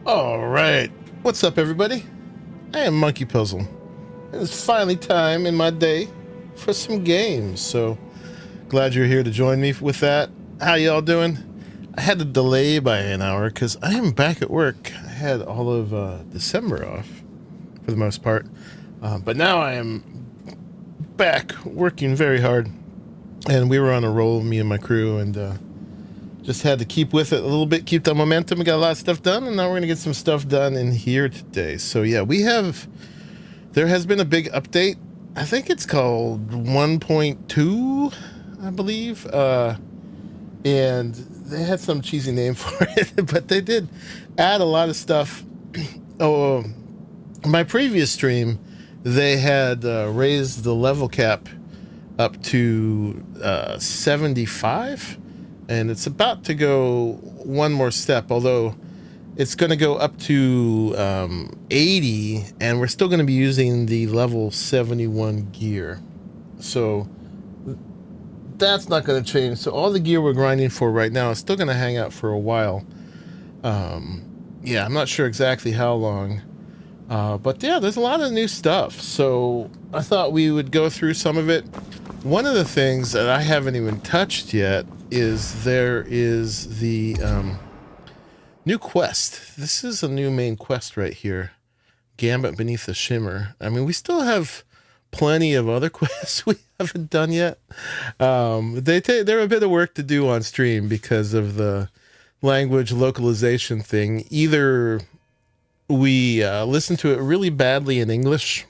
All right, what's up, everybody? I am Monkey Puzzle, and it's finally time in my day for some games. So glad you're here to join me with that. How y'all doing? I had to delay by an hour because I am back at work. I had all of December off for the most part, but now I am back working very hard, and we were on a roll, me and my crew, and just had to keep with it a little bit, keep the momentum. We got a lot of stuff done, and now we're gonna get some stuff done in here today. So yeah, there has been a big update. I think it's called 1.2, I believe, and they had some cheesy name for it, but they did add a lot of stuff. Oh, my previous stream, they had raised the level cap up to 75. And it's about to go one more step, although it's going to go up to 80, and we're still going to be using the level 71 gear. So that's not going to change. So all the gear we're grinding for right now is still going to hang out for a while. Yeah, I'm not sure exactly how long. But yeah, there's a lot of new stuff. So I thought we would go through some of it. One of the things that I haven't even touched yet is there is the new quest. This is a new main quest right here. Gambit Beneath the Shimmer. I mean, we still have plenty of other quests we haven't done yet. They're a bit of work to do on stream because of the language localization thing. Either we listen to it really badly in English,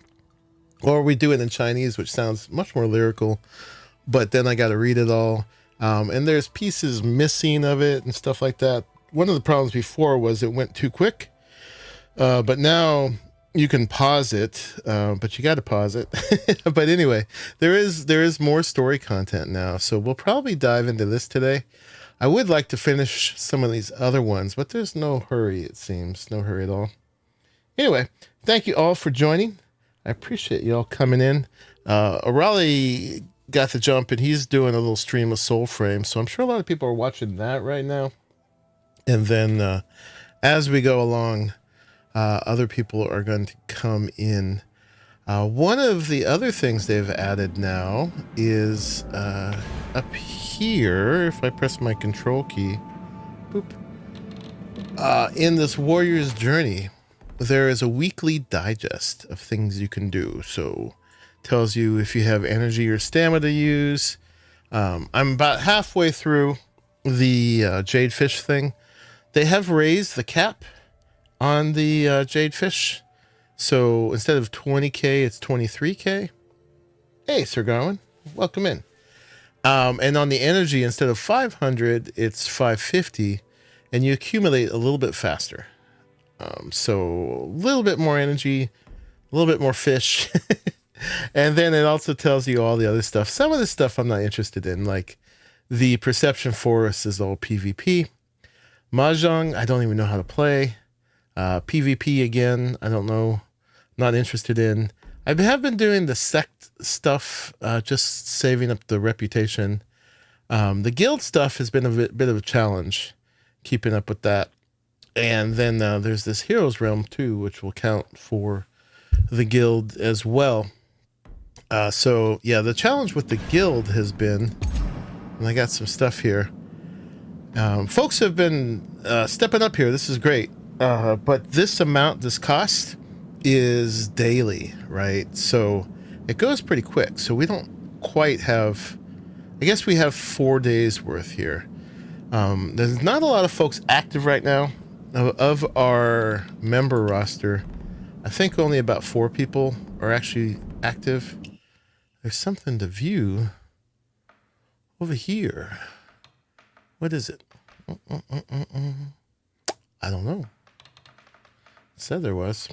or we do it in Chinese, which sounds much more lyrical, but then I got to read it all. And there's pieces missing of it and stuff like that. One of the problems before was it went too quick, but now you can pause it, but you got to pause it. But anyway, there is more story content now, so we'll probably dive into this today. I would like to finish some of these other ones, but there's no hurry, it seems. No hurry at all. Anyway, thank you all for joining. I appreciate you all coming in. Raleigh got the jump, and he's doing a little stream of Soulframe, so I'm sure a lot of people are watching that right now. And then as we go along, other people are going to come in. One of the other things they've added now is up here, if I press my control key, boop, in this Warrior's Journey, there is a weekly digest of things you can do. So tells you if you have energy or stamina to use. I'm about halfway through the Jadefish thing. They have raised the cap on the Jadefish. So instead of 20k, it's 23k. Hey, Sir Garwin, welcome in. And on the energy, instead of 500, it's 550, and you accumulate a little bit faster. So a little bit more energy, a little bit more fish. And then it also tells you all the other stuff. Some of the stuff I'm not interested in, like the Perception Forest is all PvP. Mahjong, I don't even know how to play. PvP again, I don't know. Not interested in. I have been doing the sect stuff, just saving up the reputation. The guild stuff has been a bit of a challenge, keeping up with that. And then there's this Heroes Realm too, which will count for the guild as well. So yeah, the challenge with the guild has been, and I got some stuff here. Folks have been stepping up here. This is great. But this cost is daily, right? So it goes pretty quick. So we don't quite have, I guess we have 4 days worth here. There's not a lot of folks active right now. Of our member roster, I think only about 4 people are actually active. There's something to view over here. What is it? I don't know. It said there was.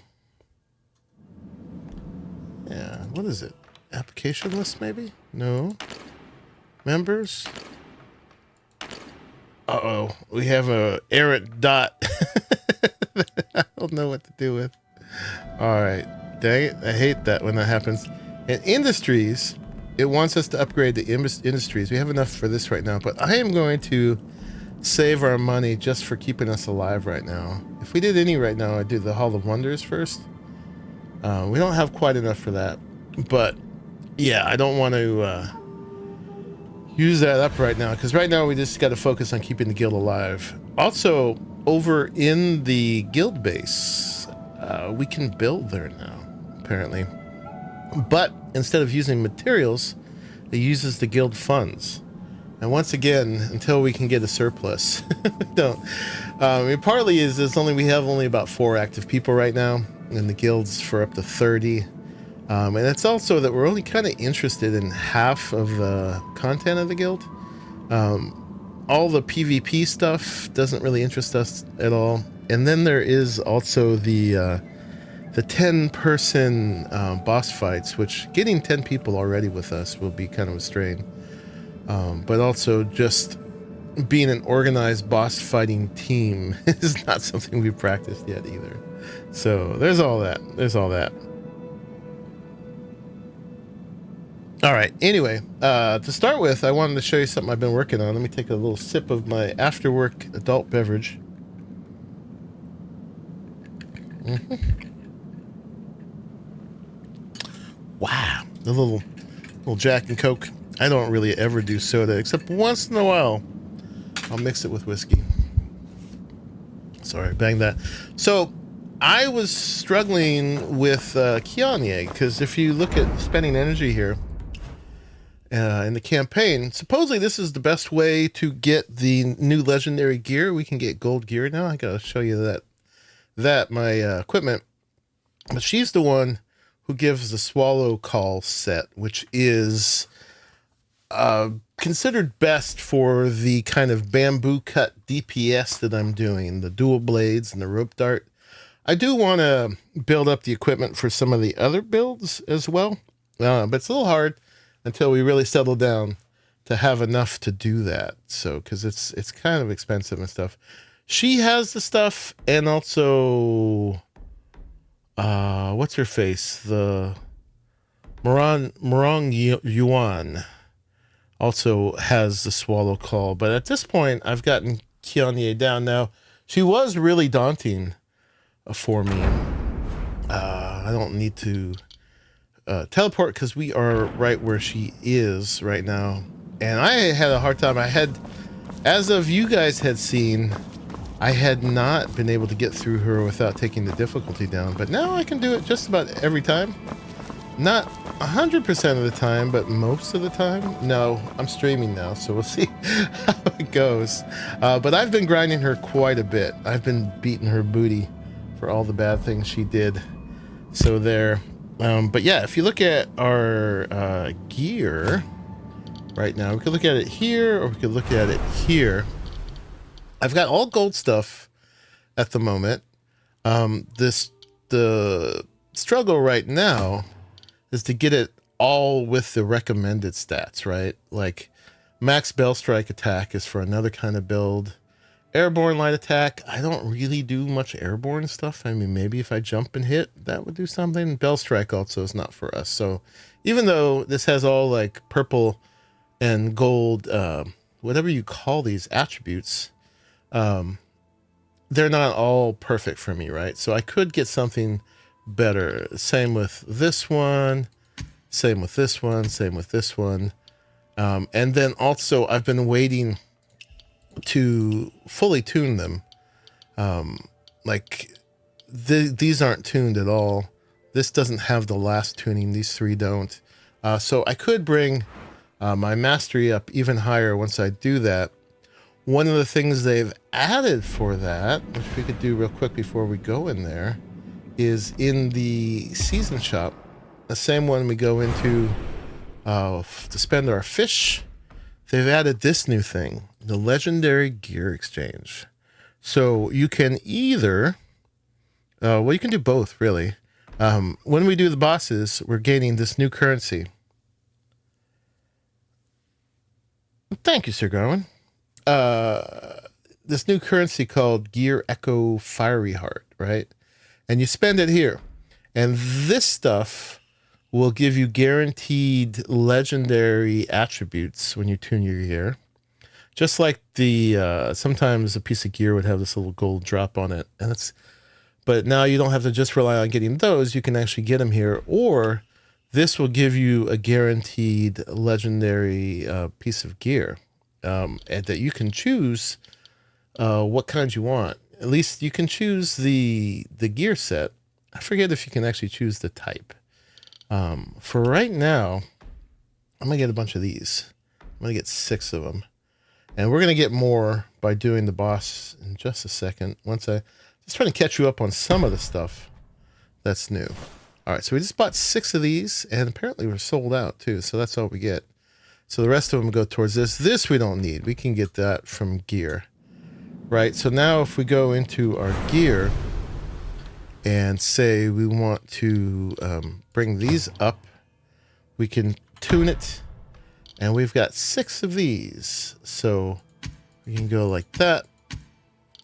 Yeah, what is it? Application list, maybe? No. Members? Uh-oh. We have a errant dot. I don't know what to do with. All right. Dang it. I hate that when that happens. In industries, it wants us to upgrade the industries. We have enough for this right now, but I am going to save our money just for keeping us alive right now. If we did any right now, I'd do the Hall of Wonders first. We don't have quite enough for that, but yeah, I don't want to use that up right now, because right now we just got to focus on keeping the guild alive. Also, over in the guild base, we can build there now, apparently. But instead of using materials, it uses the guild funds. And once again, until we can get a surplus, don't. Partly is this we have only about 4 active people right now, and the guild's for up to 30. And it's also that we're only kind of interested in half of the content of the guild. All the PvP stuff doesn't really interest us at all. And then there is also the 10-person boss fights, which getting 10 people already with us will be kind of a strain. But also just being an organized boss fighting team is not something we've practiced yet either. So there's all that. There's all that. All right. Anyway, to start with, I wanted to show you something I've been working on. Let me take a little sip of my after-work adult beverage. Wow, the little Jack and Coke. I don't really ever do soda, except once in a while. I'll mix it with whiskey. Sorry, bang that. So, I was struggling with Kanye, because if you look at spending energy here in the campaign, supposedly this is the best way to get the new legendary gear. We can get gold gear now. I gotta show you my equipment. But she's the one who gives the Swallow Call set, which is considered best for the kind of bamboo cut DPS that I'm doing, the dual blades and the rope dart. I do want to build up the equipment for some of the other builds as well, but it's a little hard until we really settle down to have enough to do that. So, because it's kind of expensive and stuff. She has the stuff, and also what's her face? The Morong Yuan also has the Swallow Call. But at this point, I've gotten Kanye down now. She was really daunting for me. I don't need to teleport because we are right where she is right now. And I had a hard time. As of you guys had seen, I had not been able to get through her without taking the difficulty down. But now I can do it just about every time. Not 100% of the time, but most of the time. No, I'm streaming now, so we'll see how it goes. But I've been grinding her quite a bit. I've been beating her booty for all the bad things she did. So there. But yeah, if you look at our gear right now, we could look at it here, or we could look at it here. I've got all gold stuff at the moment. The struggle right now is to get it all with the recommended stats, right? Like max bell strike attack is for another kind of build. Airborne light attack, I don't really do much airborne stuff. I mean, maybe if I jump and hit, that would do something. Bell strike also is not for us. So even though this has all like purple and gold, whatever you call these attributes, they're not all perfect for me, right? So I could get something better. Same with this one, same with this one, same with this one. And then also I've been waiting to fully tune them. These aren't tuned at all. This doesn't have the last tuning. These 3 don't. So I could bring my mastery up even higher once I do that. One of the things they've added for that, which we could do real quick before we go in there, is in the season shop, the same one we go into to spend our fish. They've added this new thing, the legendary gear exchange. So you can either, well, you can do both really. When we do the bosses, we're gaining this new currency. Thank you, Sir Garwin. This new currency called Gear Echo Fiery Heart, right? And you spend it here. And this stuff will give you guaranteed legendary attributes when you tune your gear. Just like the sometimes a piece of gear would have this little gold drop on it, and but now you don't have to just rely on getting those. You can actually get them here, or this will give you a guaranteed legendary piece of gear, and that you can choose what kind you want. At least you can choose the gear set. I forget if you can actually choose the type. For right now, I'm gonna get a bunch of these. I'm gonna get 6 of them, and we're gonna get more by doing the boss in just a second. Just trying to catch you up on some of the stuff that's new. All right, so we just bought 6 of these, and apparently we're sold out too, so that's all we get. So the rest of them go towards this. This we don't need. We can get that from gear, right? So now if we go into our gear and say we want to bring these up, we can tune it, and we've got 6 of these. So we can go like that,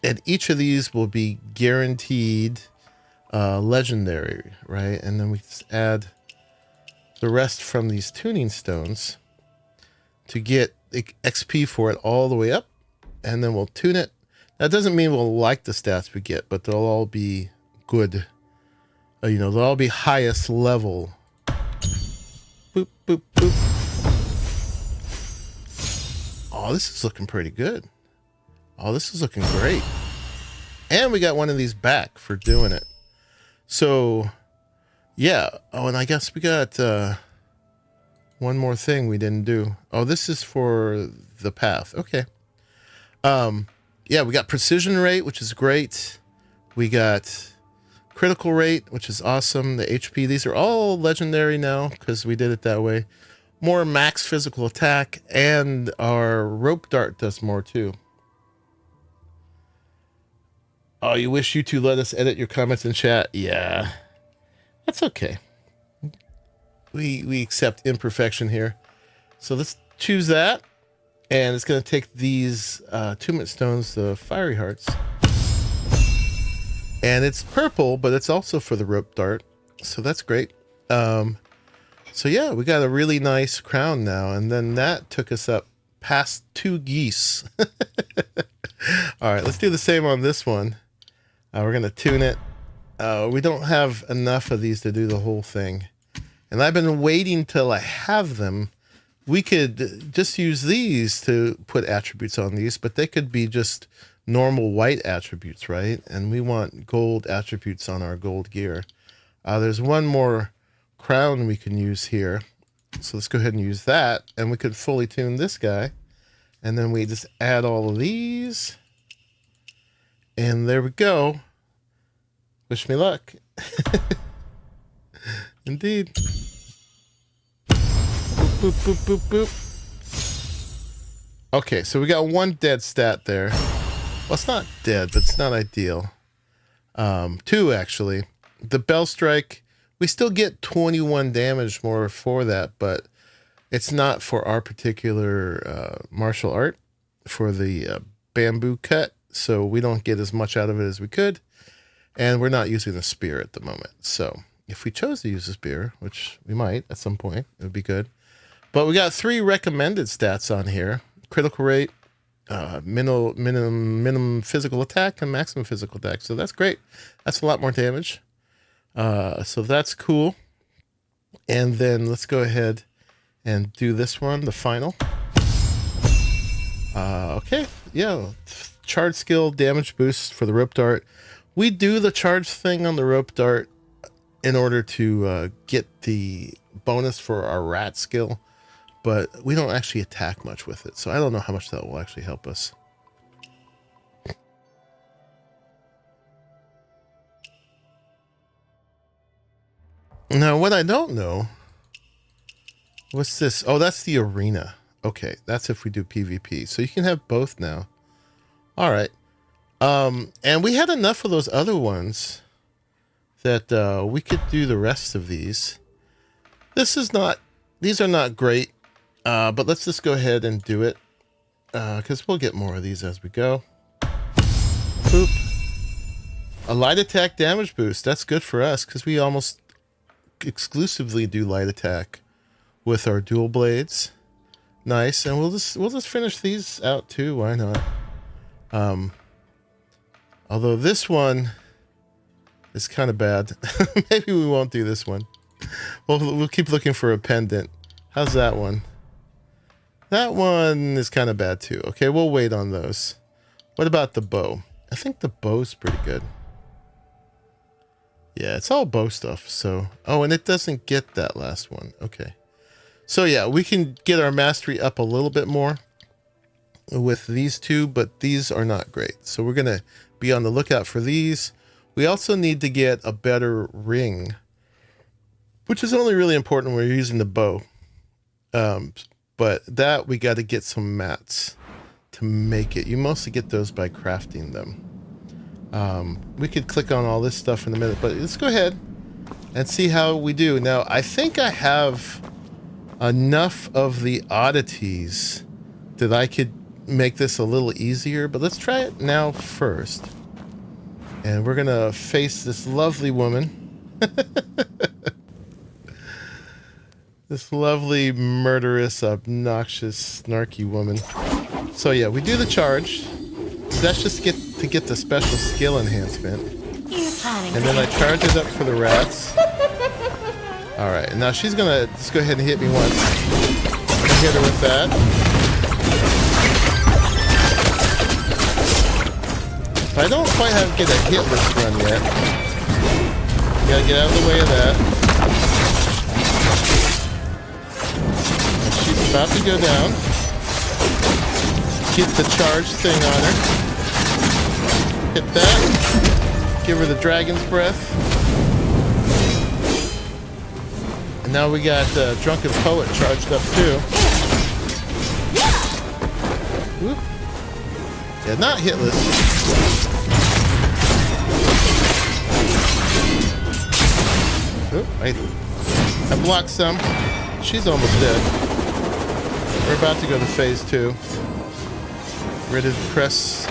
and each of these will be guaranteed legendary, right? And then we just add the rest from these tuning stones to get XP for it all the way up, and then we'll tune it. That doesn't mean we'll like the stats we get, but they'll all be good. They'll all be highest level. Boop, boop, boop. Oh, this is looking pretty good. Oh, this is looking great. And we got one of these back for doing it. So, yeah. Oh, and I guess we got one more thing we didn't do. Oh, this is for the path. Okay. Yeah, we got precision rate, which is great. We got critical rate, which is awesome. The HP, these are all legendary now because we did it that way. More max physical attack, and our rope dart does more too. Oh, you wish you two let us edit your comments in chat? Yeah, that's okay. We accept imperfection here. So let's choose that, and it's going to take these attunement stones, the fiery hearts, and it's purple, but it's also for the rope dart, so that's great. So yeah, we got a really nice crown now, and then that took us up past 2 geese. All right, let's do the same on this one. We're going to tune it. We don't have enough of these to do the whole thing, and I've been waiting till I have them. We could just use these to put attributes on these, but they could be just normal white attributes, right? And we want gold attributes on our gold gear. There's one more crown we can use here, so let's go ahead and use that, and we could fully tune this guy, and then we just add all of these, and there we go. Wish me luck. Indeed. Boop, boop, boop, boop, boop. Okay, so we got 1 dead stat there. Well, it's not dead, but it's not ideal. 2 actually. The bell strike, we still get 21 damage more for that, but it's not for our particular martial art, for the bamboo cut, so we don't get as much out of it as we could, and we're not using the spear at the moment. So if we chose to use the spear, which we might at some point, it would be good. But we got 3 recommended stats on here: critical rate, minimum physical attack, and maximum physical attack. So that's great. That's a lot more damage. So that's cool. And then let's go ahead and do this one, the final. Okay, yeah, charge skill, damage boost for the rope dart. We do the charge thing on the rope dart in order to get the bonus for our rat skill, but we don't actually attack much with it, so I don't know how much that will actually help us. Now, what I don't know, what's this? Oh, that's the arena. Okay, that's if we do PvP. So you can have both now. All right. And we had enough of those other ones that we could do the rest of these. These are not great, but let's just go ahead and do it, because we'll get more of these as we go. Boop. A light attack damage boost. That's good for us, because we almost exclusively do light attack with our dual blades. Nice, and we'll just finish these out too. Why not? Although this one is kind of bad. Maybe we won't do this one. We'll keep looking for a pendant. How's that one? That one is kind of bad too. Okay, we'll wait on those. What about the bow? I think the bow's pretty good. Yeah, it's all bow stuff. So, oh, and it doesn't get that last one. Okay. So yeah, we can get our mastery up a little bit more with these two, but these are not great. So we're going to be on the lookout for these. We also need to get a better ring, which is only really important when you're using the bow. But that we got to get some mats to make it. You mostly get those by crafting them. We could click on all this stuff in a minute, but let's go ahead and see how we do. Now, I think I have enough of the oddities that I could make this a little easier, but let's try it now first. And we're gonna face this lovely woman. This lovely, murderous, obnoxious, snarky woman. So yeah, we do the charge. That's just to get the special skill enhancement. And then I charge it up for the rats. Alright, and now she's gonna just go ahead and hit me once. Hit her with that. I don't quite get a hitless run yet. Gotta get out of the way of that. And she's about to go down. Get the charge thing on her. Hit that. Give her the dragon's breath. And now we got Drunken Poet charged up too. Whoop. Yeah, not hitless. Oop, I blocked some. She's almost dead. We're about to go to phase 2. Ready to press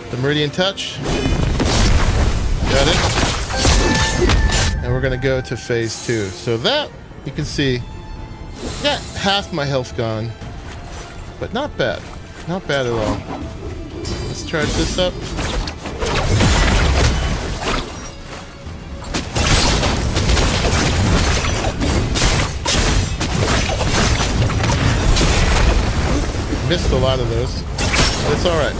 the Meridian Touch. Got it. And we're going to go to phase 2. So that, you can see, got half my health gone. But not bad. Not bad at all. Let's charge this up. Missed a lot of those. But it's alright.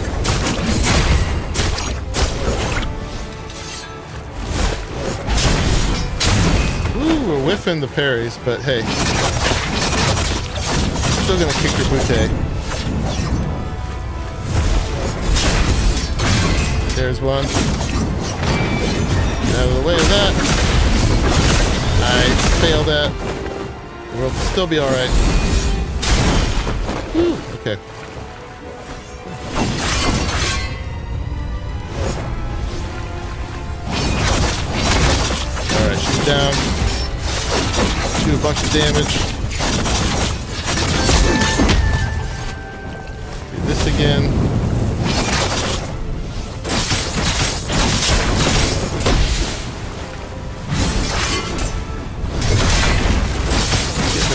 Ooh, we're whiffing the parries, but hey. Still gonna kick your booty. There's one. Get out of the way of that. I failed that. We'll still be alright. Okay. Alright, she's down. Do a bunch of damage. Do this again.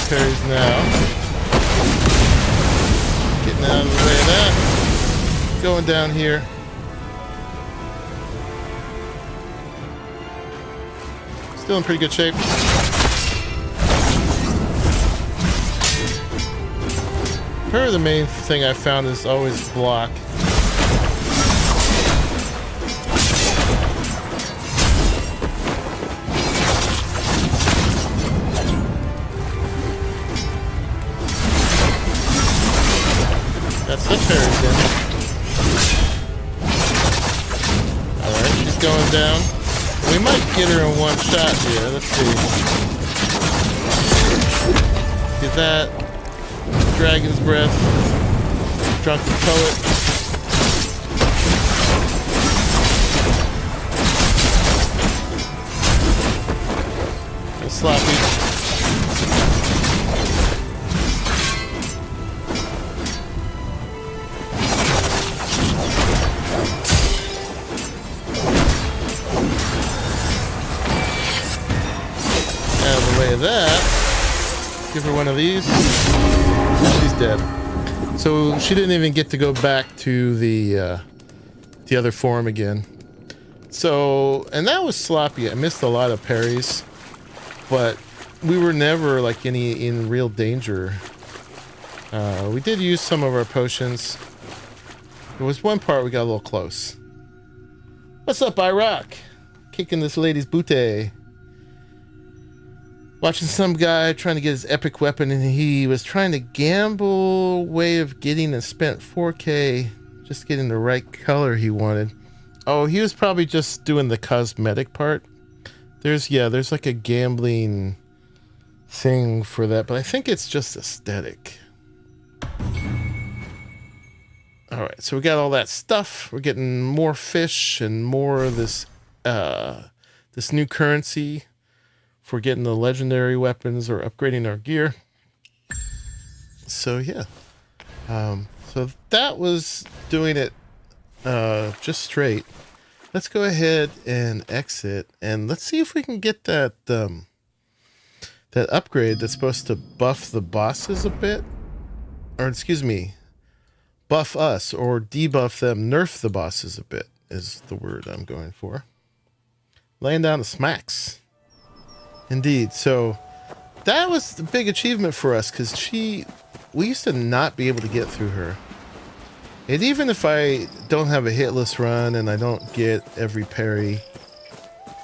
Parries now. Getting out of the way of that. Going down here. Still in pretty good shape. Her, the main thing I found is always block. That's the parries in. Alright, she's going down. We might get her in one shot here. Let's see. Get that. Dragon's Breath. Drunken Poet. And sloppy. That. Give her one of these. She's dead. So she didn't even get to go back to the other forum again. So, and that was sloppy. I missed a lot of parries, but we were never like in real danger. We did use some of our potions. There was one part we got a little close. What's up, Iraq? Kicking this lady's booty. Watching some guy trying to get his epic weapon, and he was trying to gamble way of getting and spent 4K just getting the right color he wanted. Oh, he was probably just doing the cosmetic part. There's like a gambling thing for that, but I think it's just aesthetic. Alright, so we got all that stuff. We're getting more fish and more of this this new currency for getting the legendary weapons or upgrading our gear. So yeah. So that was doing it just straight. Let's go ahead and exit, and let's see if we can get that that upgrade that's supposed to buff the bosses a bit, or excuse me, buff us or debuff them, nerf the bosses a bit is the word I'm going for. Laying down the smacks. Indeed. So that was the big achievement for us, because we used to not be able to get through her. And even if I don't have a hitless run and I don't get every parry,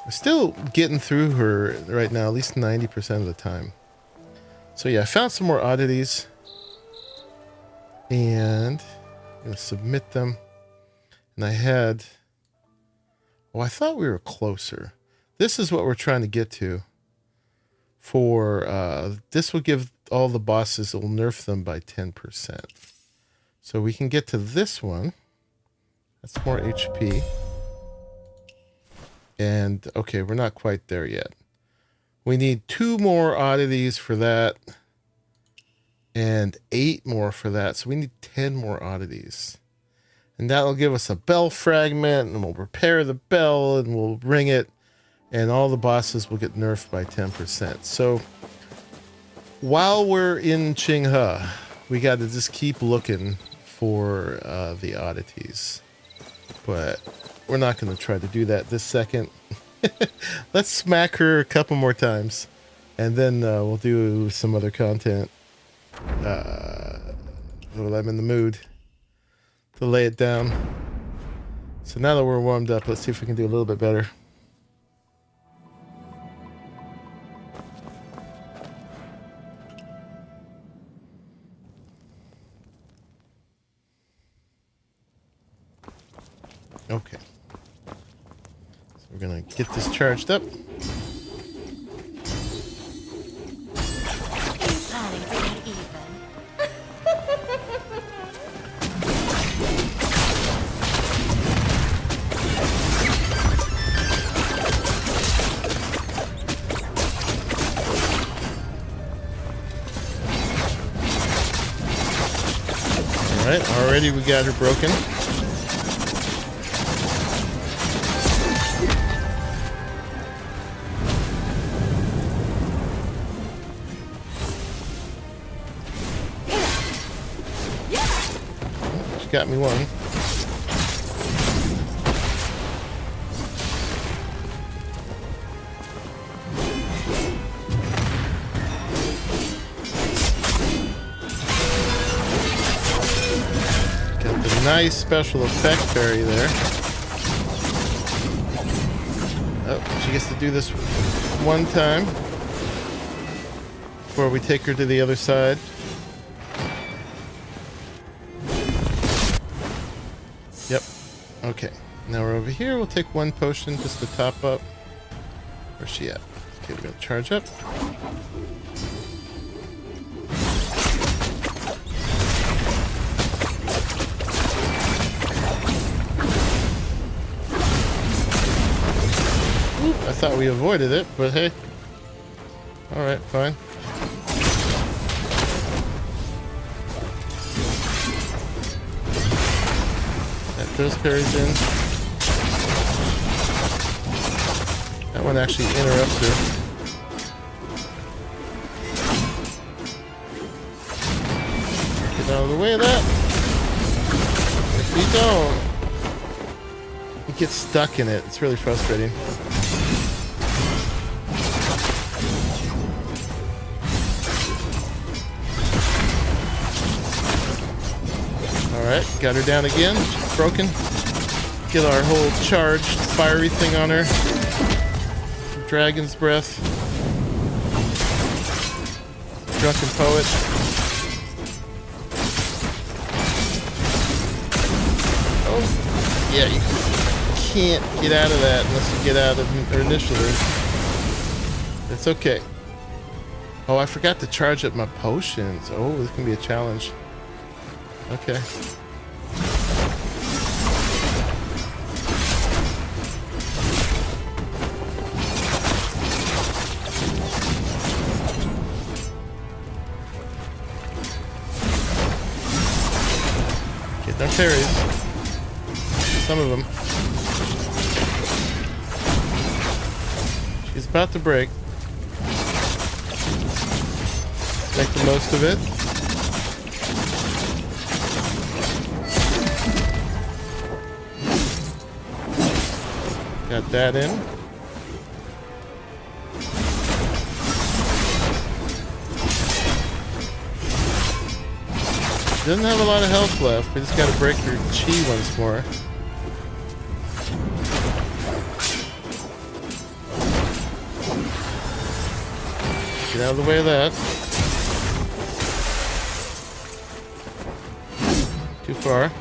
I'm still getting through her right now, at least 90% of the time. So yeah, I found some more oddities. And I'm going to submit them. And I had... Oh, I thought we were closer. This is what we're trying to get to. For, this will give all the bosses, it will nerf them by 10%. So we can get to this one. That's more HP. And, okay, we're not quite there yet. We need 2 more oddities for that. And 8 more for that. So we need 10 more oddities. And that'll give us a bell fragment, and we'll repair the bell, and we'll ring it. And all the bosses will get nerfed by 10%. So while we're in Qinghe, we got to just keep looking for the oddities. But we're not going to try to do that this second. Let's smack her a couple more times, and then we'll do some other content. Well, I'm in the mood to lay it down. So now that we're warmed up, let's see if we can do a little bit better. Okay. So we're gonna get this charged up. Alright, already we got her broken. She got me one. Nice special effect parry there. Oh, she gets to do this one time before we take her to the other side. Yep. Okay. Now we're over here. We'll take one potion just to top up. Where's she at? Okay, we gotta charge up. I thought we avoided it, but hey. Alright, fine. That throws parries in. That one actually interrupts her. Get out of the way of that. If you don't, you get stuck in it. It's really frustrating. Alright, got her down again. She's broken. Get our whole charged fiery thing on her. Dragon's breath. Drunken poet. Oh, yeah, you can't get out of that unless you get out of her initially. It's okay. Oh, I forgot to charge up my potions. Oh, this can be a challenge. Okay. Get them fairies. Some of them. She's about to break. Make the most of it. Got that in. Doesn't have a lot of health left. We just gotta break her chi once more. Get out of the way of that. Too far.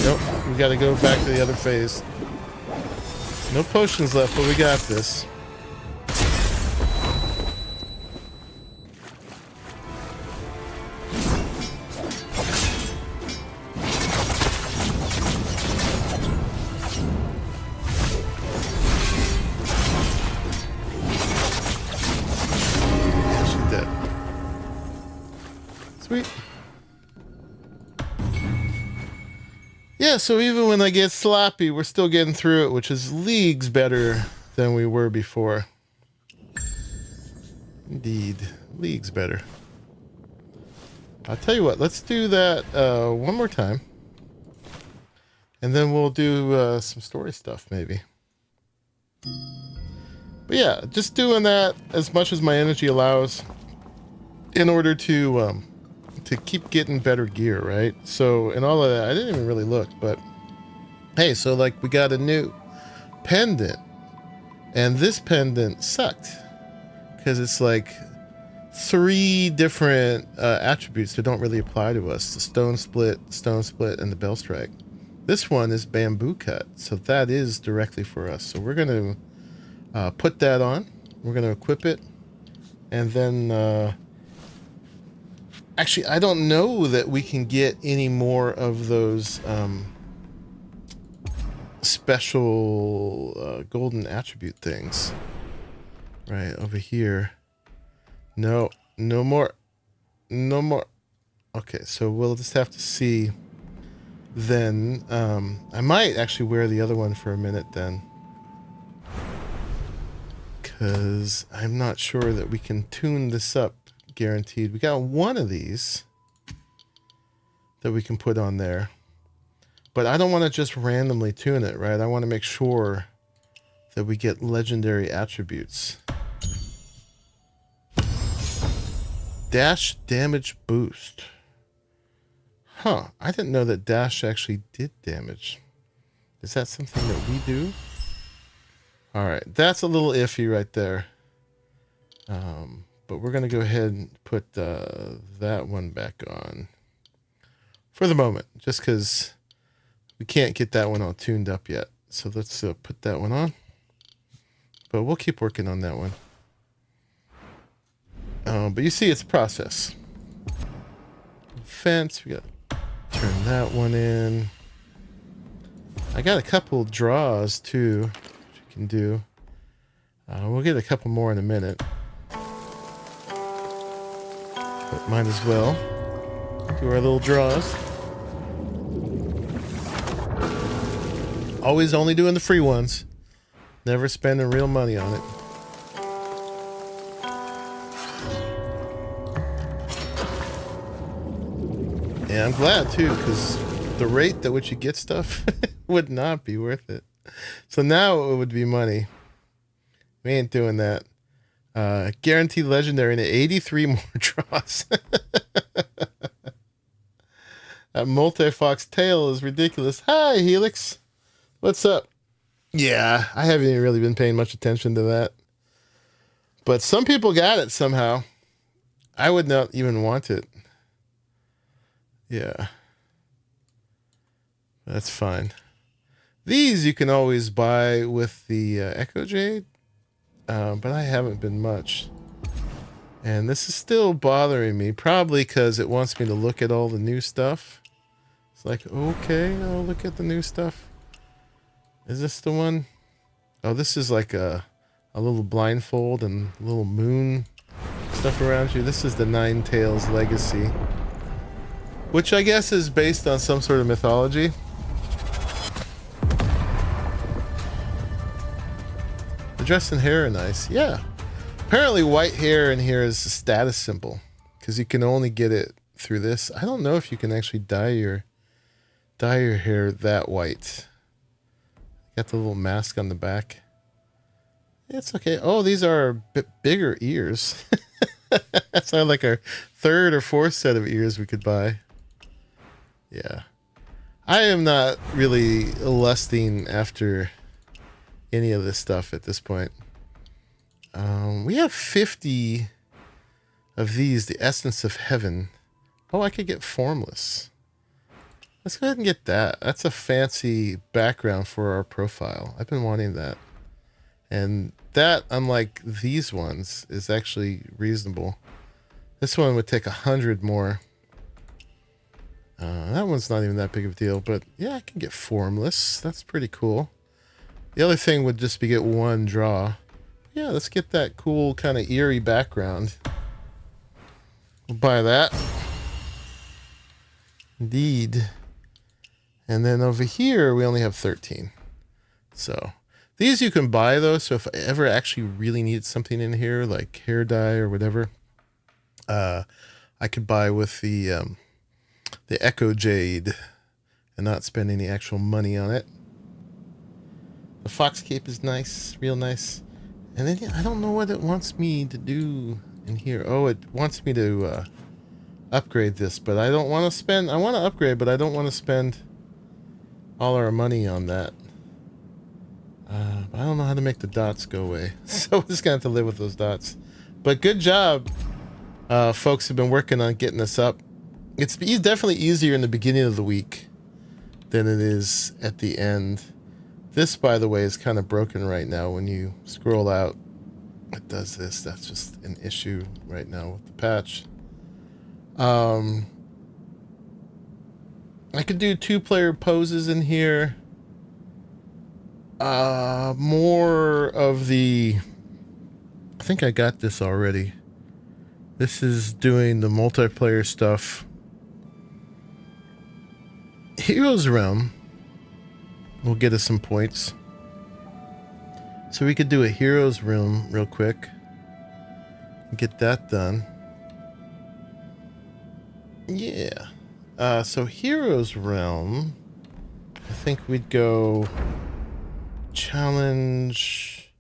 Nope, we gotta go back to the other phase. No potions left, but we got this. Yeah, she's dead. Sweet. Yeah, so even when I get sloppy, we're still getting through it, which is leagues better than we were before. Indeed, leagues better. I'll tell you what, let's do that one more time. And then we'll do some story stuff, maybe. But yeah, just doing that as much as my energy allows in order to keep getting better gear, right? So, and all of that, I didn't even really look, but hey, so like we got a new pendant, and this pendant sucked because it's like 3 different attributes that don't really apply to us: the stone split, and the bell strike. This one is bamboo cut, so that is directly for us. So we're going to put that on. We're going to equip it, and then actually, I don't know that we can get any more of those special golden attribute things. Right, over here. No, no more. No more. Okay, so we'll just have to see then. I might actually wear the other one for a minute then. Because I'm not sure that we can tune this up. Guaranteed. We got one of these that we can put on there, but I don't want to just randomly tune it, right? I want to make sure that we get legendary attributes. Dash damage boost. Huh, I didn't know that dash actually did damage. Is that something that we do? All right, that's a little iffy right there. But we're going to go ahead and put that one back on for the moment, just because we can't get that one all tuned up yet. So let's put that one on. But we'll keep working on that one. But you see, it's a process. Fence, we got to turn that one in. I got a couple draws too, which you can do. We'll get a couple more in a minute. But might as well do our little draws. Always only doing the free ones. Never spending real money on it. Yeah, I'm glad too, because the rate at which you get stuff would not be worth it. So now it would be money. We ain't doing that. Guaranteed legendary and 83 more draws. That multi-fox tail is ridiculous. Hi, Helix. What's up? Yeah, I haven't even really been paying much attention to that. But some people got it somehow. I would not even want it. Yeah. That's fine. These you can always buy with the Echo Jade. But I haven't been much. And this is still bothering me. Probably because it wants me to look at all the new stuff. It's like, okay, I'll look at the new stuff. Is this the one? Oh, this is like a little blindfold and little moon stuff around you. This is the Nine Tails Legacy. Which I guess is based on some sort of mythology. The dress and hair are nice. Yeah. Apparently white hair in here is a status symbol. Because you can only get it through this. I don't know if you can actually dye your hair that white. Got the little mask on the back. It's okay. Oh, these are a bit bigger ears. That's like our third or fourth set of ears we could buy. Yeah. I am not really lusting after any of this stuff at this point. We have 50 of these, the Essence of Heaven. Oh, I could get Formless. Let's go ahead and get that. That's a fancy background for our profile. I've been wanting that. And that, unlike these ones, is actually reasonable. This one would take 100 more. That one's not even that big of a deal, but yeah, I can get Formless. That's pretty cool. The other thing would just be get one draw. Yeah, let's get that cool kind of eerie background. We'll buy that. Indeed. And then over here, we only have 13. So these you can buy though. So if I ever actually really need something in here, like hair dye or whatever, I could buy with the Echo Jade and not spend any actual money on it. The fox cape is nice, real nice. And then I don't know what it wants me to do in here. Oh, it wants me to upgrade this, but I don't want to spend. I want to upgrade, but I don't want to spend all our money on that. I don't know how to make the dots go away, so we're just gonna have to live with those dots. But good job, folks who've been working on getting this up. It's definitely easier in the beginning of the week than it is at the end. This, by the way, is kind of broken right now. When you scroll out, it does this. That's just an issue right now with the patch. I could do 2-player poses in here. More of the... I think I got this already. This is doing the multiplayer stuff. Heroes Realm will get us some points. So we could do a Heroes Realm real quick. Get that done. Yeah. So Heroes Realm, I think we'd go challenge,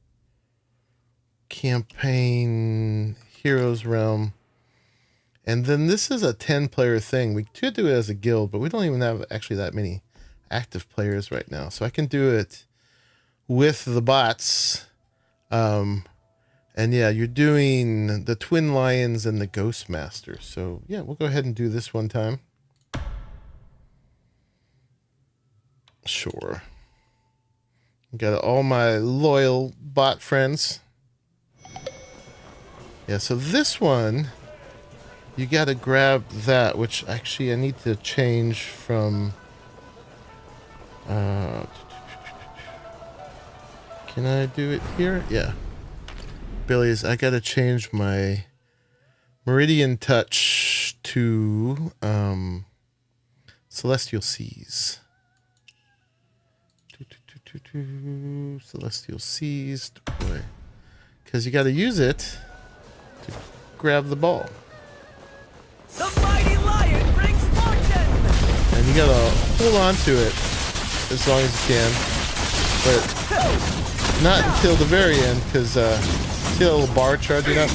campaign, Heroes Realm. And then this is a 10-player thing. We could do it as a guild, but we don't even have actually that many active players right now. So I can do it with the bots. And yeah, you're doing the Twin Lions and the Ghost Master. So yeah, we'll go ahead and do this one time. Sure. Got all my loyal bot friends. Yeah, so this one, you got to grab that, which actually I need to change from... can I do it here? Yeah. Billy's, I gotta change my Meridian Touch to Celestial Seas. Celestial Seas, deploy. Because you gotta use it to grab the ball. The mighty lion brings fortune! And you gotta hold on to it as long as you can. But not until the very end, because see a little bar charging up?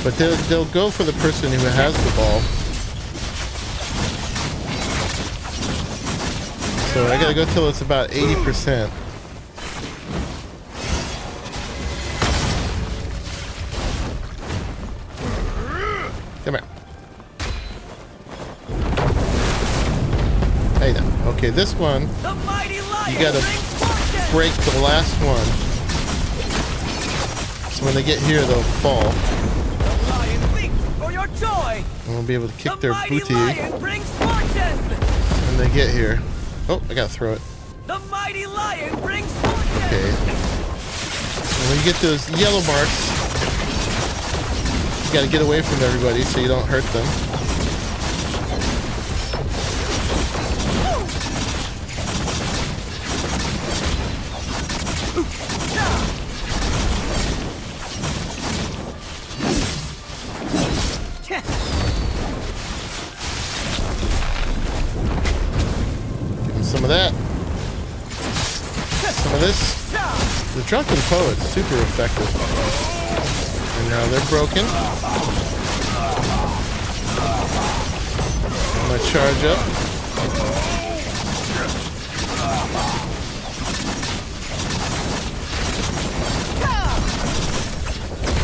But they'll go for the person who has the ball. So I gotta go till it's about 80%. Come here. Hey now. Okay, this one, you gotta break the last one. So when they get here, they'll fall. The lion leaps for your joy. And we'll be able to kick their mighty booty lion brings fortune. when they get here. Oh, I gotta throw it. The mighty lion brings fortune. Okay. And when you get those yellow marks, you gotta get away from everybody so you don't hurt them. Give them some of that. Some of this. The Drunken Poet's super effective. And now they're broken. I'm gonna charge up.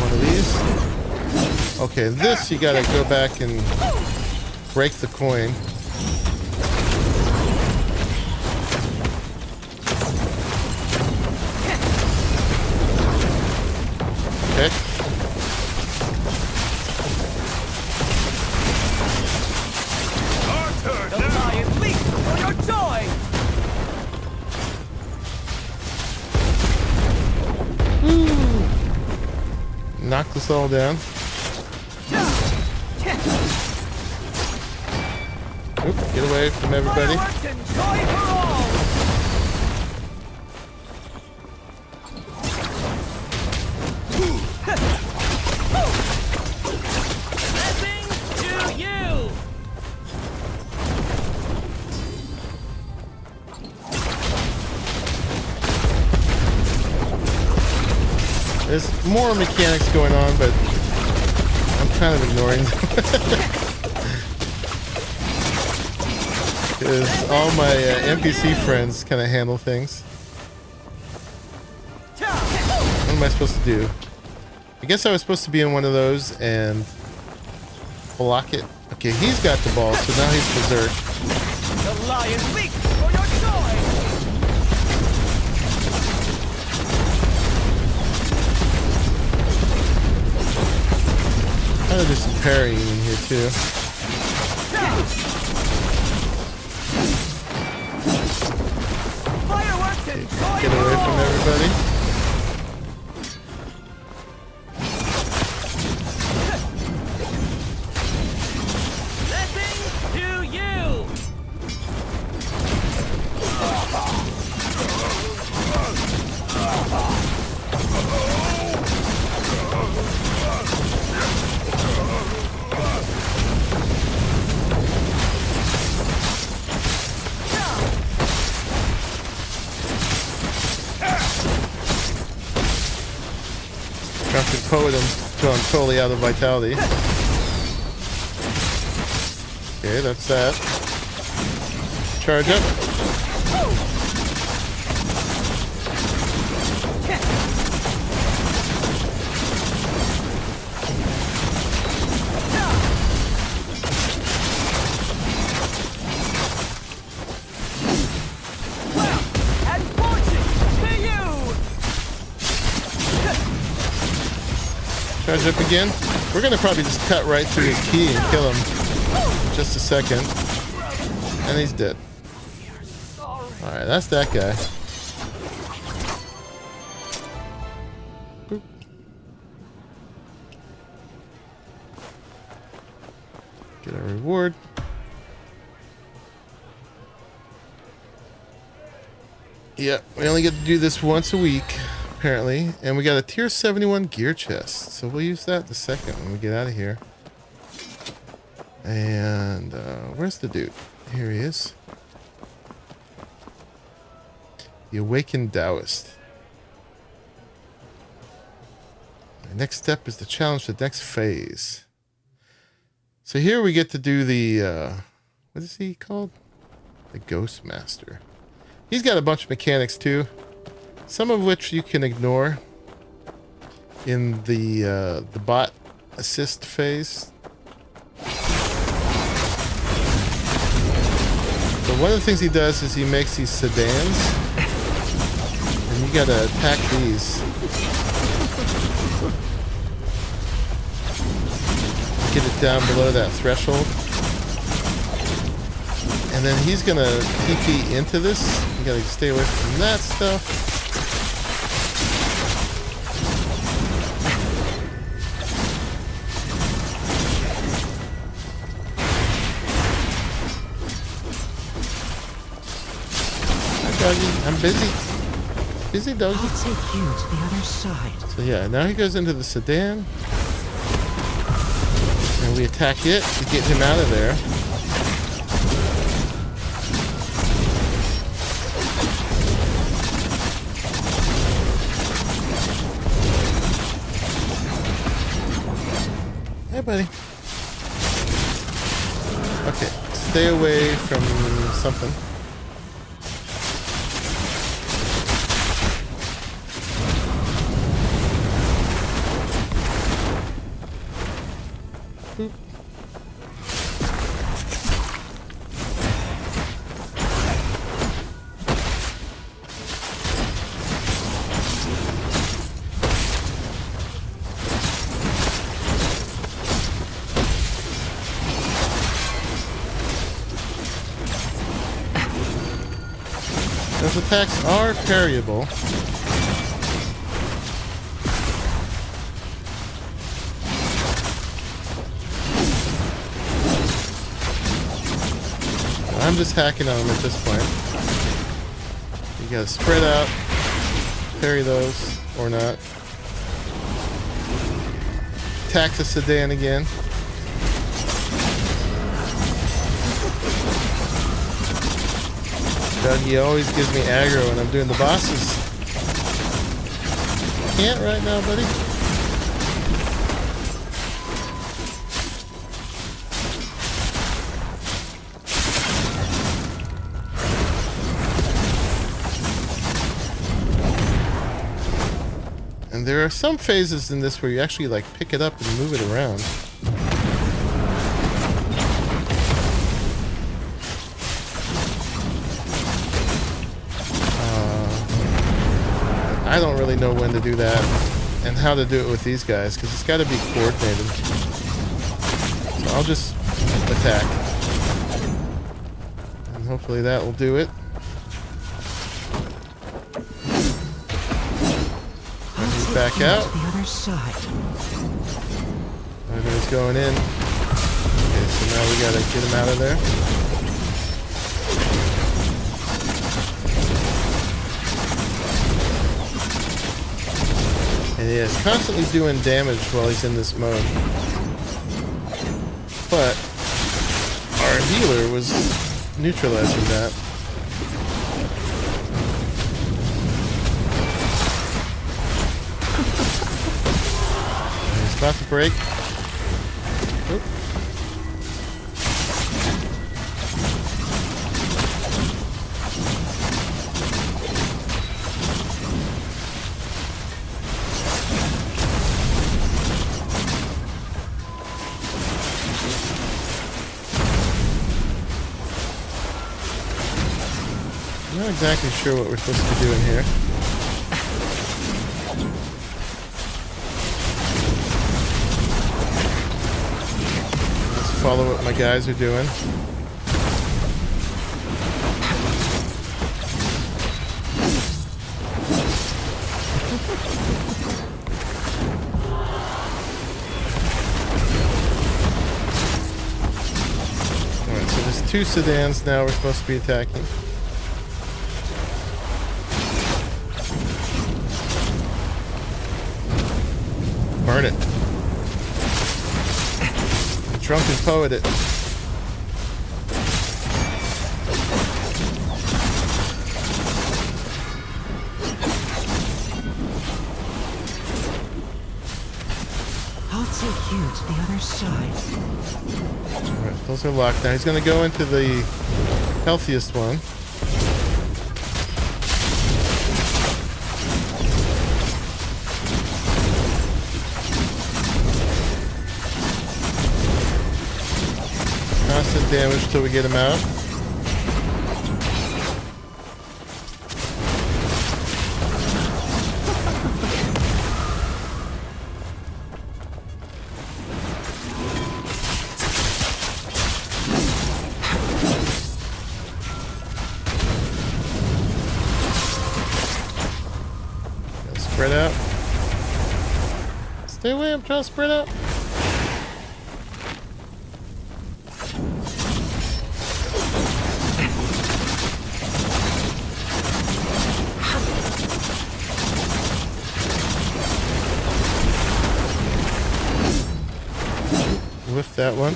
One of these. Okay, this you gotta go back and break the coin. Okay. The lion leaps for your joy. Knock this all down. Oop, get away from everybody. Fireworks and joy for all. Blessings to you. There's more mechanics going on, but I'm kind of ignoring them. Because all my NPC friends kind of handle things. What am I supposed to do? I guess I was supposed to be in one of those and block it. Okay, he's got the ball, so now he's berserk. The lion leaps for your joy. Kind of just some parrying in here too. Fireworks and joy Get away from everybody. Blessings to you. Drunken Poet until I'm totally out of vitality. Okay, that's that. Charge up. And fortune to you. Charge up again. We're gonna probably just cut right through his key and kill him. Just a second. And he's dead. Alright, that's that guy. reward. Yeah, we only get to do this once a week, apparently. And we got a tier 71 gear chest. So we'll use that in a second when we get out of here. And where's the dude? Here he is. The Awakened Taoist. The next step is to challenge the next phase. So here we get to do the, what is he called? The Ghost Master. He's got a bunch of mechanics too, some of which you can ignore in the bot assist phase. So one of the things he does is he makes these sedans, and you gotta attack these. Get it down below that threshold. And then he's gonna TP into this. You gotta stay away from that stuff. Hi, doggy. I'm busy. Busy, doggy. I'll take you to the other side. So yeah, now he goes into the sedan. And we attack it to get him out of there. Hey, buddy. Okay, stay away from something. Boop. Those attacks are parryable. I'm just hacking on them at this point. You gotta spread out, parry those, or not. Attack the sedan again. Dougie always gives me aggro when I'm doing the bosses. Can't right now, buddy. And there are some phases in this where you actually like pick it up and move it around. I don't really know when to do that and how to do it with these guys because it's got to be coordinated. So I'll just attack. And hopefully that will do it. He's back out. The other side. Everybody's going in. Okay, so now we gotta get him out of there. And yeah, he's constantly doing damage while he's in this mode. But our healer was neutralizing that. And he's about to break. Oop. I'm not exactly sure what we're supposed to be doing here. Let's follow what my guys are doing. There's 2 sedans now we're supposed to be attacking. Burn it. Drunken poet it. I'll take you to the other side. Alright, those are locked now. He's gonna go into the healthiest one. Constant damage till we get him out. Spread out. Stay away, I'm trying to spread out. Lift that one.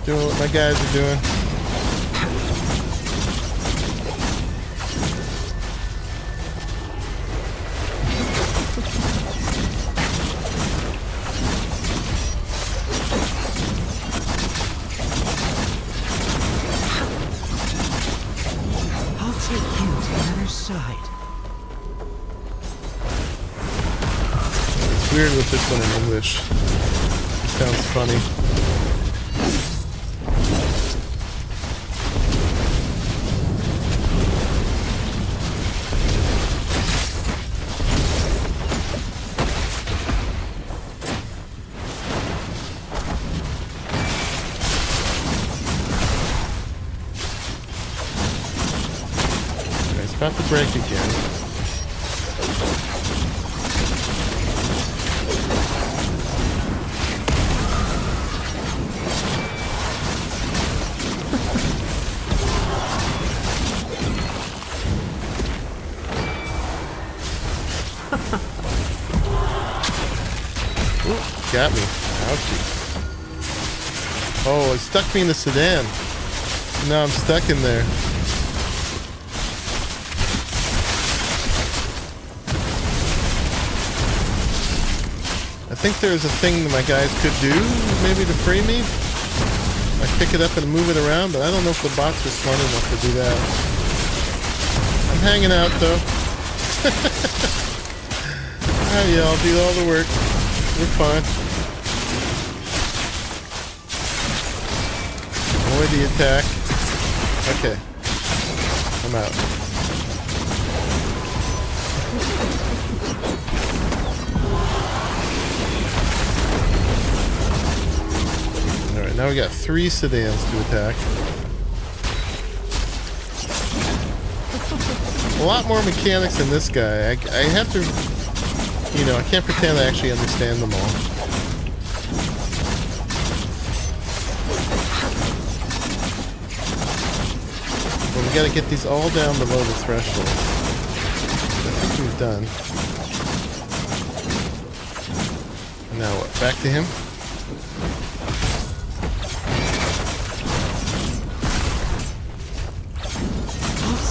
Doing what my guys are doing. I'll take you to the other side. It's weird with this one in English. It sounds funny. About to break again. Ooh, got me. Ouchie. Oh, it stuck me in the sedan. Now I'm stuck in there. I think there's a thing that my guys could do, maybe to free me. I pick it up and move it around, but I don't know if the bots are smart enough to do that. I'm hanging out though. Alright, y'all, do all the work. We're fine. Avoid the attack. Okay. I'm out. Alright, now we got 3 sedans to attack. A lot more mechanics than this guy. I have to, you know, I can't pretend I actually understand them all. But we gotta get these all down below the threshold. I think we've done. Now what? Back to him?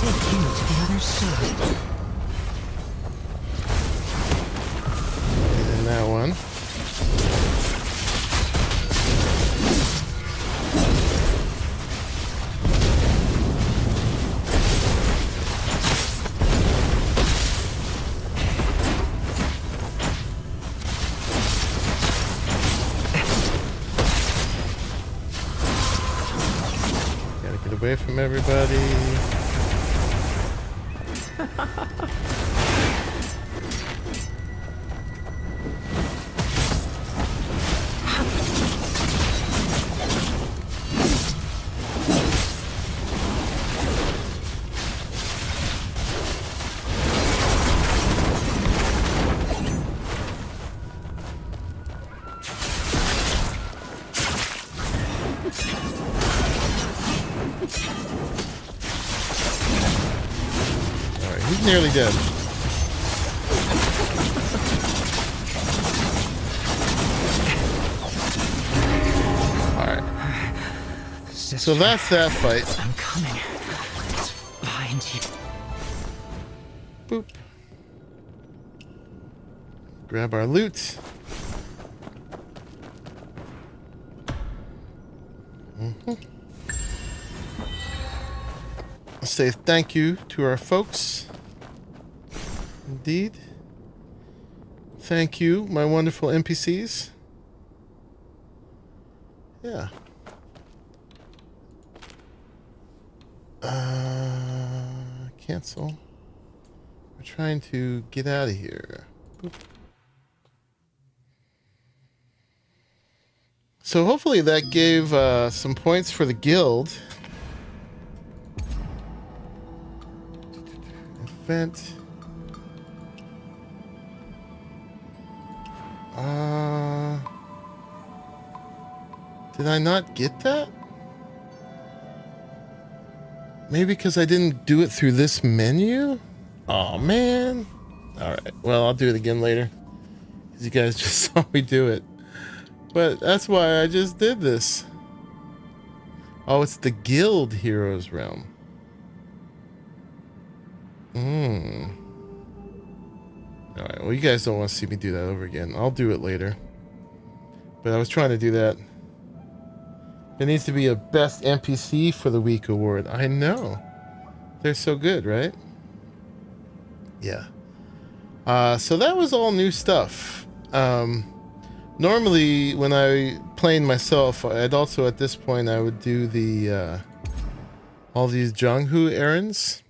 Take you to the other side. And that one. away from everybody. Alright, he's nearly dead. Alright. So that's that fight. I'm coming. Let's find you. Boop. Grab our loot. Say thank you to our folks. Indeed. Thank you, my wonderful NPCs. Yeah. Cancel. We're trying to get out of here. Boop. So hopefully that gave some points for the guild. Event. Did I not get that? Maybe because I didn't do it through this menu? Oh man. Alright, well I'll do it again later. Because you guys just saw me do it. But that's why I just did this. Oh, it's the Guild Heroes realm. Alright, well you guys don't want to see me do that over again. I'll do it later. But I was trying to do that. There needs to be a Best NPC for the Week award. I know. They're so good, right? Yeah. So that was all new stuff. Normally, when I played myself, I'd also at this point I would do the all these Jonghu errands.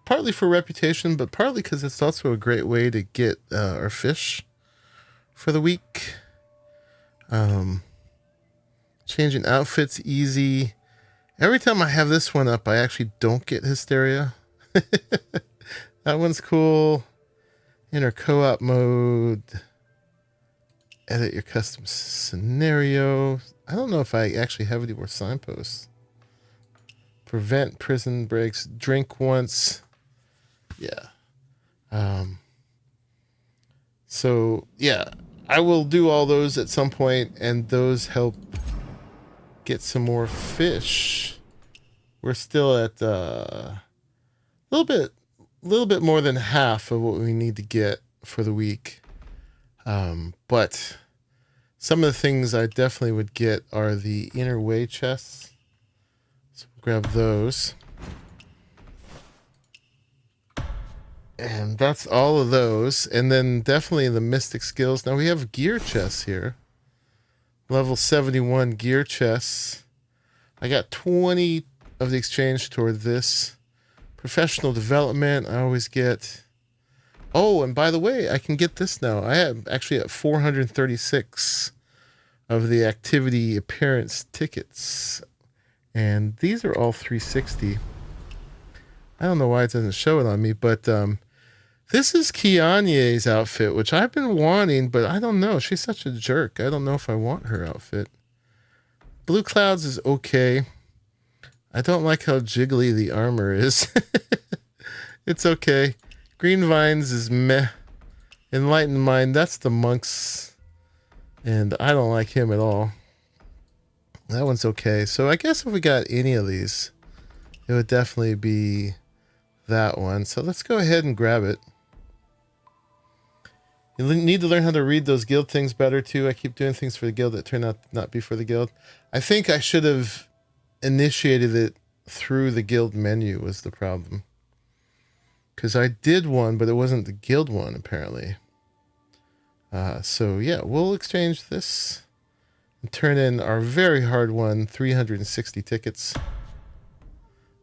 Partly for reputation, but partly because it's also a great way to get our fish for the week. Changing outfits easy. Every time I have this one up, I actually don't get hysteria. That one's cool. Enter co-op mode. Edit your custom scenario. I don't know if I actually have any more signposts. Prevent prison breaks. Drink once. Yeah. So, yeah. I will do all those at some point, and those help get some more fish. We're still at a little bit more than half of what we need to get for the week. But some of the things I definitely would get are the inner way chests. So we'll grab those. And that's all of those. And then definitely the mystic skills. Now we have gear chests here. Level 71 gear chests. I got 20 of the exchange toward this. Professional development, I always get. Oh, and by the way, I can get this now. I am actually at 436 of the activity appearance tickets. And these are all 360. I don't know why it doesn't show it on me, but this is Kianye's outfit, which I've been wanting, but I don't know. She's such a jerk. I don't know if I want her outfit. Blue Clouds is okay. I don't like how jiggly the armor is. It's okay. Green Vines is meh. Enlightened Mind, that's the monks. And I don't like him at all. That one's okay. So I guess if we got any of these, it would definitely be that one. So let's go ahead and grab it. You need to learn how to read those guild things better too. I keep doing things for the guild that turn out to not be for the guild. I think I should have initiated it through the guild menu was the problem. Because I did one, but it wasn't the guild one apparently. So yeah, we'll exchange this. and turn in our very hard won 360 tickets.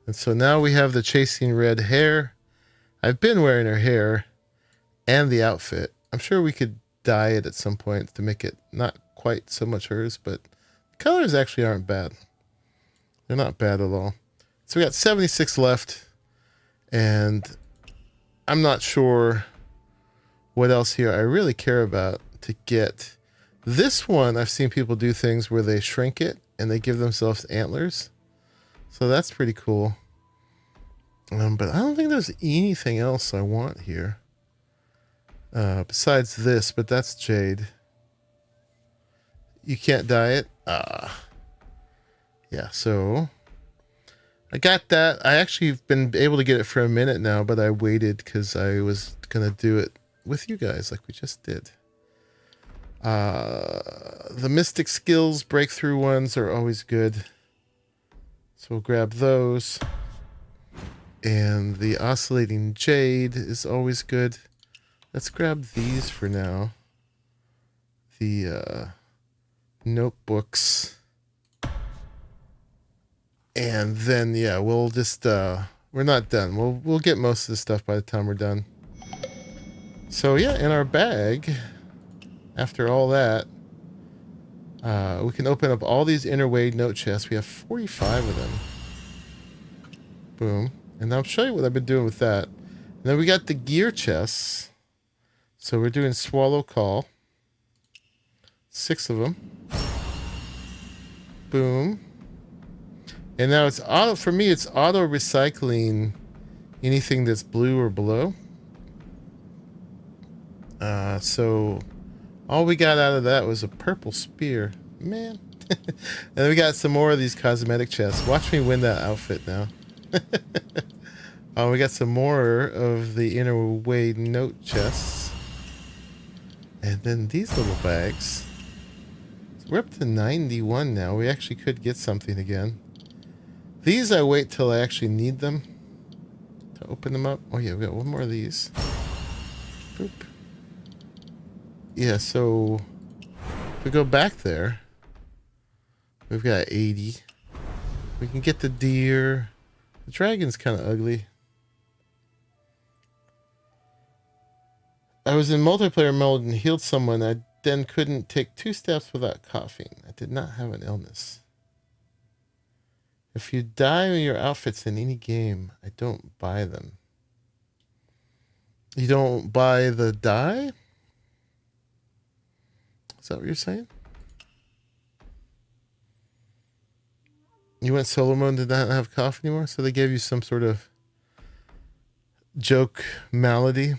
And so now we have the Chasing Red hair. I've been wearing her hair and the outfit. I'm sure we could dye it at some point to make it not quite so much hers, but the colors actually aren't bad. They're not bad at all. So we got 76 left, and I'm not sure what else here I really care about to get. This one, I've seen people do things where they shrink it and they give themselves antlers. So that's pretty cool. But I don't think there's anything else I want here. Besides this, but that's jade. You can't dye it? Yeah, so I got that. I actually have been able to get it for a minute now, but I waited because I was going to do it with you guys like we just did. The Mystic Skills breakthrough ones are always good. So we'll grab those. And the Oscillating Jade is always good. Let's grab these for now. The notebooks. And then, yeah, we'll just, we're not done. We'll get most of the stuff by the time we're done. So, yeah, in our bag, after all that, we can open up all these interwade note chests. We have 45 of them. Boom. And I'll show you what I've been doing with that. And then we got the gear chests. So we're doing Swallow Call. 6 of them. Boom. And now it's auto, for me, it's auto recycling anything that's blue or below. So all we got out of that was a purple spear. Man. And then we got some more of these cosmetic chests. Watch me win that outfit now. Oh, we got some more of the interwade note chests. And then these little bags. So we're up to 91 now. We actually could get something again. These I wait till I actually need them to open them up. Oh yeah, we got one more of these. Boop. Yeah, so if we go back there, we've got 80. We can get the deer. The dragon's kind of ugly. I was in multiplayer mode and healed someone. I then couldn't take 2 steps without coughing. I did not have an illness. If you dye your outfits in any game, I don't buy them. You don't buy the dye? Is that what you're saying? You went solo mode and did not have cough anymore? So they gave you some sort of joke malady.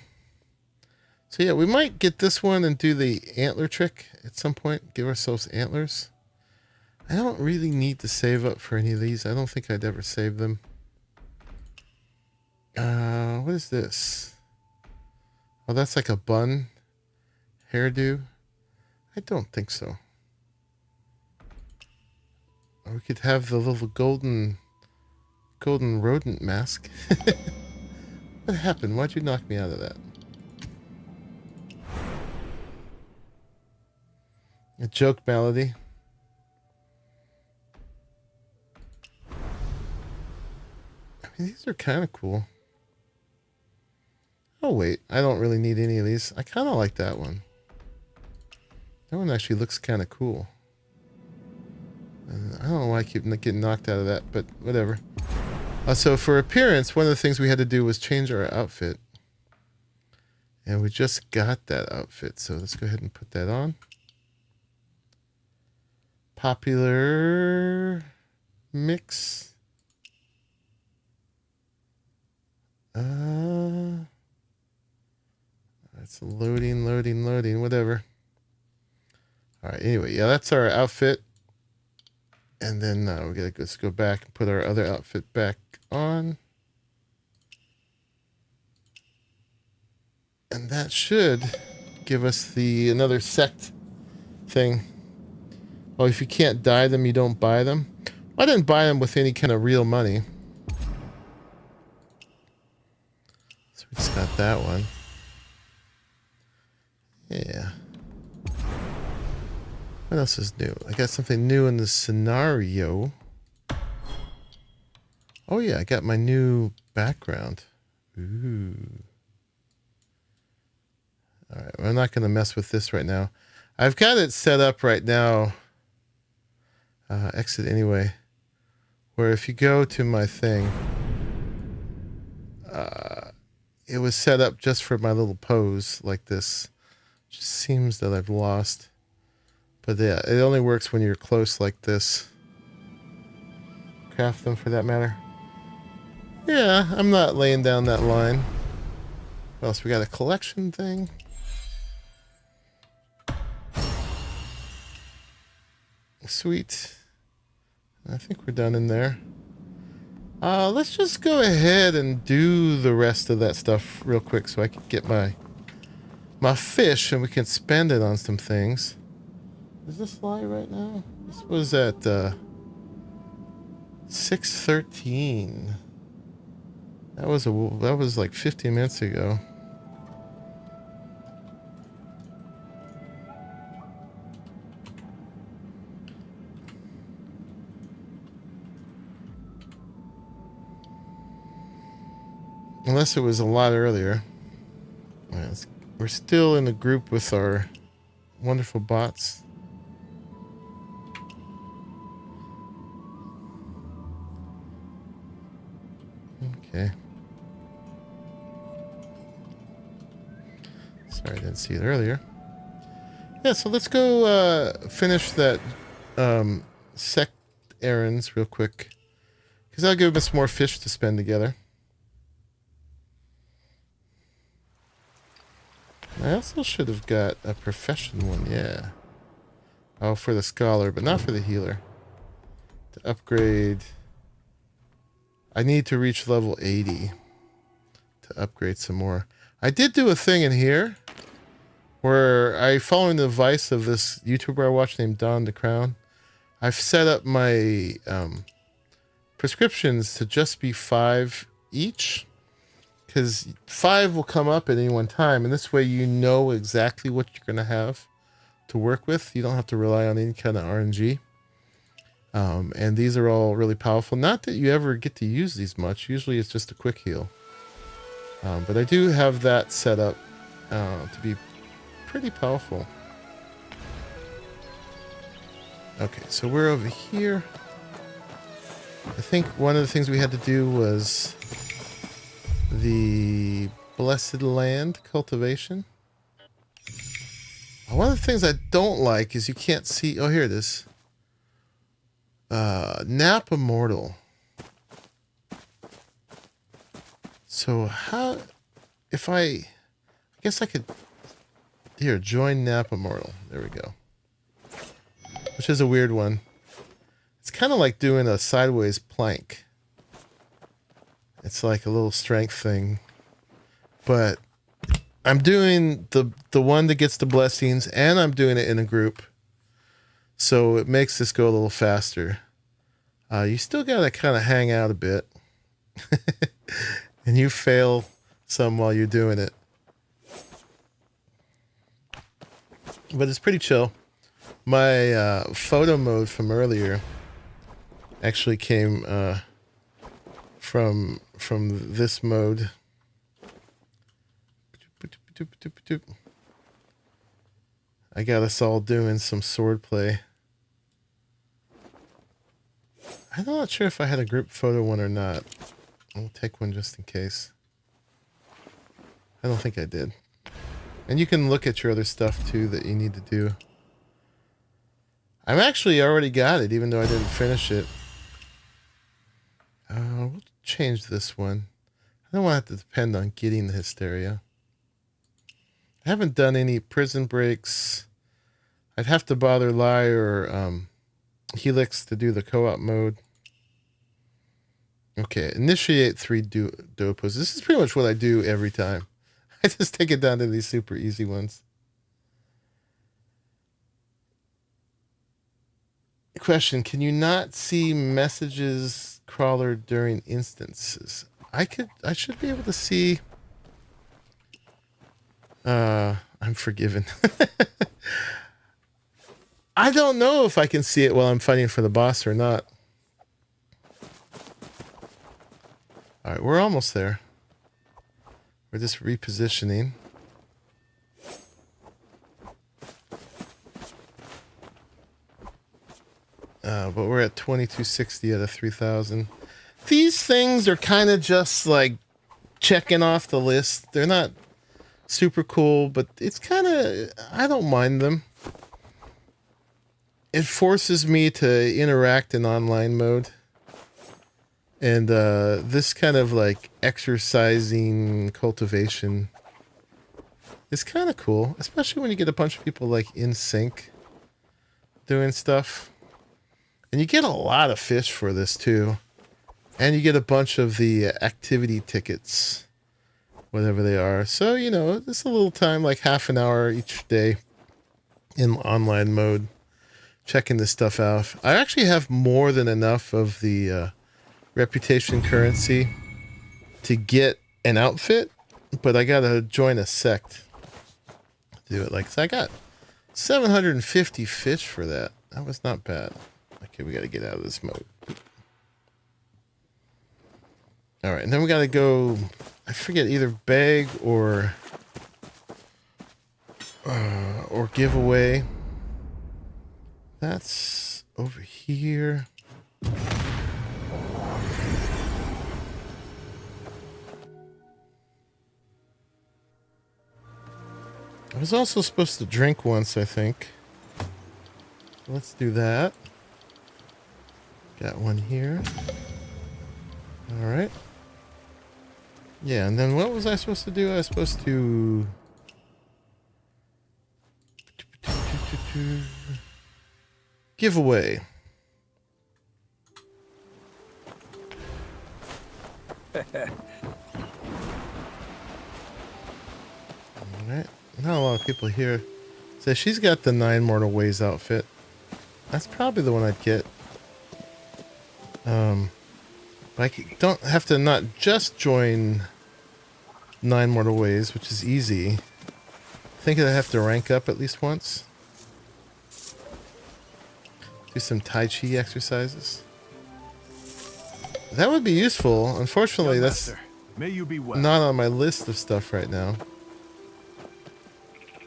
So yeah, we might get this one and do the antler trick at some point. Give ourselves antlers. I don't really need to save up for any of these. I don't think I'd ever save them. What is this? Oh, that's like a bun hairdo. I don't think so. Or we could have the little golden rodent mask. What happened? Why'd you knock me out of that? A joke malady. I mean, these are kind of cool. Oh wait, I don't really need any of these. I kind of like that one. That one actually looks kind of cool. I don't know why I keep getting knocked out of that, but whatever. So for appearance, one of the things we had to do was change our outfit. And we just got that outfit, so let's go ahead and put that on. Popular mix. It's loading, whatever. All right, anyway, yeah, that's our outfit. And then we gotta just go back and put our other outfit back on. And that should give us the another sect thing. Oh, if you can't dye them, you don't buy them. I didn't buy them with any kind of real money. So we just got that one. Yeah. What else is new? I got something new in the scenario. Oh yeah, I got my new background. Ooh. Alright, I'm not going to mess with this right now. I've got it set up right now. Exit anyway. Where if you go to my thing, it was set up just for my little pose like this. Just seems that I've lost. But yeah, it only works when you're close like this. Craft them for that matter. Yeah, I'm not laying down that line. What else? We got a collection thing. Sweet. I think we're done in there. Let's just go ahead and do the rest of that stuff real quick so I can get my fish and we can spend it on some things. Is this live right now? This was at 6:13. That was like 15 minutes ago. Unless it was a lot earlier. We're still in a group with our wonderful bots. Okay. Sorry, I didn't see it earlier. Yeah, so let's go finish that sect errands real quick. Because that'll give us more fish to spend together. I also should have got a profession one, yeah. Oh, for the scholar, but not for the healer. To upgrade... I need to reach level 80 to upgrade some more. I did do a thing in here where following the advice of this YouTuber I watch named Don the Crown, I've set up my prescriptions to just be 5 each. Because 5 will come up at any one time, and this way you know exactly what you're going to have to work with. You don't have to rely on any kind of RNG. And these are all really powerful. Not that you ever get to use these much. Usually it's just a quick heal. But I do have that set up to be pretty powerful. Okay, so we're over here. I think one of the things we had to do was... the Blessed Land cultivation. One of the things I don't like is you can't see... Oh, here it is. Nap Immortal. So how... If I guess I could... Here, join Nap Immortal. There we go. Which is a weird one. It's kind of like doing a sideways plank. It's like a little strength thing. But I'm doing the one that gets the blessings, and I'm doing it in a group. So it makes this go a little faster. You still got to kind of hang out a bit. And you fail some while you're doing it. But it's pretty chill. My photo mode from earlier actually came... from this mode. I got us all doing some sword play. I'm not sure if I had a group photo one or not. I'll take one just in case. I don't think I did. And you can look at your other stuff too that you need to do. I've actually already got it, even though I didn't finish it. We'll change this one. I don't want to have to depend on getting the hysteria. I haven't done any prison breaks. I'd have to bother Lai or Helix to do the co-op mode. Okay, initiate 3 duopos. This is pretty much what I do every time. I just take it down to these super easy ones. Question, can you not see messages crawler during instances? I should be able to see. I'm forgiven. I don't know if I can see it while I'm fighting for the boss or not. Alright, we're almost there. We're just repositioning. But we're at 2260 out of 3000. These things are kind of just like checking off the list. They're not super cool, but it's kind of, I don't mind them. It forces me to interact in online mode. And this kind of like exercising cultivation is kind of cool, especially when you get a bunch of people like in sync doing stuff. And you get a lot of fish for this too. And you get a bunch of the activity tickets, whatever they are. So, you know, it's a little time, like half an hour each day in online mode, checking this stuff out. I actually have more than enough of the reputation currency to get an outfit, but I gotta join a sect to do it. Like, so I got 750 fish for that. That was not bad. Okay, we gotta get out of this mode. All right, and then we gotta go, I forget, either beg or giveaway. That's over here. I was also supposed to drink once, I think. Let's do that. Got one here. All right. Yeah, and then what was I supposed to do? I was supposed to giveaway. All right. Not a lot of people here. So she's got the 9 Mortal Ways outfit. That's probably the one I'd get. But I don't have to not just join 9 Mortal Ways, which is easy. I think I have to rank up at least once. Do some Tai Chi exercises. That would be useful. Unfortunately, that's May you be well. not on my list of stuff right now.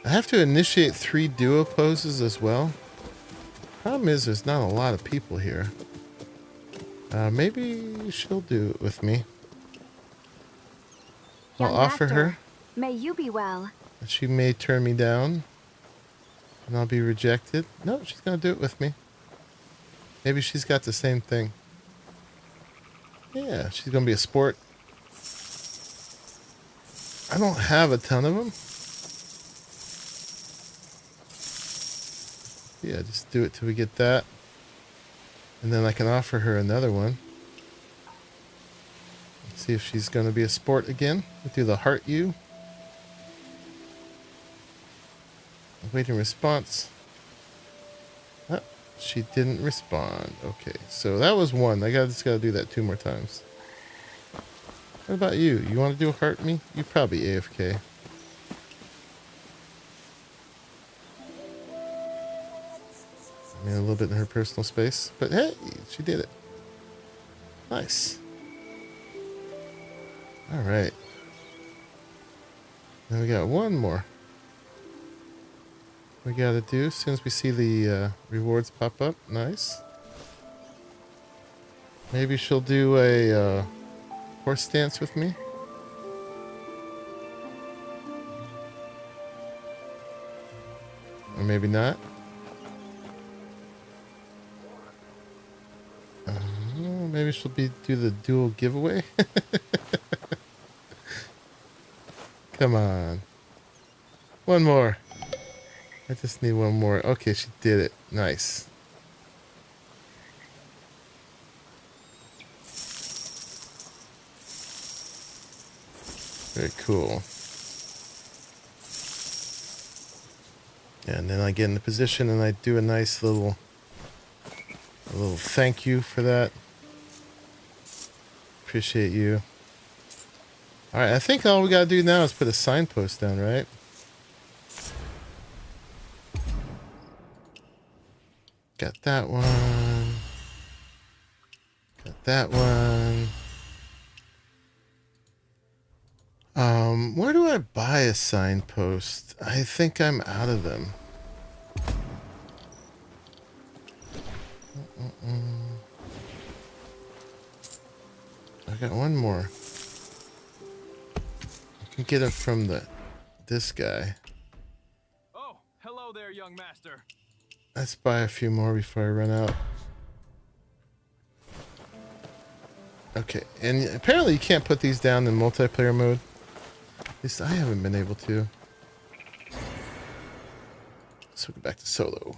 I have to initiate 3 duo poses as well. Problem is, there's not a lot of people here. Maybe she'll do it with me. I'll offer her. May you be well. She may turn me down. And I'll be rejected. No, she's going to do it with me. Maybe she's got the same thing. Yeah, she's going to be a sport. I don't have a ton of them. Yeah, just do it till we get that. And then I can offer her another one. Let's see if she's going to be a sport again. We'll do the heart U. Awaiting response. Oh, she didn't respond. Okay, so that was one. I just got to do that 2 more times. What about you? You want to do a heart me? You probably AFK. I mean, a little bit in her personal space, but hey, she did it. Nice. All right. Then we got one more. We got to do as soon as we see the rewards pop up. Nice. Maybe she'll do a horse dance with me. Or maybe not. Maybe she'll do the dual giveaway. Come on. One more. I just need one more. Okay, she did it. Nice. Very cool. And then I get in the position and I do a nice little thank you for that. Appreciate you. All right, I think all we gotta do now is put a signpost down, right? Got that one. Got that one. Where do I buy a signpost? I think I'm out of them. I got one more. I can get it from this guy. Oh, hello there, young master. Let's buy a few more before I run out. Okay, and apparently you can't put these down in multiplayer mode. At least I haven't been able to. So we'll go back to solo.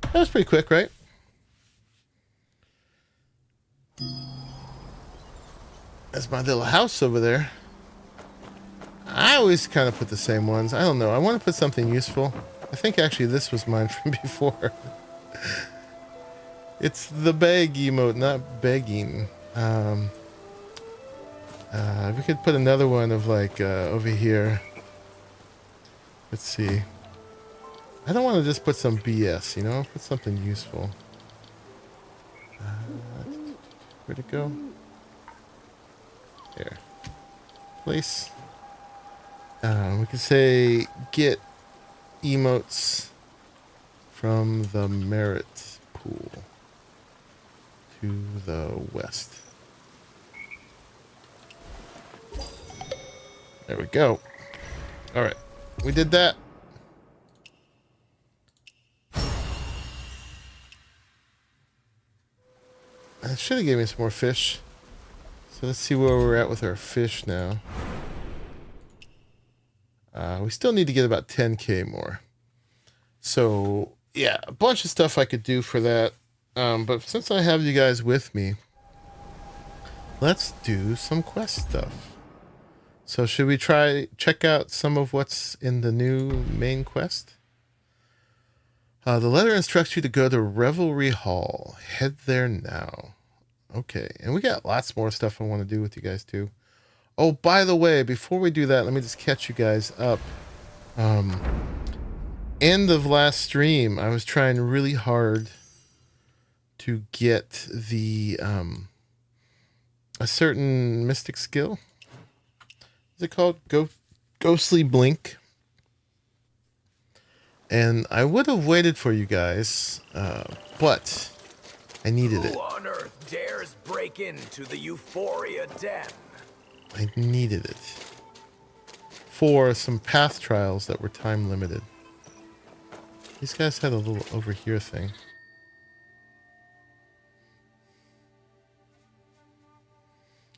That was pretty quick, right? That's my little house over there. I always kind of put the same ones. I don't know. I want to put something useful. I think actually this was mine from before. It's the beg emote, not begging. We could put another one of like over here. Let's see. I don't want to just put some BS, you know? Put something useful. Where'd it go? There. Place. We could say get emotes from the merit pool to the west. There we go. All right, we did that. I should have given me some more fish. So let's see where we're at with our fish now. We still need to get about 10k more. So yeah, a bunch of stuff I could do for that. But since I have you guys with me, let's do some quest stuff. So should we check out some of what's in the new main quest? The letter instructs you to go to Revelry Hall. Head there now. Okay, and we got lots more stuff I want to do with you guys too. Oh, by the way, before we do that, let me just catch you guys up. End of last stream, I was trying really hard to get the a certain mystic skill. Is it called Ghostly Blink? And I would have waited for you guys, but I needed it. Who on earth dares break into the Euphoria Den? I needed it for some path trials that were time limited. These guys had a little over here thing.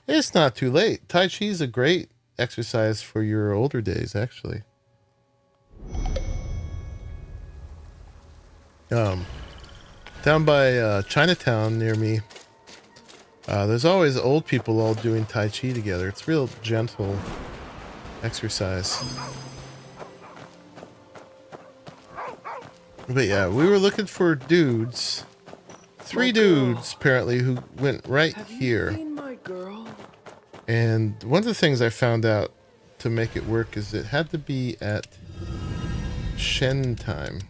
It's not too late. Tai Chi is a great exercise for your older days, actually. Down by Chinatown near me, there's always old people all doing Tai Chi together. It's real gentle exercise. But yeah, we were looking for dudes. 3 dudes, apparently, who went right here. Have you seen my girl? And one of the things I found out to make it work is it had to be at Shen time.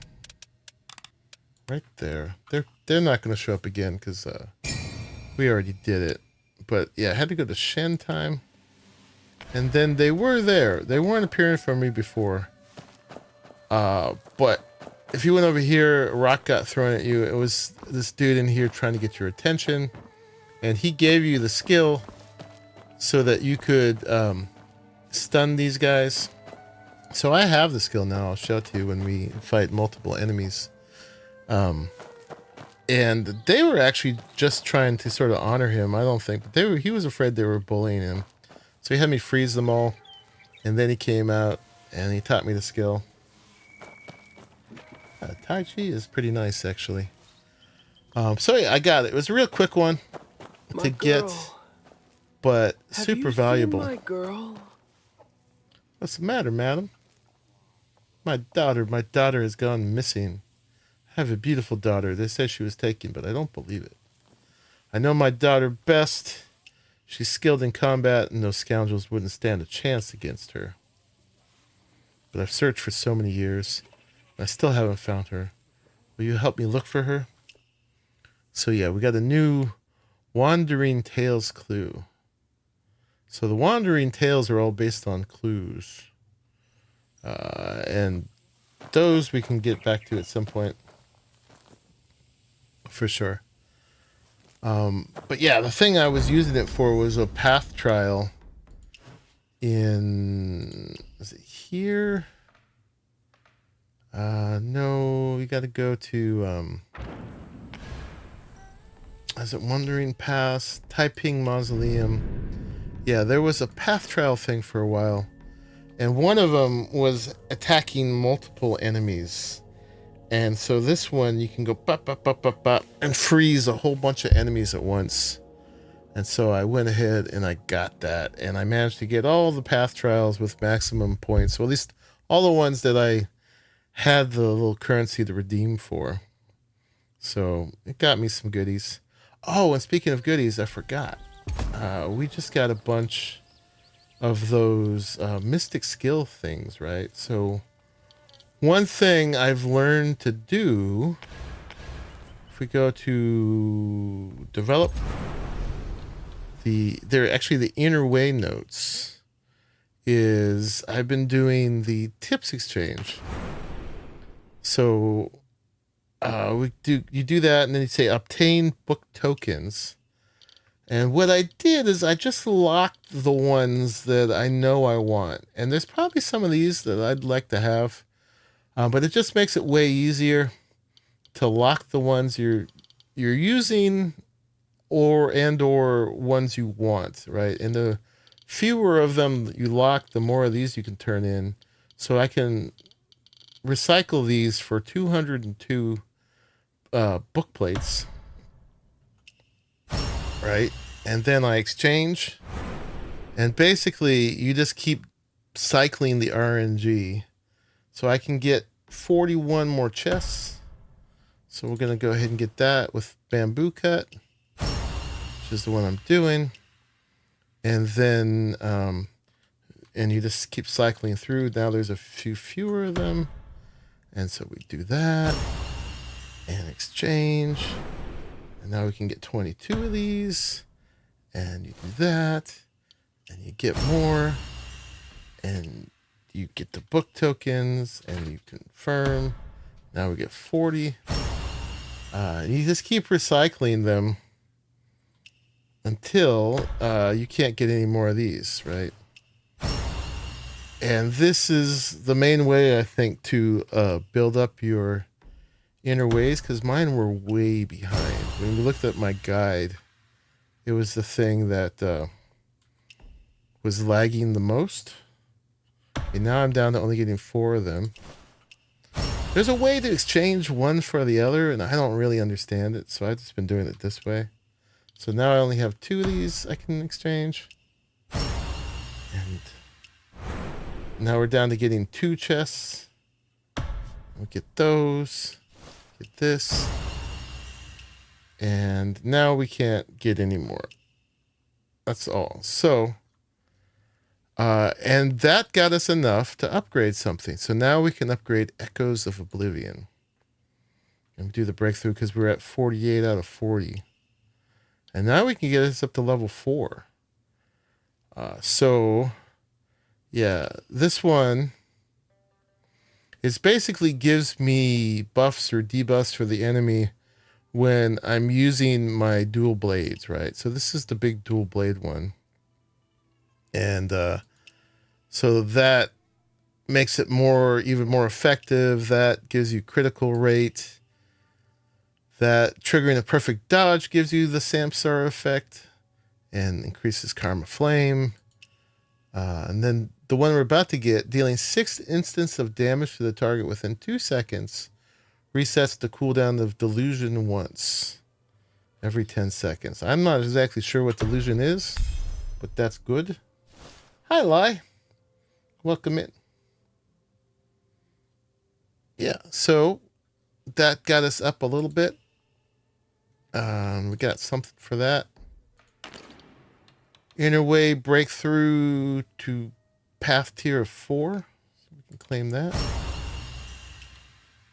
Right there. They're not going to show up again because we already did it. But yeah, I had to go to Shen time. And then they were there. They weren't appearing for me before. But if you went over here, a rock got thrown at you. It was this dude in here trying to get your attention. And he gave you the skill so that you could stun these guys. So I have the skill now. I'll show it to you when we fight multiple enemies. And they were actually just trying to sort of honor him, I don't think. But he was afraid they were bullying him. So he had me freeze them all. And then he came out and he taught me the skill. Tai Chi is pretty nice, actually. So yeah, I got it. It was a real quick one to get, but super valuable. My girl? What's the matter, madam? My daughter has gone missing. I have a beautiful daughter. They said she was taken, but I don't believe it. I know my daughter best. She's skilled in combat, and those scoundrels wouldn't stand a chance against her. But I've searched for so many years, and I still haven't found her. Will you help me look for her? So yeah, we got a new Wandering Tales clue. So the Wandering Tales are all based on clues. And those we can get back to at some point. For sure. But yeah, the thing I was using it for was a path trial in... Is it here? No, you got to go to... is it Wandering Pass? Taiping Mausoleum. Yeah, there was a path trial thing for a while. And one of them was attacking multiple enemies. And so this one, you can go bop, bop, bop, bop, bop, and freeze a whole bunch of enemies at once. And so I went ahead and I got that. And I managed to get all the path trials with maximum points. So at least all the ones that I had the little currency to redeem for. So it got me some goodies. Oh, and speaking of goodies, I forgot. We just got a bunch of those mystic skill things, right? So one thing I've learned to do, if we go to develop, they're actually the inner way notes, is I've been doing the tips exchange. So you do that, and then you say obtain book tokens. And what I did is I just locked the ones that I know I want. And there's probably some of these that I'd like to have. But it just makes it way easier to lock the ones you're using or ones you want, right? And the fewer of them that you lock, the more of these you can turn in. So I can recycle these for 202 book plates, right? And then I exchange, and basically you just keep cycling the RNG. So I can get 41 more chests. So we're going to go ahead and get that with bamboo cut, which is the one I'm doing. And then, and you just keep cycling through. Now there's a few fewer of them. And so we do that and exchange. And now we can get 22 of these. And you do that. And you get more. And you get the book tokens and you confirm. Now we get 40. You just keep recycling them until you can't get any more of these, right? And this is the main way, I think, to build up your inner ways, because mine were way behind. When we looked at my guide, it was the thing that was lagging the most. And now I'm down to only getting 4 of them. There's a way to exchange one for the other, and I don't really understand it, so I've just been doing it this way. So now I only have 2 of these I can exchange. And now we're down to getting 2 chests. We'll get those. Get this. And now we can't get any more. That's all. So... and that got us enough to upgrade something. So now we can upgrade Echoes of Oblivion. And do the breakthrough because we're at 48 out of 40. And now we can get us up to level 4. So, yeah, this one is basically gives me buffs or debuffs for the enemy when I'm using my dual blades, right? So this is the big dual blade one. And so that makes it even more effective. That gives you critical rate. That triggering a perfect dodge gives you the Samsara effect and increases Karma Flame. And then the one we're about to get, dealing 6 instants of damage to the target within 2 seconds, resets the cooldown of Delusion once every 10 seconds. I'm not exactly sure what Delusion is, but that's good. Hi, Lai. Welcome in. Yeah, so that got us up a little bit. We got something for that. Inner way breakthrough to path tier of 4. So we can claim that.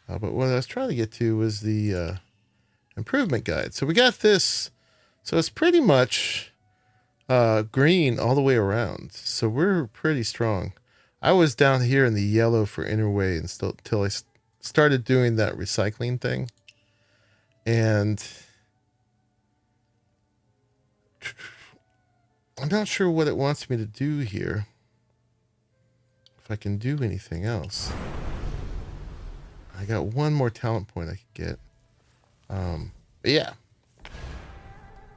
But what I was trying to get to was the improvement guide. So we got this. So it's pretty much green all the way around. So we're pretty strong. I was down here in the yellow for inner way until I started doing that recycling thing. And I'm not sure what it wants me to do here. If I can do anything else. I got one more talent point I could get. But yeah.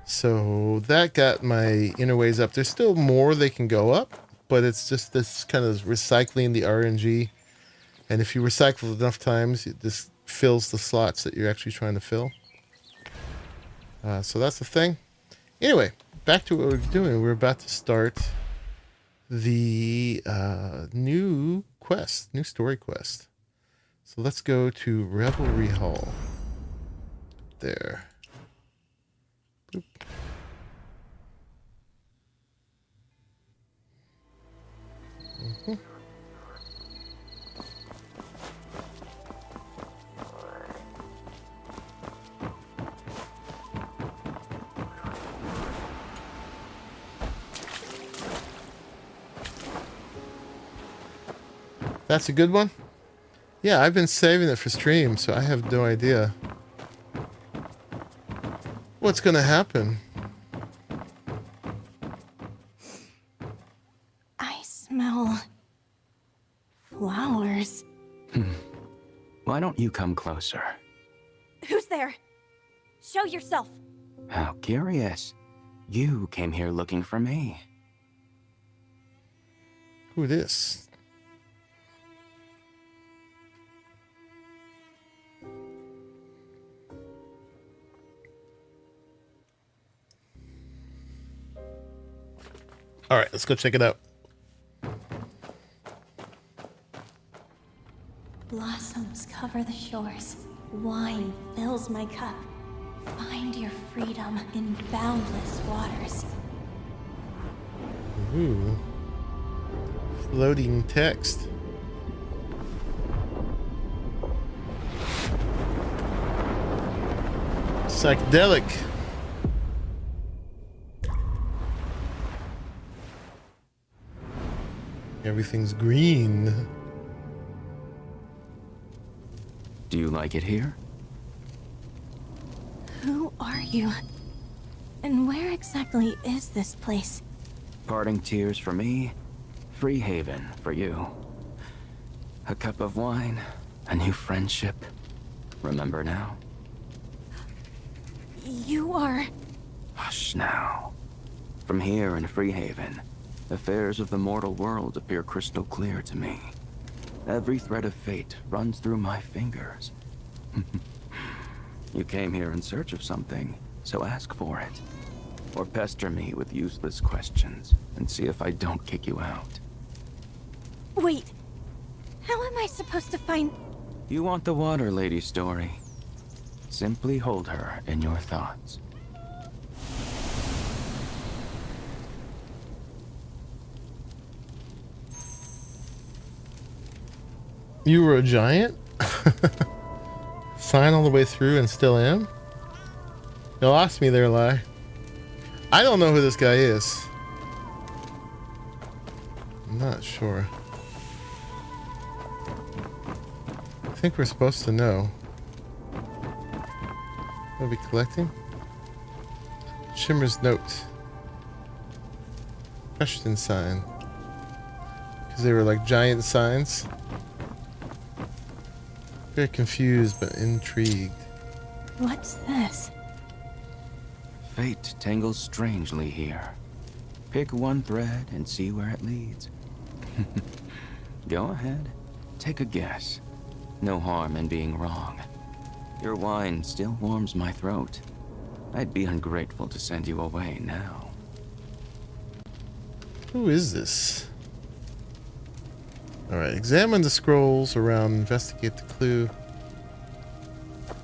So that got my inner ways up. There's still more they can go up, but it's just this kind of recycling the RNG. And if you recycle enough times, this fills the slots that you're actually trying to fill. So that's the thing. Anyway, back to what we're doing. We're about to start the new quest, new story quest. So let's go to Revelry Hall. There. Boop. Mm-hmm. That's a good one? Yeah, I've been saving it for stream, so I have no idea what's gonna happen. I smell flowers. Why don't you come closer? Who's there? Show yourself. How curious. You came here looking for me. Who this? All right, let's go check it out. Blossoms cover the shores. Wine fills my cup. Find your freedom in boundless waters. Ooh. Floating text. Psychedelic. Everything's green. Do you like it here? Who are you? And where exactly is this place? Parting tears for me, free haven for you. A cup of wine, a new friendship. Remember now? You are... Hush now. From here in Freehaven, affairs of the mortal world appear crystal clear to me. Every thread of fate runs through my fingers. You came here in search of something, so ask for it. Or pester me with useless questions, and see if I don't kick you out. Wait. How am I supposed to find... You want the water lady story. Simply hold her in your thoughts. You were a giant? Sign all the way through and still am? You lost me there, Lai. I don't know who this guy is. I'm not sure. I think we're supposed to know. What are we collecting? Shimmer's note. Question sign. Because they were like giant signs. Very confused but intrigued. What's this? Fate tangles strangely here. Pick one thread and see where it leads. Go ahead. Take a guess. No harm in being wrong. Your wine still warms my throat. I'd be ungrateful to send you away now. Who is this? Alright, examine the scrolls around, investigate the clue.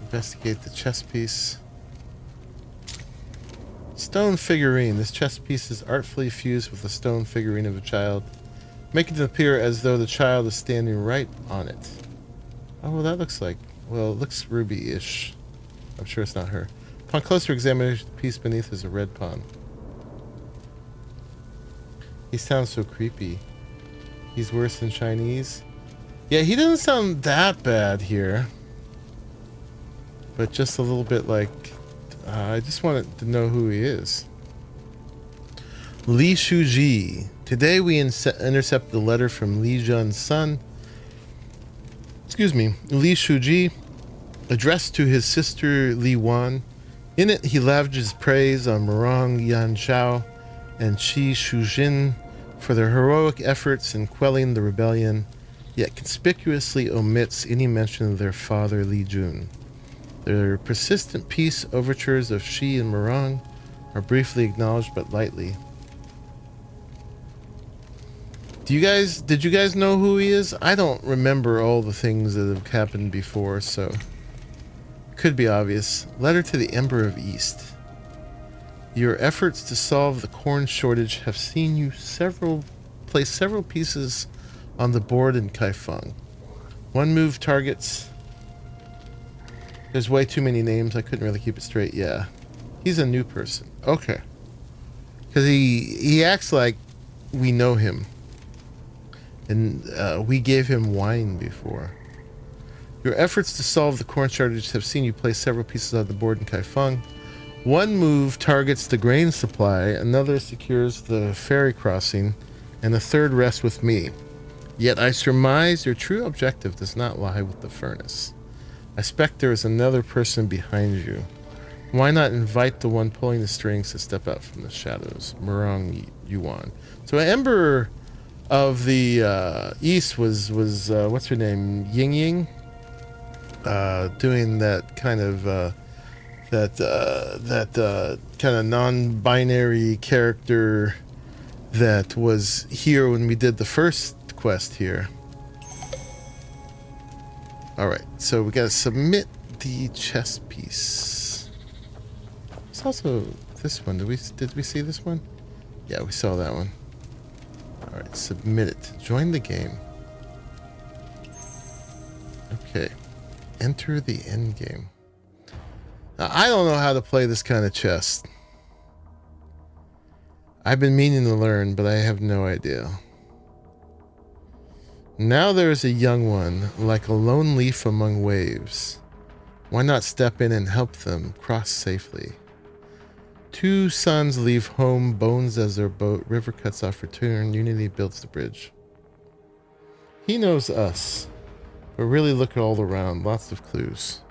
Investigate the chess piece. Stone figurine. This chess piece is artfully fused with a stone figurine of a child, making it appear as though the child is standing right on it. Oh, well, that looks like... Well, it looks ruby-ish. I'm sure it's not her. Upon closer examination, the piece beneath is a red pawn. He sounds so creepy. He's worse than Chinese. Yeah, he doesn't sound that bad here. But just a little bit like... I just wanted to know who he is. Li Shuji. Today we intercept the letter from Li Jun's son. Excuse me. Li Shuji, addressed to his sister Li Wan. In it, he lavishes praise on Murong Yanshao and Qi Shujin for their heroic efforts in quelling the rebellion, yet conspicuously omits any mention of their father Li Jun. Their persistent peace overtures of Xi and Murong are briefly acknowledged but lightly. Did you guys know who he is? I don't remember all the things that have happened before, so could be obvious. Letter to the Emperor of East. Your efforts to solve the corn shortage have seen you place several pieces on the board in Kaifeng. One move targets... There's way too many names. I couldn't really keep it straight. Yeah. He's a new person. Okay. Because he acts like we know him. And we gave him wine before. Your efforts to solve the corn shortage have seen you place several pieces on the board in Kaifeng. One move targets the grain supply, another secures the ferry crossing, and the third rests with me. Yet I surmise your true objective does not lie with the furnace. I suspect there is another person behind you. Why not invite the one pulling the strings to step out from the shadows? Murong Yuan. So Ember of the East was what's her name? Ying Ying? Doing that kind of kind of non-binary character that was here when we did the first quest here. Alright, so we gotta submit the chess piece. It's also this one. Did we see this one? Yeah, we saw that one. Alright, submit it. Join the game. Okay. Enter the end game. Now, I don't know how to play this kind of chess. I've been meaning to learn, but I have no idea. Now there is a young one, like a lone leaf among waves. Why not step in and help them cross safely? Two sons leave home, bones as their boat. River cuts off return. Unity builds the bridge. He knows us, but really look all around. Lots of clues.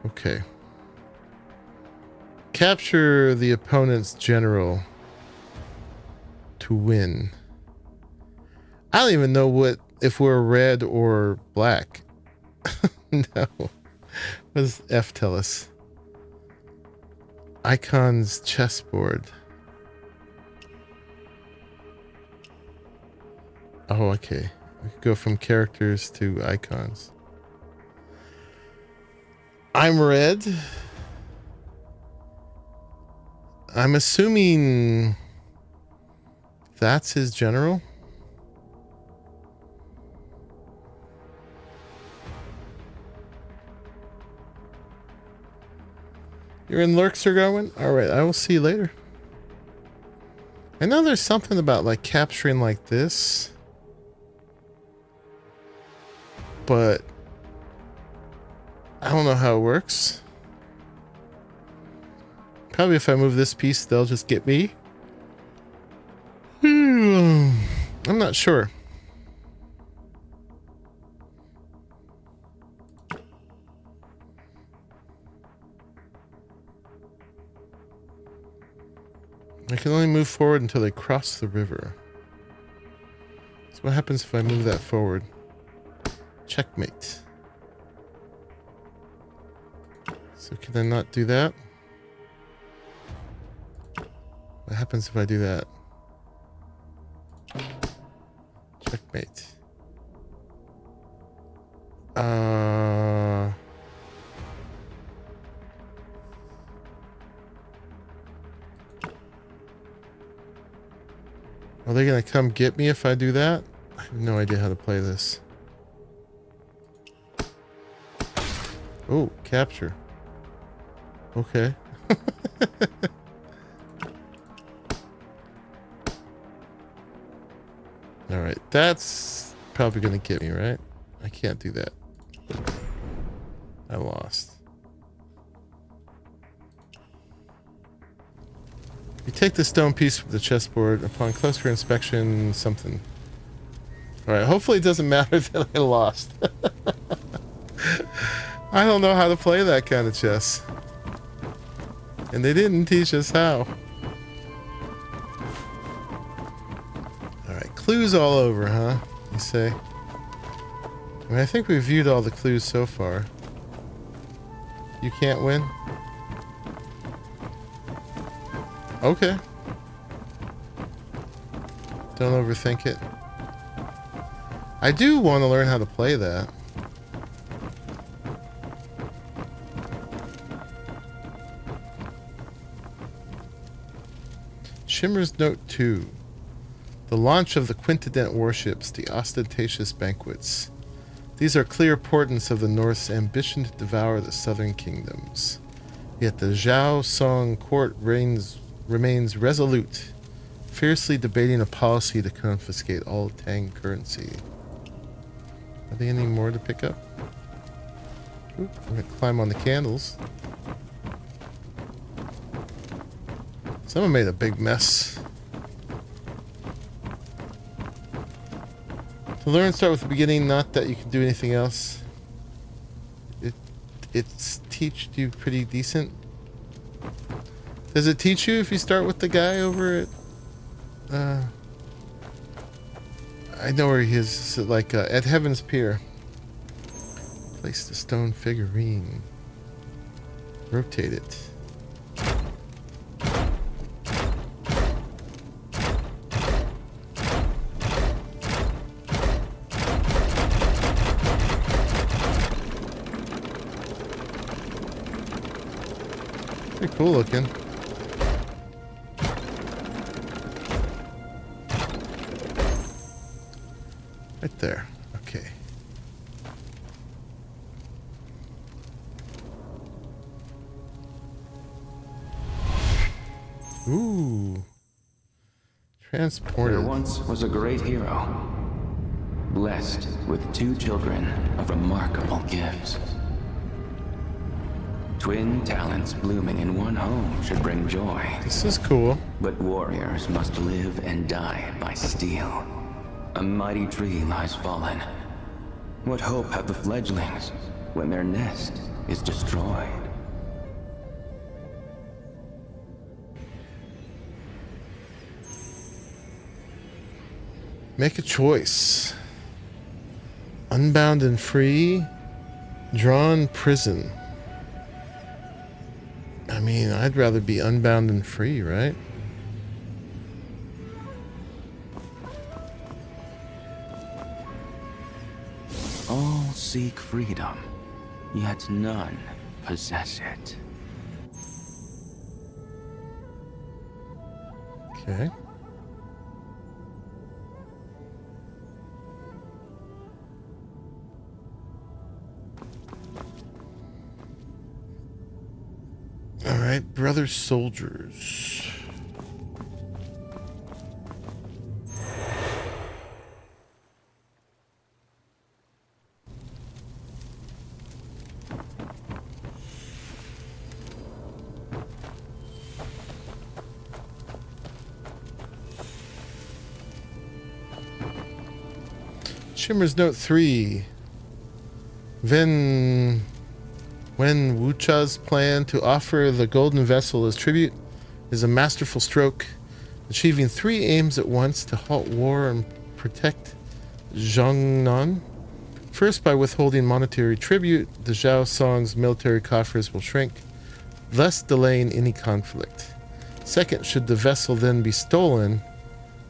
Okay. Capture the opponent's general to win. I don't even know if we're red or black. No. What does F tell us? Icons chessboard. Oh, okay. We could go from characters to icons. I'm red. I'm assuming that's his general. You're in lurks are going? Alright, I will see you later. I know there's something about like capturing like this. But I don't know how it works. Probably if I move this piece, they'll just get me. I'm not sure. I can only move forward until they cross the river. So what happens if I move that forward? Checkmate. So can I not do that? What happens if I do that? Checkmate. Are they gonna come get me if I do that? I have no idea how to play this. Oh, capture. Okay. Alright, that's probably gonna get me, right? I can't do that. I lost. You take the stone piece from the chessboard. Upon closer inspection, something. Alright, hopefully it doesn't matter that I lost. I don't know how to play that kind of chess. And they didn't teach us how. Alright, clues all over, huh? You say? I mean, I think we've viewed all the clues so far. You can't win? Okay. Don't overthink it. I do want to learn how to play that. Shimmer's Note 2. The launch of the Quintident warships, the ostentatious banquets. These are clear portents of the North's ambition to devour the southern kingdoms. Yet the Zhao Song court remains resolute, fiercely debating a policy to confiscate all Tang currency. Are there any more to pick up? Oop, I'm gonna climb on the candles. Someone made a big mess. To learn, start with the beginning, not that you can do anything else. It's teached you pretty decent. Does it teach you if you start with the guy over at... I know where he is, like at Heaven's Pier. Place the stone figurine. Rotate it. Pretty cool looking. Right there. Okay. Ooh. Transported. There once was a great hero, blessed with 2 children of remarkable gifts. Twin talents blooming in one home should bring joy. This is cool. But warriors must live and die by steel. A mighty tree lies fallen. What hope have the fledglings when their nest is destroyed? Make a choice. Unbound and free. Drawn prison. I mean, I'd rather be unbound and free, right? All seek freedom, yet none possess it. Okay. All right, brother soldiers. Shimmer's Note 3. When Wuxia's plan to offer the golden vessel as tribute is a masterful stroke, achieving 3 aims at once to halt war and protect Zhongnan. First, by withholding monetary tribute, the Zhao Song's military coffers will shrink, thus delaying any conflict. Second, should the vessel then be stolen,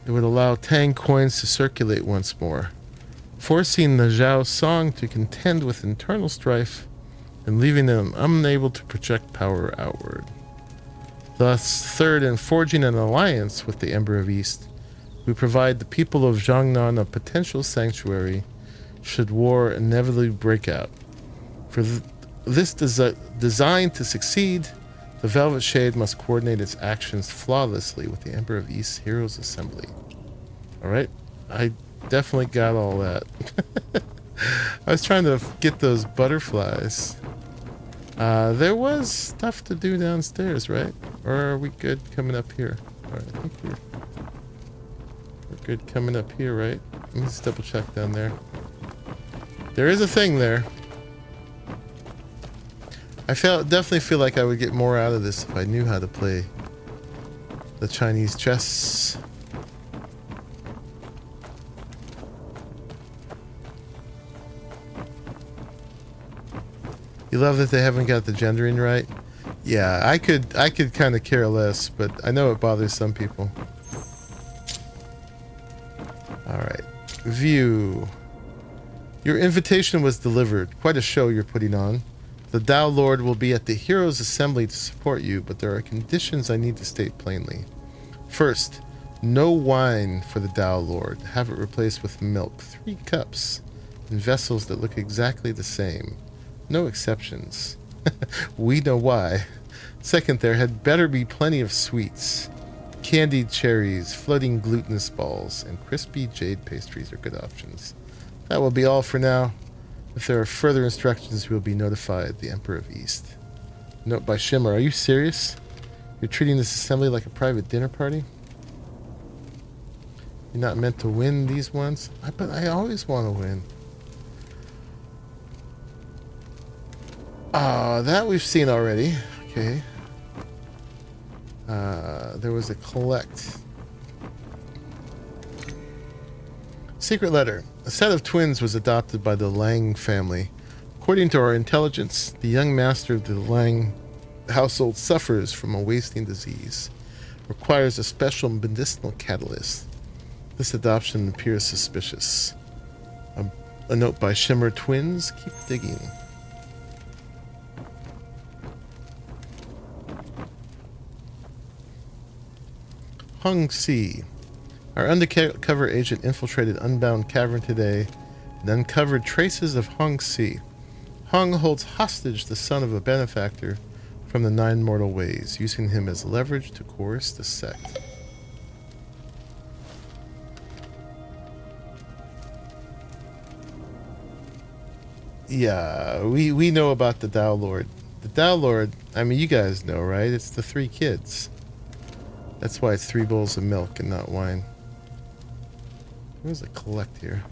it would allow Tang coins to circulate once more, forcing the Zhao Song to contend with internal strife and leaving them unable to project power outward. Thus, third, in forging an alliance with the Ember of East, we provide the people of Zhongnan a potential sanctuary should war inevitably break out. This designed to succeed, the Velvet Shade must coordinate its actions flawlessly with the Emperor of East's Heroes Assembly. Alright, I definitely got all that. I was trying to get those butterflies. There was stuff to do downstairs, right? Or are we good coming up here? Alright, I think we're good coming up here, right? Let me just double check down there. There is a thing there. I definitely feel like I would get more out of this if I knew how to play the Chinese chess. You love that they haven't got the gendering right? Yeah, I could kind of care less, but I know it bothers some people. Alright. View. Your invitation was delivered. Quite a show you're putting on. The Tao Lord will be at the Heroes Assembly to support you, but there are conditions I need to state plainly. First, no wine for the Tao Lord. Have it replaced with milk. 3 cups. In vessels that look exactly the same. No exceptions. We know why. Second, there had better be plenty of sweets. Candied cherries, floating glutinous balls, and crispy jade pastries are good options. That will be all for now. If there are further instructions, we will be notified. The Emperor of East. Note by Shimmer. Are you serious? You're treating this assembly like a private dinner party? You're not meant to win these ones? But I always want to win. That we've seen already. Okay. There was a collect. Secret letter. A set of twins was adopted by the Lang family. According to our intelligence, the young master of the Lang household suffers from a wasting disease. Requires a special medicinal catalyst. This adoption appears suspicious. A note by Shimmer twins. Keep digging. Hung Si. Our undercover agent infiltrated Unbound Cavern today and uncovered traces of Hung Si. Hung holds hostage the son of a benefactor from the 9 mortal ways, using him as leverage to coerce the sect. Yeah, we know about the Tao Lord. The Tao Lord, I mean, you guys know, right? It's the 3 kids. That's why it's 3 bowls of milk and not wine. What does it collect here?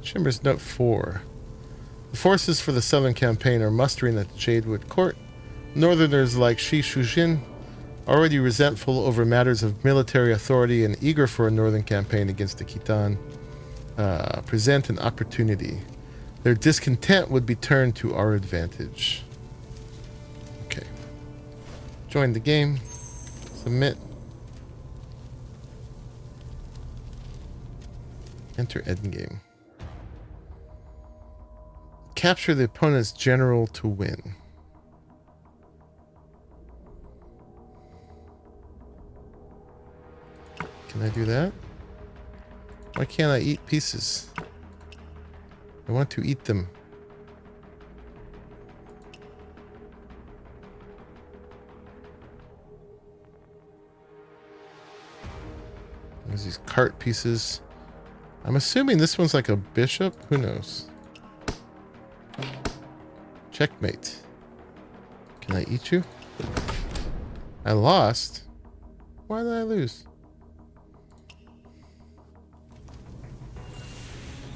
Shimmer's note 4. The forces for the southern campaign are mustering at Jadewood Court. Northerners like Shi Shujin, already resentful over matters of military authority and eager for a northern campaign against the Khitan, present an opportunity. Their discontent would be turned to our advantage. Okay. Join the game. Submit. Enter endgame. Capture the opponent's general to win. Can I do that? Why can't I eat pieces? I want to eat them. There's these cart pieces. I'm assuming this one's like a bishop. Who knows? Checkmate. Can I eat you? I lost. Why did I lose?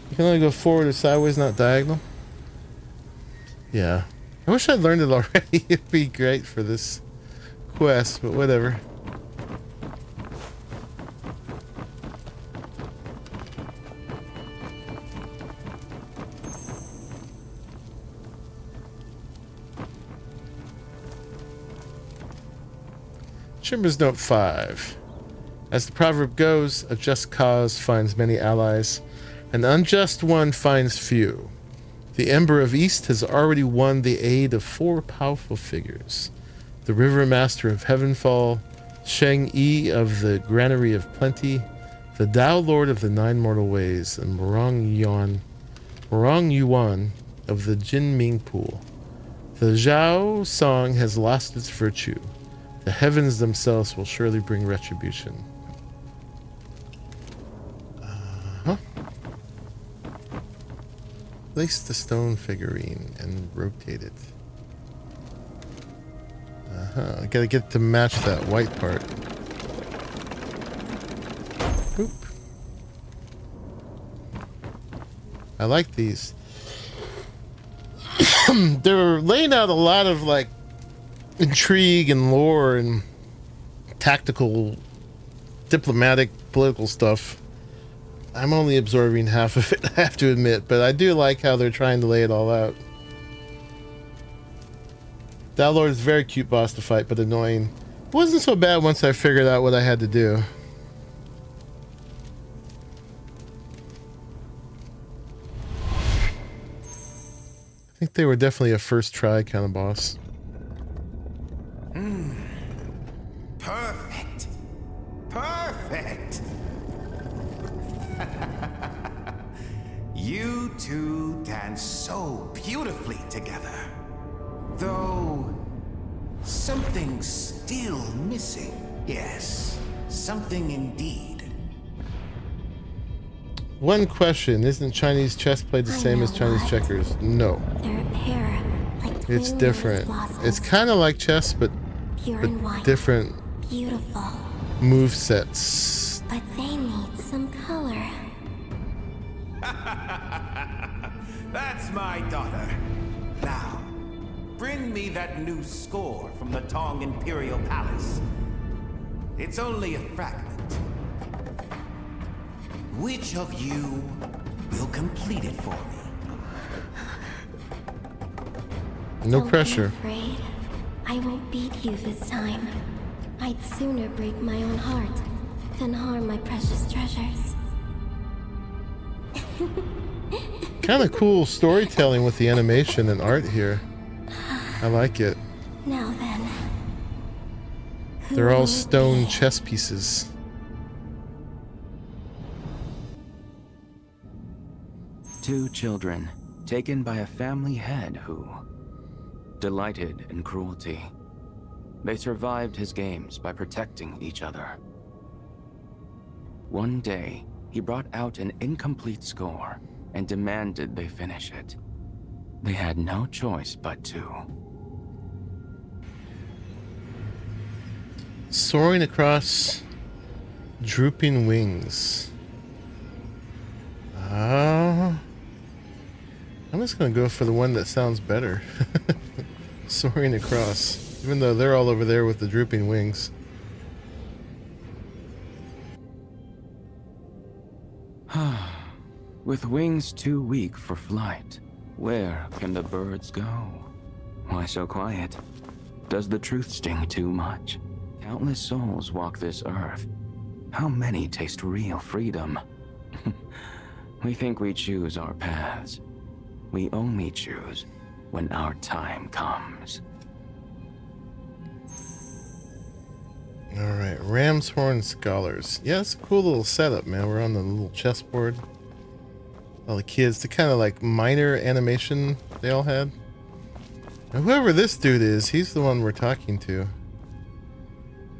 You can only go forward or sideways, not diagonal. Yeah. I wish I'd learned it already. It'd be great for this quest, but whatever. Chimber's note 5. As the proverb goes, a just cause finds many allies. An unjust one finds few. The Ember of East has already won the aid of 4 powerful figures. The River Master of Heavenfall, Sheng Yi of the Granary of Plenty, the Tao Lord of the 9 Mortal Ways, and Morong Yuan Rong Yuan of the Jinming Pool. The Zhao song has lost its virtue. The heavens themselves will surely bring retribution. Place the stone figurine and rotate it. I gotta get to match that white part. Oop. I like these. They're laying out a lot of like intrigue and lore and tactical, diplomatic, political stuff. I'm only absorbing half of it, I have to admit, but I do like how they're trying to lay it all out. That Lord is a very cute boss to fight, but annoying. It wasn't so bad once I figured out what I had to do. I think they were definitely a first try kind of boss. Perfect. Perfect. You two dance so beautifully together. Though something's still missing. Yes, something indeed. One question, isn't Chinese chess played the same as Chinese checkers? No. They're a pair, like It's twin different. lotus blossoms, It's kind of like chess, but pure and white, different beautiful. move sets. But they need some color. That's my daughter. Now, bring me that new score from the Tong Imperial Palace. It's only a fragment. Which of you will complete it for me? No Don't pressure. be afraid. I won't beat you this time. I'd sooner break my own heart than harm my precious treasures. Kind of cool storytelling with the animation and art here. I like it. Now then. who They're all will it stone be? chess pieces. Two children taken by a family head who, delighted in cruelty, they survived his games by protecting each other. One day, he brought out an incomplete score and demanded they finish it. They had no choice but to. Soaring across drooping wings. I'm just gonna go for the one that sounds better. Soaring across. Even though they're all over there with the drooping wings. With wings too weak for flight, where can the birds go? Why so quiet? Does the truth sting too much? Countless souls walk this earth. How many taste real freedom? We think we choose our paths. We only choose when our time comes. Alright, Ram's Horn Scholars. Yeah, it's a cool little setup, man. We're on the little chessboard. All the kids, the kind of like minor animation they all had. Now, whoever this dude is, he's the one we're talking to.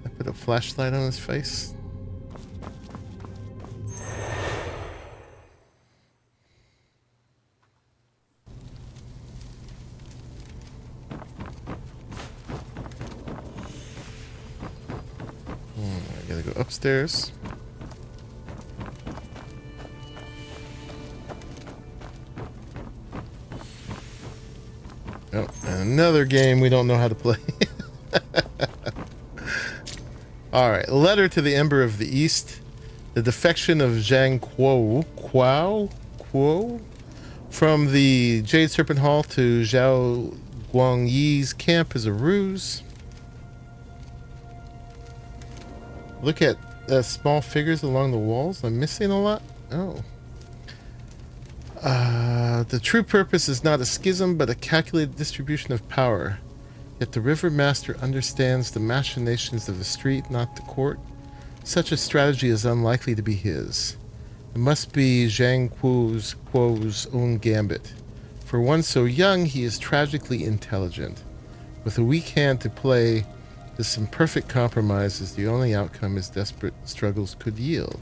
I put a flashlight on his face. I gotta go upstairs. Oh, and another game we don't know how to play. Alright, letter to the Ember of the East. The defection of Zhang Kuo from the Jade Serpent Hall to Zhao Guangyi's camp is a ruse. Look at small figures along the walls. I'm missing a lot. Oh. The true purpose is not a schism, but a calculated distribution of power. Yet the River Master understands the machinations of the street, not the court. Such a strategy is unlikely to be his. It must be Zhang Kuo's own gambit. For one so young, he is tragically intelligent. With a weak hand to play, this imperfect compromise is the only outcome his desperate struggles could yield.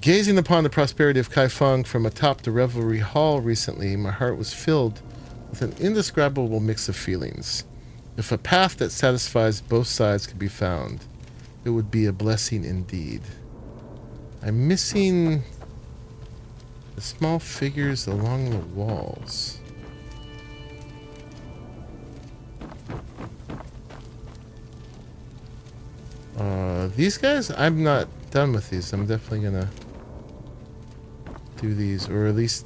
Gazing upon the prosperity of Kaifeng from atop the Revelry Hall recently, my heart was filled with an indescribable mix of feelings. If a path that satisfies both sides could be found, it would be a blessing indeed. I'm missing the small figures along the walls. These guys, I'm not done with these. I'm definitely gonna do these, or at least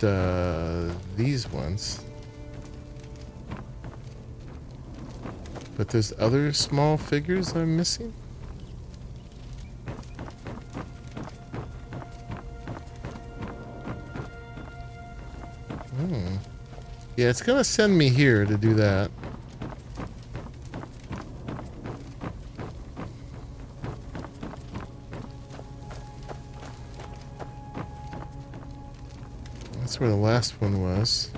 these ones. But there's other small figures I'm missing. Yeah, it's gonna send me here to do that. That's where the last one was.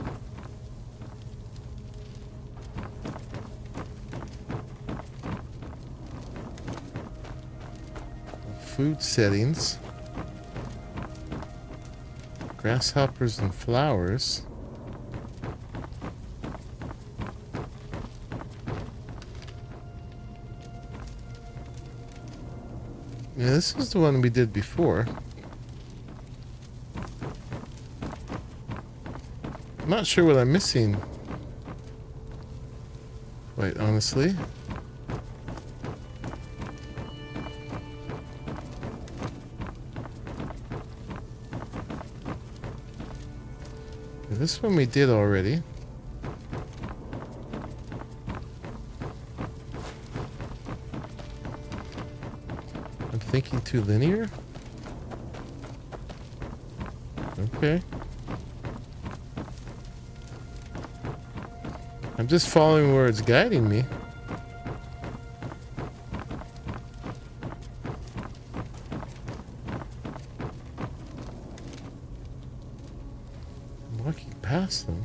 Food settings. Grasshoppers and flowers. Yeah, this is the one we did before. I'm not sure what I'm missing. Wait, honestly. This one we did already. I'm thinking too linear? Okay. I'm just following where it's guiding me. I'm walking past them.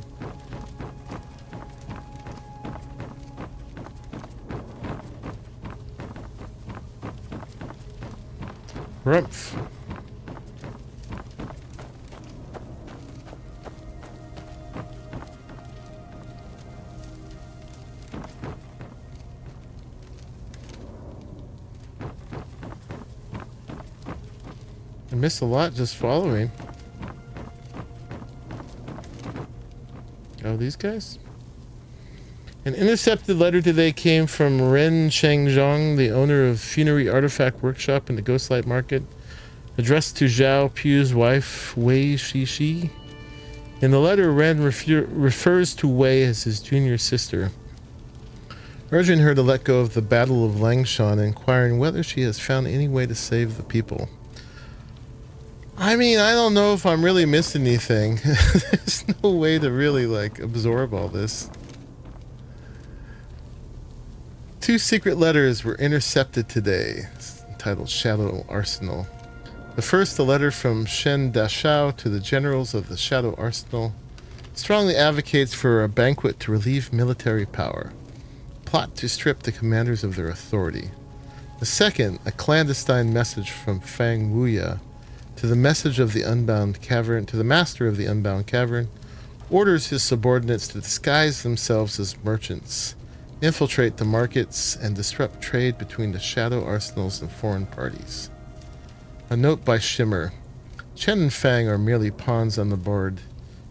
Rumpf. I miss a lot just following. Oh, these guys? An intercepted letter today came from Ren Changzhong, the owner of Funerary Artifact Workshop in the Ghostlight Market, addressed to Zhao Pu's wife, Wei Shishi. In the letter, Ren refers to Wei as his junior sister, urging her to let go of the Battle of Langshan and inquiring whether she has found any way to save the people. I mean, I don't know if I'm really missing anything. There's no way to really, like, absorb all this. 2 secret letters were intercepted today, entitled Shadow Arsenal. The first, a letter from Shen Dashao to the generals of the Shadow Arsenal, strongly advocates for a banquet to relieve military power. Plot to strip the commanders of their authority. The second, a clandestine message from Fang Wuya to the message of the Unbound Cavern, to the master of the Unbound Cavern, orders his subordinates to disguise themselves as merchants, infiltrate the markets, and disrupt trade between the Shadow Arsenals and foreign parties. A note by Shimmer. Chen and Fang are merely pawns on the board.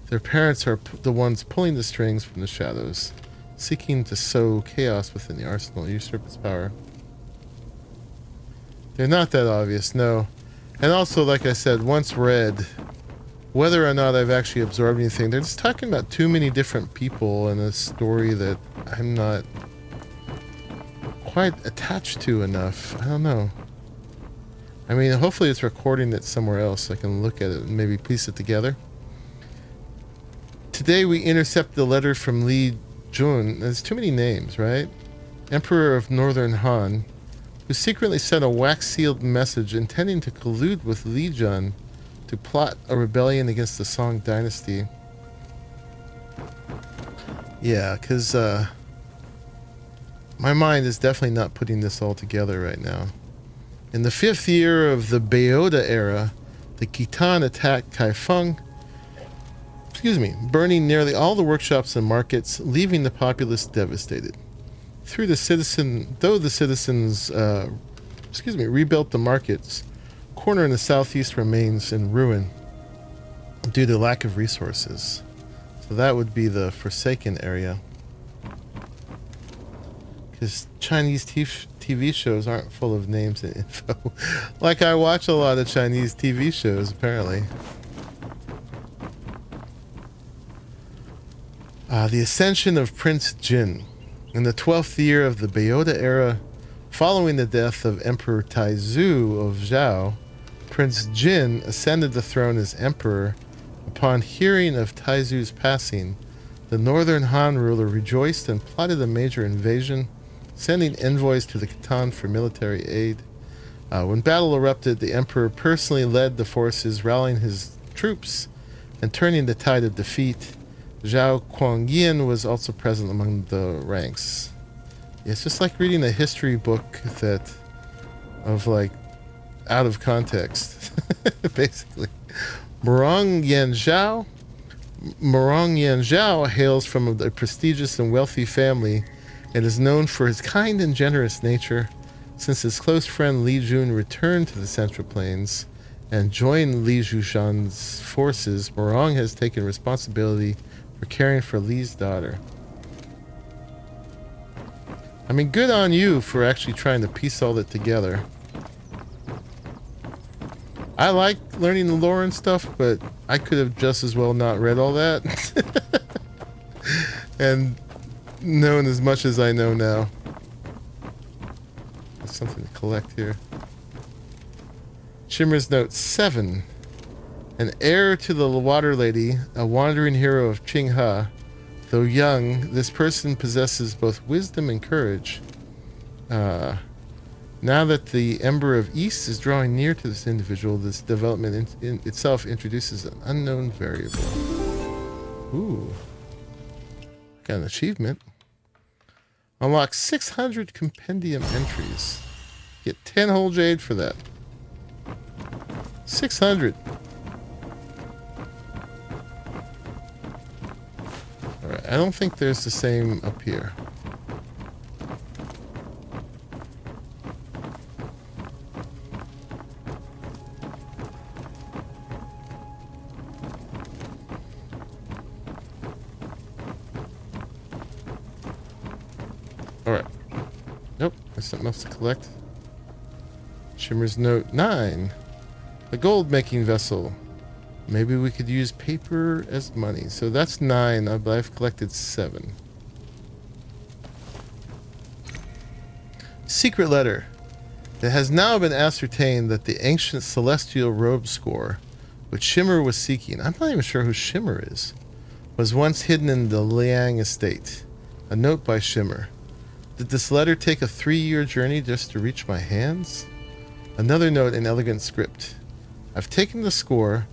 Their parents are the ones pulling the strings from the shadows, seeking to sow chaos within the arsenal, usurp its power. They're not that obvious, no. And also, like I said, once read, whether or not I've actually absorbed anything, they're just talking about too many different people in a story that I'm not quite attached to enough. I don't know. I mean, hopefully it's recording it somewhere else so I can look at it and maybe piece it together. Today we intercept the letter from Li Jun. There's too many names, right? Emperor of Northern Han, who secretly sent a wax-sealed message intending to collude with Li Jun to plot a rebellion against the Song dynasty. Yeah, because my mind is definitely not putting this all together right now. In the 5th year of the Baoda era, the Khitan attacked Kaifeng, burning nearly all the workshops and markets, leaving the populace devastated. Though the citizens rebuilt the markets, corner in the southeast remains in ruin due to lack of resources. So that would be the Forsaken area. Because Chinese TV shows aren't full of names and info. Like, I watch a lot of Chinese TV shows, apparently. The ascension of Prince Jin. In the 12th year of the Baoda era, following the death of Emperor Taizu of Zhao, Prince Jin ascended the throne as emperor. Upon hearing of Taizu's passing, the northern Han ruler rejoiced and plotted a major invasion, sending envoys to the Khitan for military aid. When battle erupted, the emperor personally led the forces, rallying his troops and turning the tide of defeat. Zhao Kuangyin was also present among the ranks. It's just like reading a history book out of context, basically. Murong Yanzhao hails from a prestigious and wealthy family and is known for his kind and generous nature. Since his close friend Li Jun returned to the Central Plains and joined Li Zhushan's forces, Murong has taken responsibility for caring for Li's daughter. I mean, good on you for actually trying to piece all that together. I like learning the lore and stuff, but I could have just as well not read all that. And known as much as I know now. There's something to collect here. Shimmer's Note 7. An heir to the Water Lady, a wandering hero of Qinghe. Though young, this person possesses both wisdom and courage. Now that the Ember of East is drawing near to this individual, this development in itself introduces an unknown variable. Ooh. Got an achievement. Unlock 600 compendium entries. Get 10 whole jade for that. 600. Alright, I don't think there's the same up here. Alright. Nope, there's something else to collect. Shimmer's Note 9. A gold-making vessel. Maybe we could use paper as money. So that's 9, but I've collected 7. Secret letter. It has now been ascertained that the ancient celestial robe score, which Shimmer was seeking, I'm not even sure who Shimmer is, was once hidden in the Liang estate. A note by Shimmer. Did this letter take a 3-year journey just to reach my hands? Another note in elegant script. I've taken the score.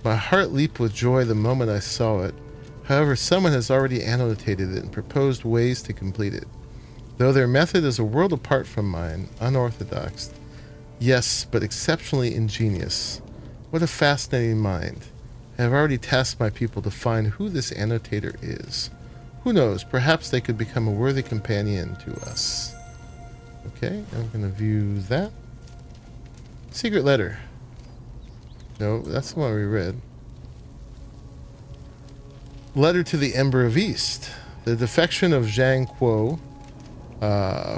My heart leaped with joy the moment I saw it. However, someone has already annotated it and proposed ways to complete it. Though their method is a world apart from mine, unorthodox. Yes, but exceptionally ingenious. What a fascinating mind. I have already tasked my people to find who this annotator is. Who knows, perhaps they could become a worthy companion to us. Okay, I'm going to view that. Secret letter. No, that's the one we read. Letter to the Ember of East. The defection of Zhang Kuo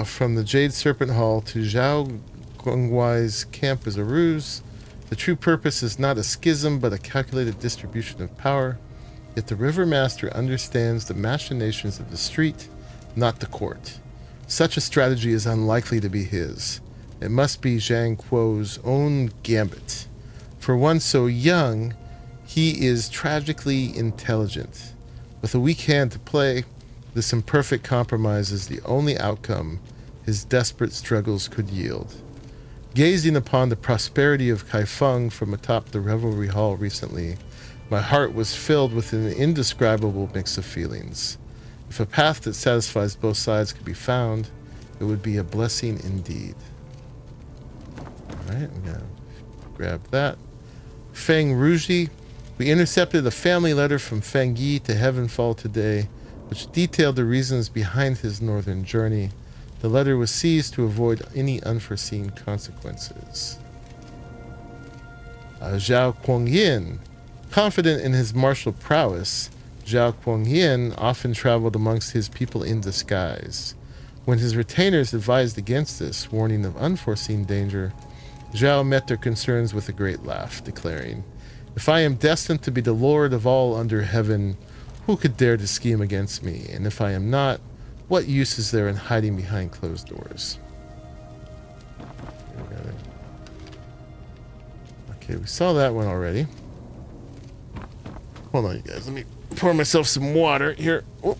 from the Jade Serpent Hall to Zhao Gongwai's camp is a ruse. The true purpose is not a schism, but a calculated distribution of power. Yet the River Master understands the machinations of the street, not the court. Such a strategy is unlikely to be his. It must be Zhang Kuo's own gambit. For one so young, he is tragically intelligent. With a weak hand to play, this imperfect compromise is the only outcome his desperate struggles could yield. Gazing upon the prosperity of Kaifeng from atop the Revelry Hall recently, my heart was filled with an indescribable mix of feelings. If a path that satisfies both sides could be found, it would be a blessing indeed. Alright, I'm gonna grab that. Feng Ruji. We intercepted a family letter from Feng Yi to Heavenfall today, which detailed the reasons behind his northern journey. The letter was seized to avoid any unforeseen consequences. Zhao Kuangyin. Confident in his martial prowess, Zhao Kuangyin often traveled amongst his people in disguise. When his retainers advised against this, warning of unforeseen danger, Zhao met their concerns with a great laugh, declaring, "If I am destined to be the lord of all under heaven, who could dare to scheme against me? And if I am not, what use is there in hiding behind closed doors?" Okay, we saw that one already. Hold on, you guys. Let me pour myself some water here. Oh.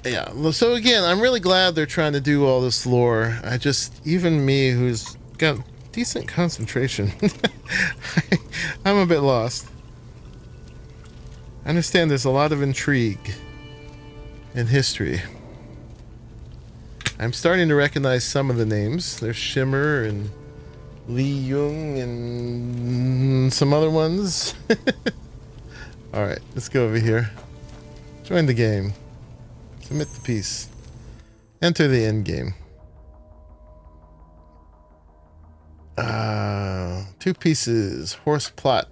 Yeah, so again, I'm really glad they're trying to do all this lore. Even me, who's got decent concentration, I'm a bit lost. I understand there's a lot of intrigue in history. I'm starting to recognize some of the names. There's Shimmer and Li Yung and some other ones. Alright, let's go over here. Join the game. Submit the piece. Enter the end game. 2 pieces. Horse plot.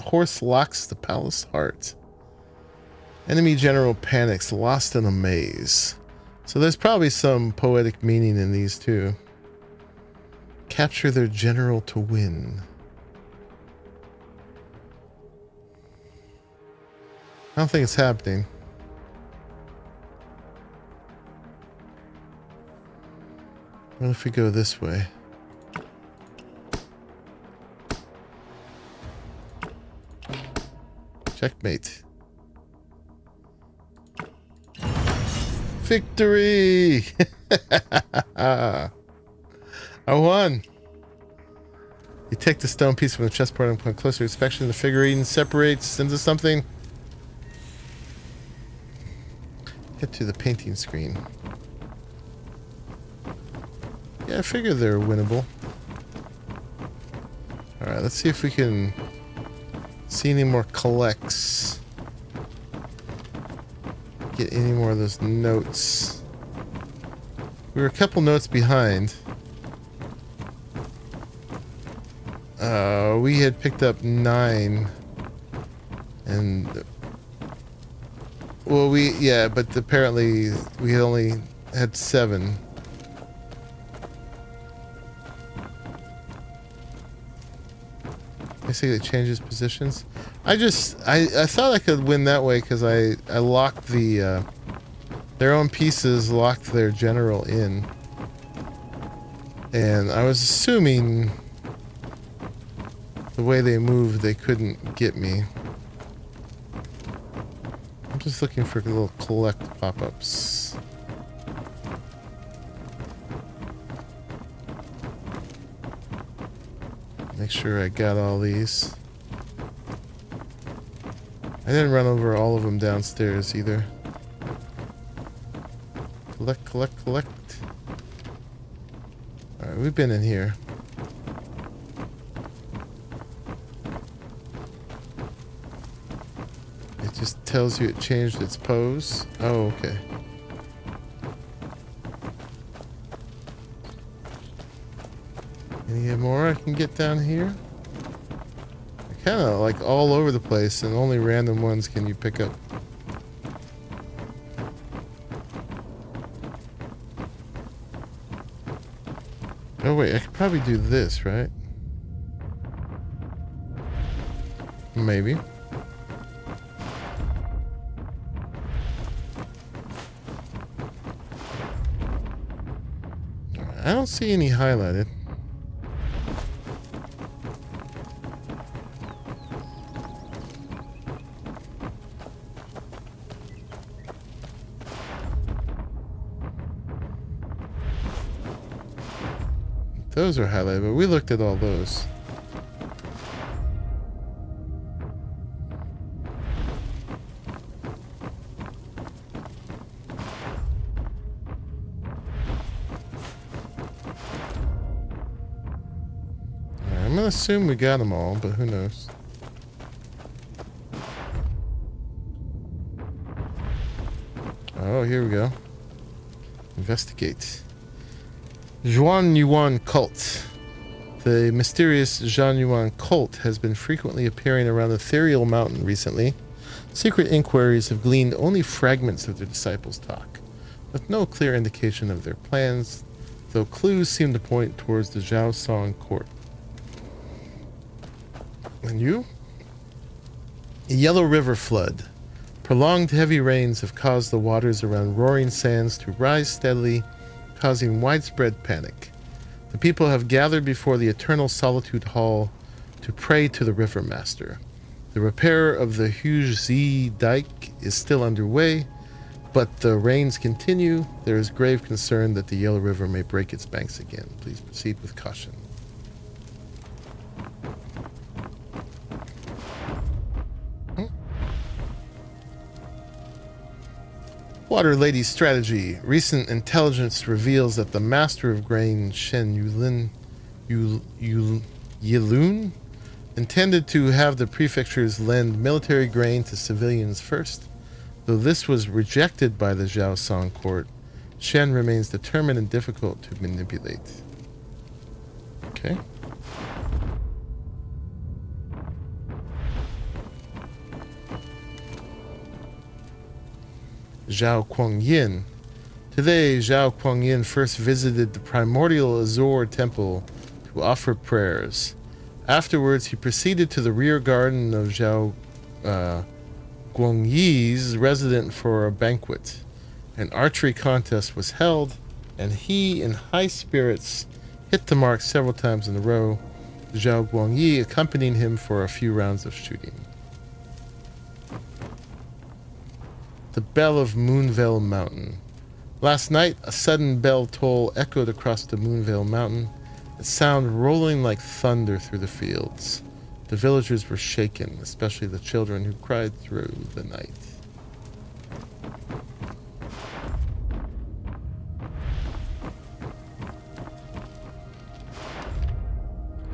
Horse locks the palace heart. Enemy general panics, lost in a maze. So there's probably some poetic meaning in these too. Capture their general to win. I don't think it's happening. What if we go this way? Checkmate. Victory! I won! You take the stone piece from the chessboard and upon closer inspection, the figurine separates into something. Get to the painting screen. Yeah, I figure they're winnable. Alright, let's see if we can see any more collects. Get any more of those notes. We were a couple notes behind. We had picked up 9. And... Well, but apparently we only had 7. I see it changes positions. I thought I could win that way because I locked the their own pieces, locked their general in, and I was assuming the way they moved they couldn't get me. I'm just looking for little collect pop-ups. Make sure I got all these. I didn't run over all of them downstairs either. Collect, collect, collect. Alright, we've been in here. It just tells you it changed its pose. Oh, okay. Any more I can get down here? Kind of like all over the place, and only random ones can you pick up. Oh wait, I could probably do this, right? Maybe. I don't see any highlighted. those are highlighted, but we looked at all those. I'm gonna assume we got them all, but who knows? Oh, here we go. Investigate. Zhuan Yuan cult. The mysterious Zhuan Yuan cult has been frequently appearing around the Ethereal Mountain recently. Secret inquiries have gleaned only fragments of their disciples' talk, with no clear indication of their plans, though clues seem to point towards the Zhao Song court. And you? A Yellow River flood. Prolonged heavy rains have caused the waters around Roaring Sands to rise steadily, causing widespread panic. The people have gathered before the Eternal Solitude Hall to pray to the River Master. The repair of the Huzi dike is still underway, but the rains continue. There is grave concern that the Yellow River may break its banks again. Please proceed with caution. Water Lady's strategy. Recent intelligence reveals that the Master of Grain, Shen Yilun, intended to have the prefectures lend military grain to civilians first. Though this was rejected by the Zhao Song court, Shen remains determined and difficult to manipulate. Okay. Zhao Kuangyin. Today, Zhao Kuangyin first visited the primordial Azor temple to offer prayers. Afterwards, he proceeded to the rear garden of Zhao Guangyi's residence for a banquet. An archery contest was held, and he, in high spirits, hit the mark several times in a row, Zhao Guangyi accompanying him for a few rounds of shooting. The Bell of Moonvale Mountain. Last night, a sudden bell toll echoed across the Moonvale Mountain, its sound rolling like thunder through the fields. The villagers were shaken, especially the children who cried through the night.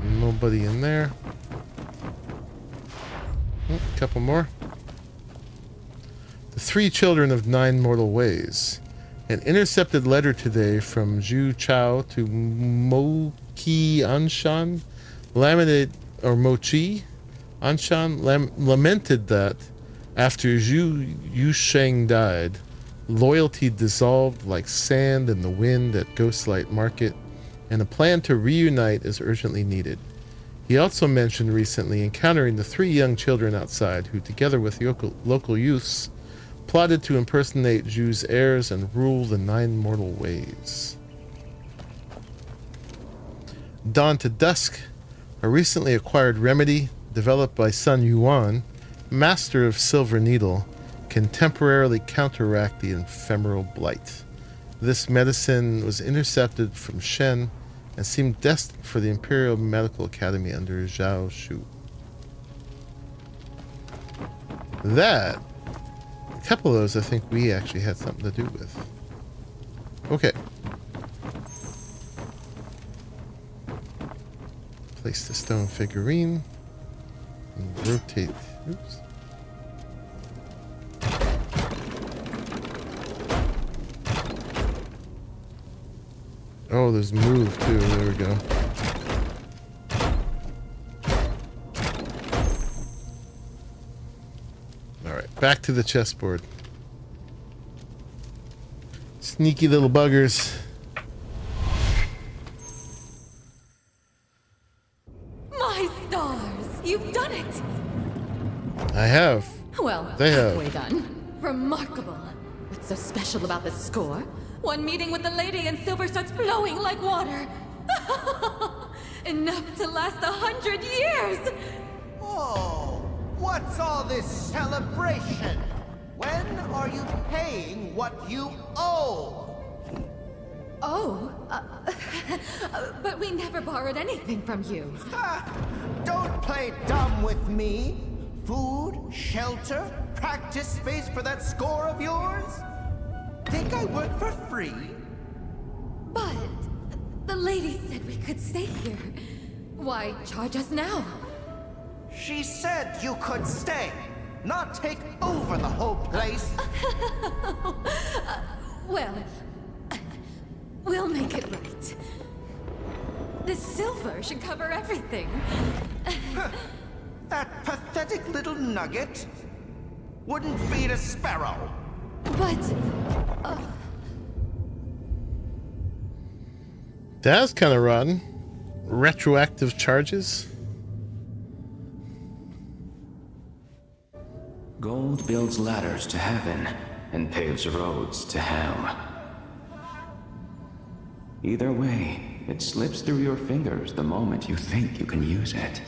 Nobody in there. A couple more. The Three Children of Nine Mortal Ways. An intercepted letter today from Zhu Chao to Moqi Anshan lamented that after Zhu Yusheng died, loyalty dissolved like sand in the wind at Ghostlight Market, and a plan to reunite is urgently needed. He also mentioned recently encountering the three young children outside who, together with local youths, plotted to impersonate Zhu's heirs and rule the Nine Mortal Ways. Dawn to Dusk, a recently acquired remedy developed by Sun Yuan, master of Silver Needle, can temporarily counteract the ephemeral blight. This medicine was intercepted from Shen and seemed destined for the Imperial Medical Academy under Zhao Shu. A couple of those I think we actually had something to do with. Okay. Place the stone figurine. And rotate. Oops. Oh, there's move too. There we go. Alright, back to the chessboard. Sneaky little buggers. My stars! You've done it! I have. Well, They have. halfway done. Remarkable. What's so special about this score? One meeting with the lady and silver starts flowing like water. Enough to last 100 years! Oh, what's all this celebration? When are you paying what you owe? Oh, but we never borrowed anything from you. Don't play dumb with me. Food, shelter, practice space for that score of yours? Think I work for free? But the lady said we could stay here. Why charge us now? She said you could stay, not take over the whole place. Well, we'll make it right. The silver should cover everything. That pathetic little nugget wouldn't feed a sparrow. But... That's kind of rotten. Retroactive charges. Gold builds ladders to heaven and paves roads to hell. Either way, it slips through your fingers the moment you think you can use it.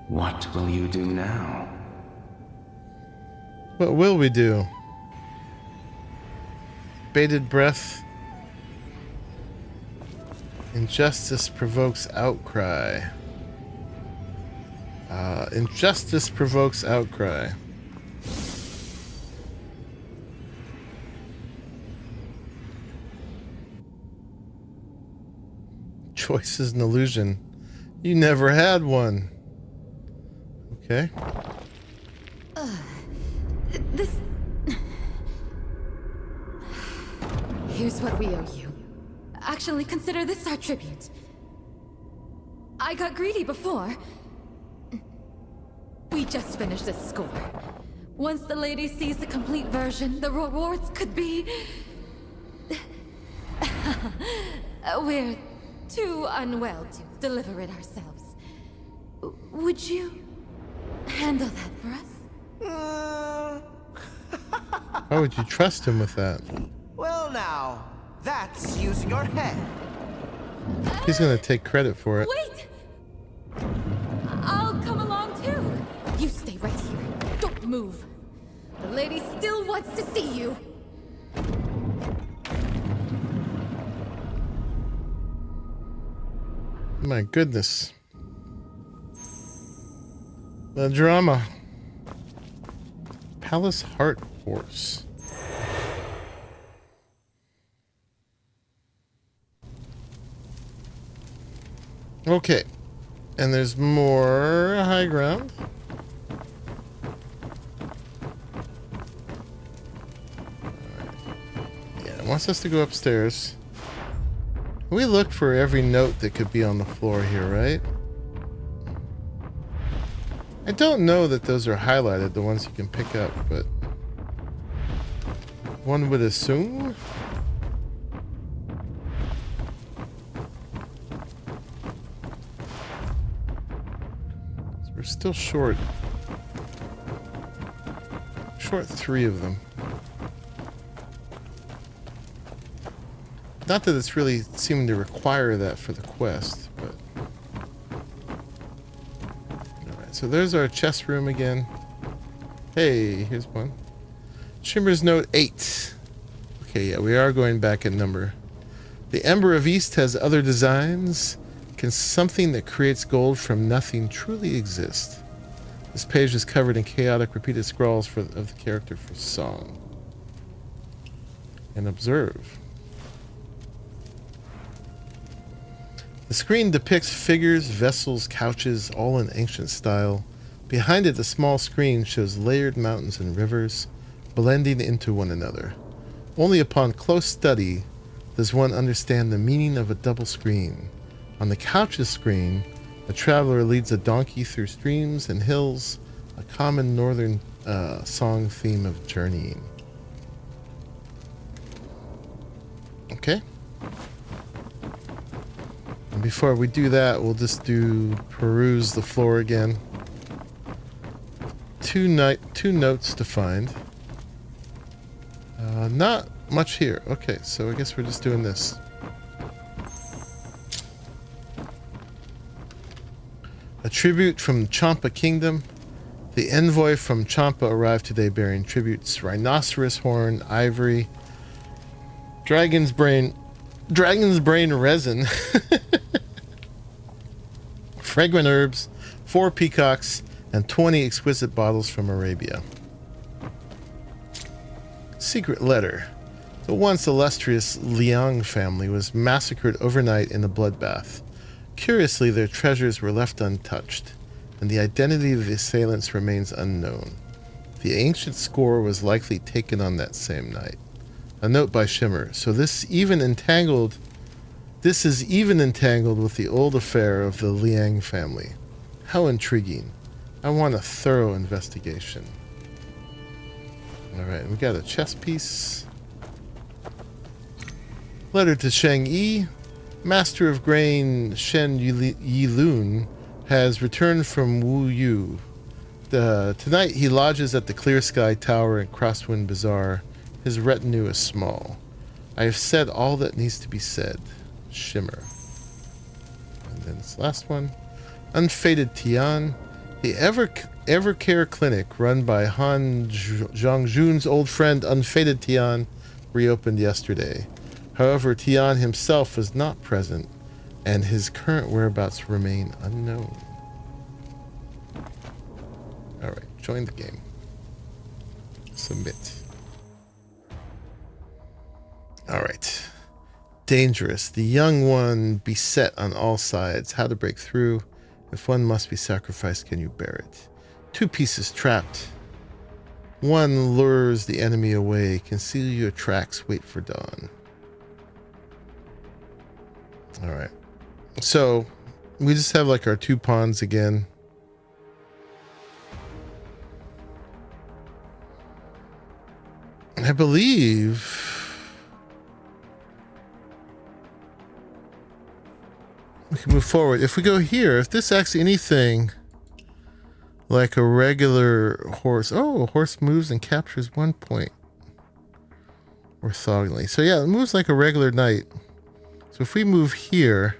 What will you do now? What will we do? Bated breath. Injustice provokes outcry. Injustice provokes outcry. Choice is an illusion. You never had one. Okay. This... Here's what we owe you. Actually, consider this our tribute. I got greedy before. We just finished a score. Once the lady sees the complete version, the rewards could be... We're too unwell to deliver it ourselves. Would you handle that for us? Why would you trust him with that? Well now, that's using your head. He's gonna take credit for it. Wait! I'll come along too. You stay right here. Don't move. The lady still wants to see you. My goodness. The drama. Palace Heart Horse. Okay. And there's more high ground. Yeah, it wants us to go upstairs. We looked for every note that could be on the floor here, right? I don't know that those are highlighted, the ones you can pick up, but one would assume. So we're still short 3 of them. Not that it's really seeming to require that for the quest, but... Alright, so there's our chest room again. Hey, here's one. Shimmer's Note 8. Okay, yeah, we are going back in number. The Ember of East has other designs. Can something that creates gold from nothing truly exist? This page is covered in chaotic repeated scrawls of the character for song. And observe. The screen depicts figures, vessels, couches, all in ancient style. Behind it, the small screen shows layered mountains and rivers, blending into one another. Only upon close study does one understand the meaning of a double screen. On the couch's screen, a traveler leads a donkey through streams and hills, a common northern song theme of journeying. Okay. And before we do that, we'll just peruse the floor again. Two notes to find. Not much here. Okay, so I guess we're just doing this. A tribute from Champa Kingdom. The envoy from Champa arrived today bearing tributes: rhinoceros horn, ivory, dragon's brain, Dragon's brain resin. Fragrant herbs, 4 peacocks, and 20 exquisite bottles from Arabia. Secret letter. The once illustrious Liang family was massacred overnight in a bloodbath. Curiously, their treasures were left untouched, and the identity of the assailants remains unknown. The ancient score was likely taken on that same night. A note by Shimmer. So this is even entangled with the old affair of the Liang family. How intriguing. I want a thorough investigation. Alright, we got a chess piece. Letter to Shang Yi. Master of Grain Shen Yilun has returned from Wu Yu. Tonight he lodges at the Clear Sky Tower in Crosswind Bazaar. His retinue is small. I have said all that needs to be said. Shimmer. And then this last one. Unfaded Tian. The Evercare Clinic, run by Han Zhongjun's old friend Unfaded Tian, reopened yesterday. However, Tian himself was not present, and his current whereabouts remain unknown. Alright, join the game. Submit. Alright. Dangerous. The young one beset on all sides. How to break through. If one must be sacrificed, can you bear it? 2 pieces trapped. One lures the enemy away. Conceal your tracks. Wait for dawn. Alright. So, we just have like our 2 pawns again. I believe we can move forward. If we go here, if this acts anything like a regular horse. Oh, a horse moves and captures 1 point. Orthogonally. So yeah, it moves like a regular knight. So if we move here,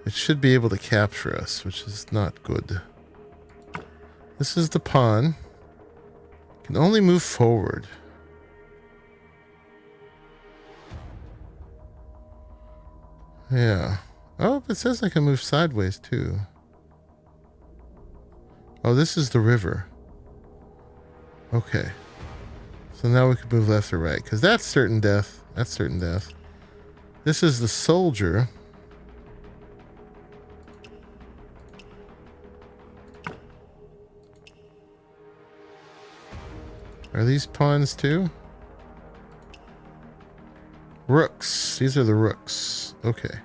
it should be able to capture us, which is not good. This is the pawn. Can only move forward. Yeah. Oh, it says I can move sideways too. Oh, this is the river. Okay. So now we can move left or right, because that's certain death. That's certain death. This is the soldier. Are these pawns too? Rooks. These are the rooks. Okay.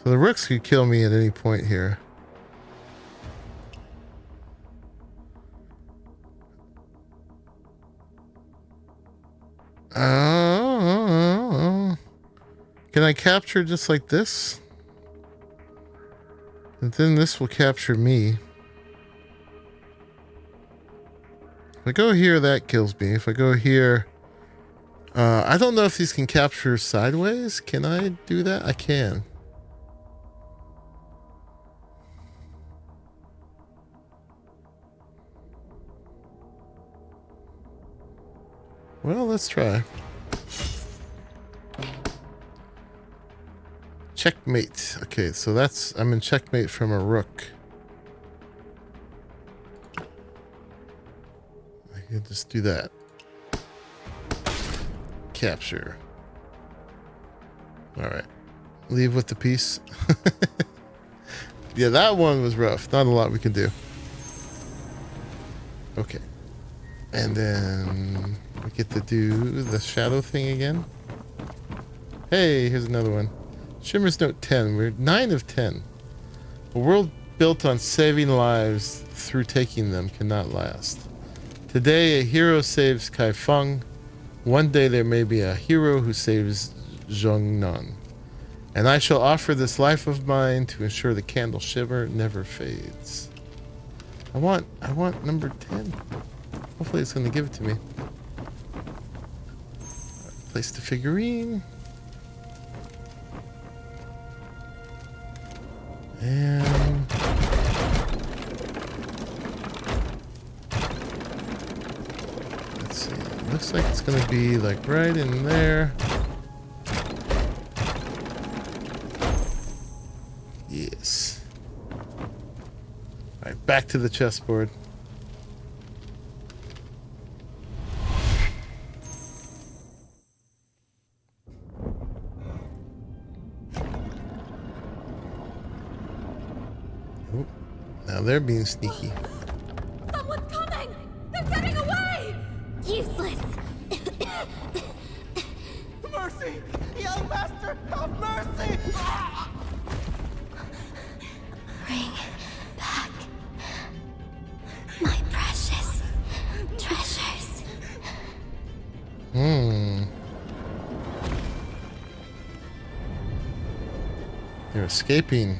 So the rooks could kill me at any point here. Can I capture just like this? And then this will capture me. If I go here, that kills me. If I go here... I don't know if these can capture sideways. Can I do that? I can. Well, let's try. Checkmate. Okay, so that's... I'm in checkmate from a rook. I can just do that. Capture. Alright. Leave with the piece. Yeah, that one was rough. Not a lot we can do. Okay. And then we get to do the shadow thing again. Hey, here's another one. Shimmer's Note 10. We're 9 of 10. A world built on saving lives through taking them cannot last. Today, a hero saves Kai Feng. One day there may be a hero who saves Zhongnan. And I shall offer this life of mine to ensure the candle shimmer never fades. I want number 10. Hopefully it's going to give it to me. Place the figurine. And... let's see. Looks like it's going to be like right in there. Yes. Alright, back to the chessboard. Oh, now they're being sneaky. Someone's coming! They're getting away! Useless! Mercy! Young master, have mercy! Bring back my precious treasures. They're escaping.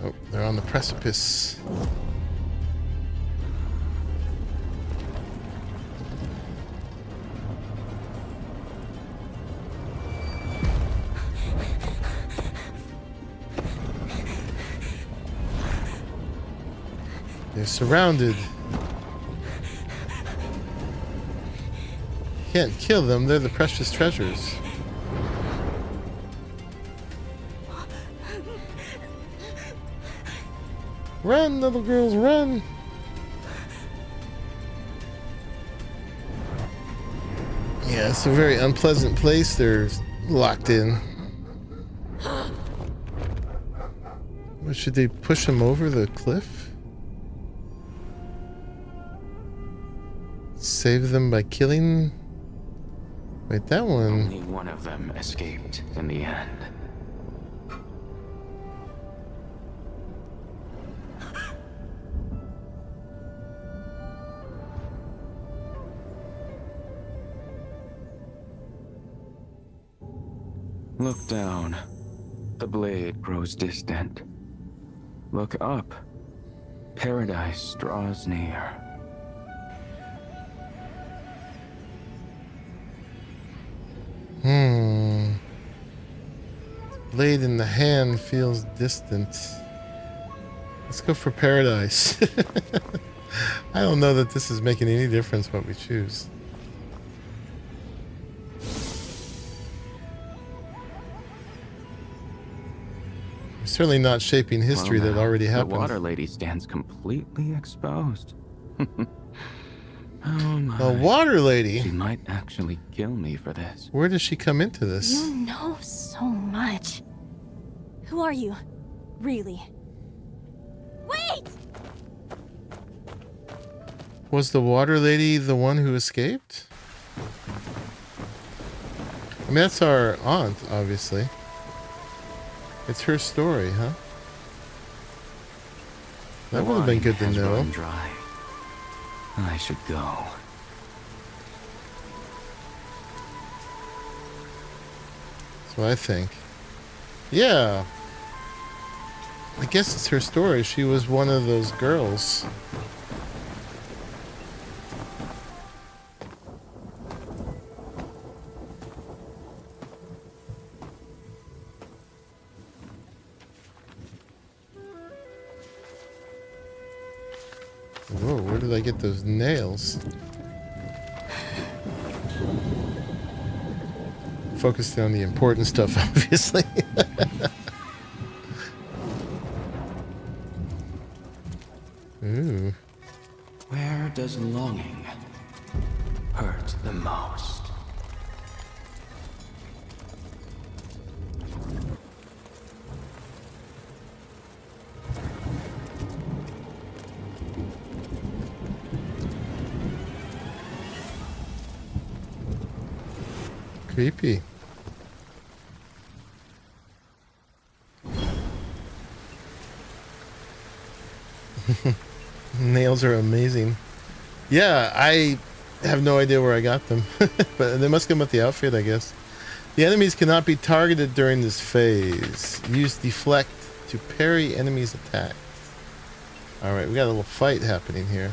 Oh, they're on the precipice. They're surrounded. Can't kill them, they're the precious treasures. Run, little girls, run! Yeah, it's a very unpleasant place. They're locked in. What, should they push them over the cliff? Save them by killing? Wait, that one... Only one of them escaped in the end. Look down. The blade grows distant. Look up. Paradise draws near. Blade in the hand feels distant. Let's go for paradise. I don't know that this is making any difference what we choose. We're certainly not shaping history that already happened. The water lady stands completely exposed. Oh my. The water lady? She might actually kill me for this. Where does she come into this? You know so much. Who are you? Really? Wait! Was the water lady the one who escaped? I mean, that's our aunt, obviously. It's her story, huh? That would have been good to know. Dry. I should go. That's what I think. Yeah. I guess it's her story. She was one of those girls. Whoa, where did I get those nails? Focused on the important stuff, obviously. Ooh. Where does longing hurt the most? Creepy. Nails are amazing. Yeah, I have no idea where I got them. But they must come with the outfit, I guess. The enemies cannot be targeted during this phase. Use deflect to parry enemies' attacks. Alright, we got a little fight happening here.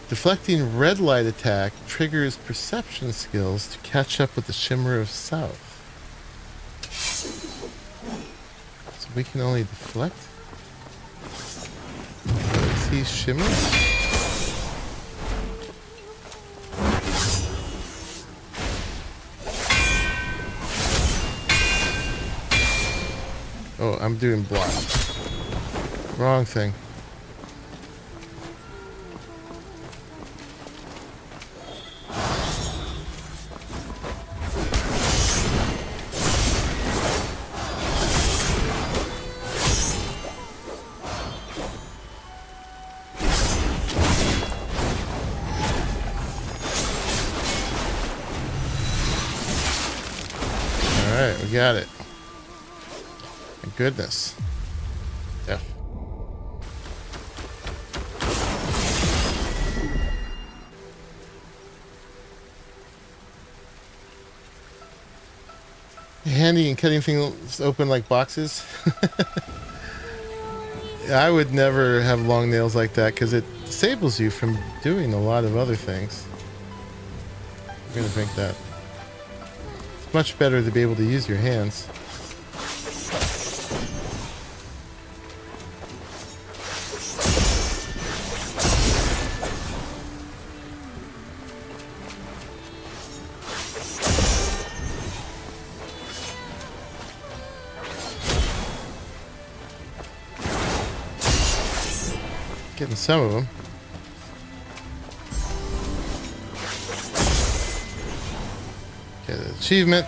Deflecting red light attack triggers perception skills to catch up with the shimmer of south. So we can only deflect? See shimmer? Oh, I'm doing block. Wrong thing. Alright, we got it. Thank goodness. Yeah. Handy in cutting things open like boxes. I would never have long nails like that because it disables you from doing a lot of other things. I'm gonna drink that. It's much better to be able to use your hands. Getting some of them. Okay, the achievement.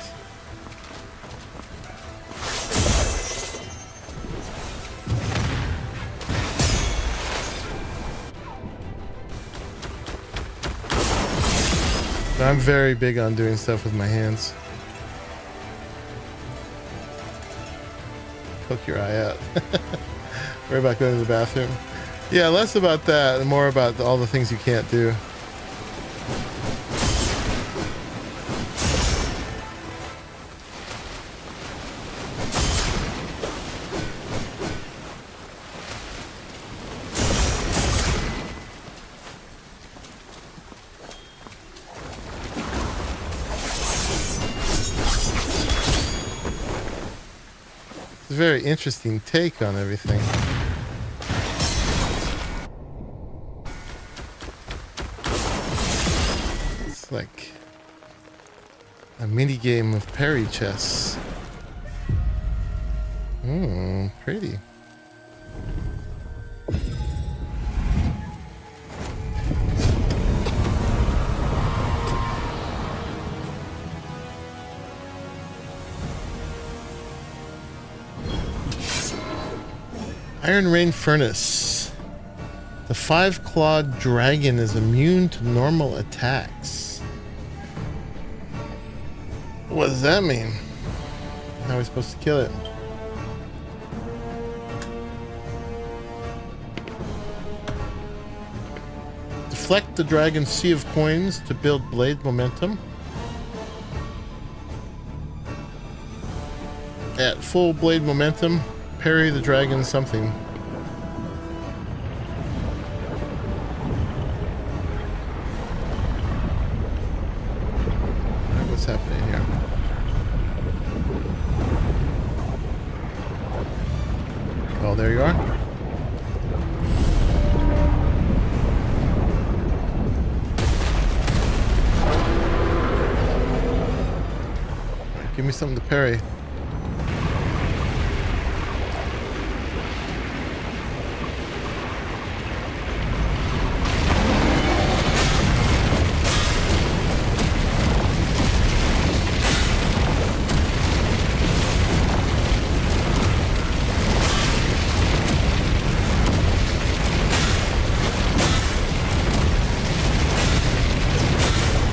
But I'm very big on doing stuff with my hands. Poke your eye out. Worry about going to the bathroom. Yeah, less about that and more about all the things you can't do. It's a very interesting take on everything. Like a mini game of parry chess. Pretty. Iron Rain Furnace. The 5-clawed dragon is immune to normal attacks. What does that mean? How are we supposed to kill it? Deflect the dragon's sea of coins to build blade momentum. At full blade momentum, parry the dragon something. What's happening here? Oh, there you are. Give me something to parry.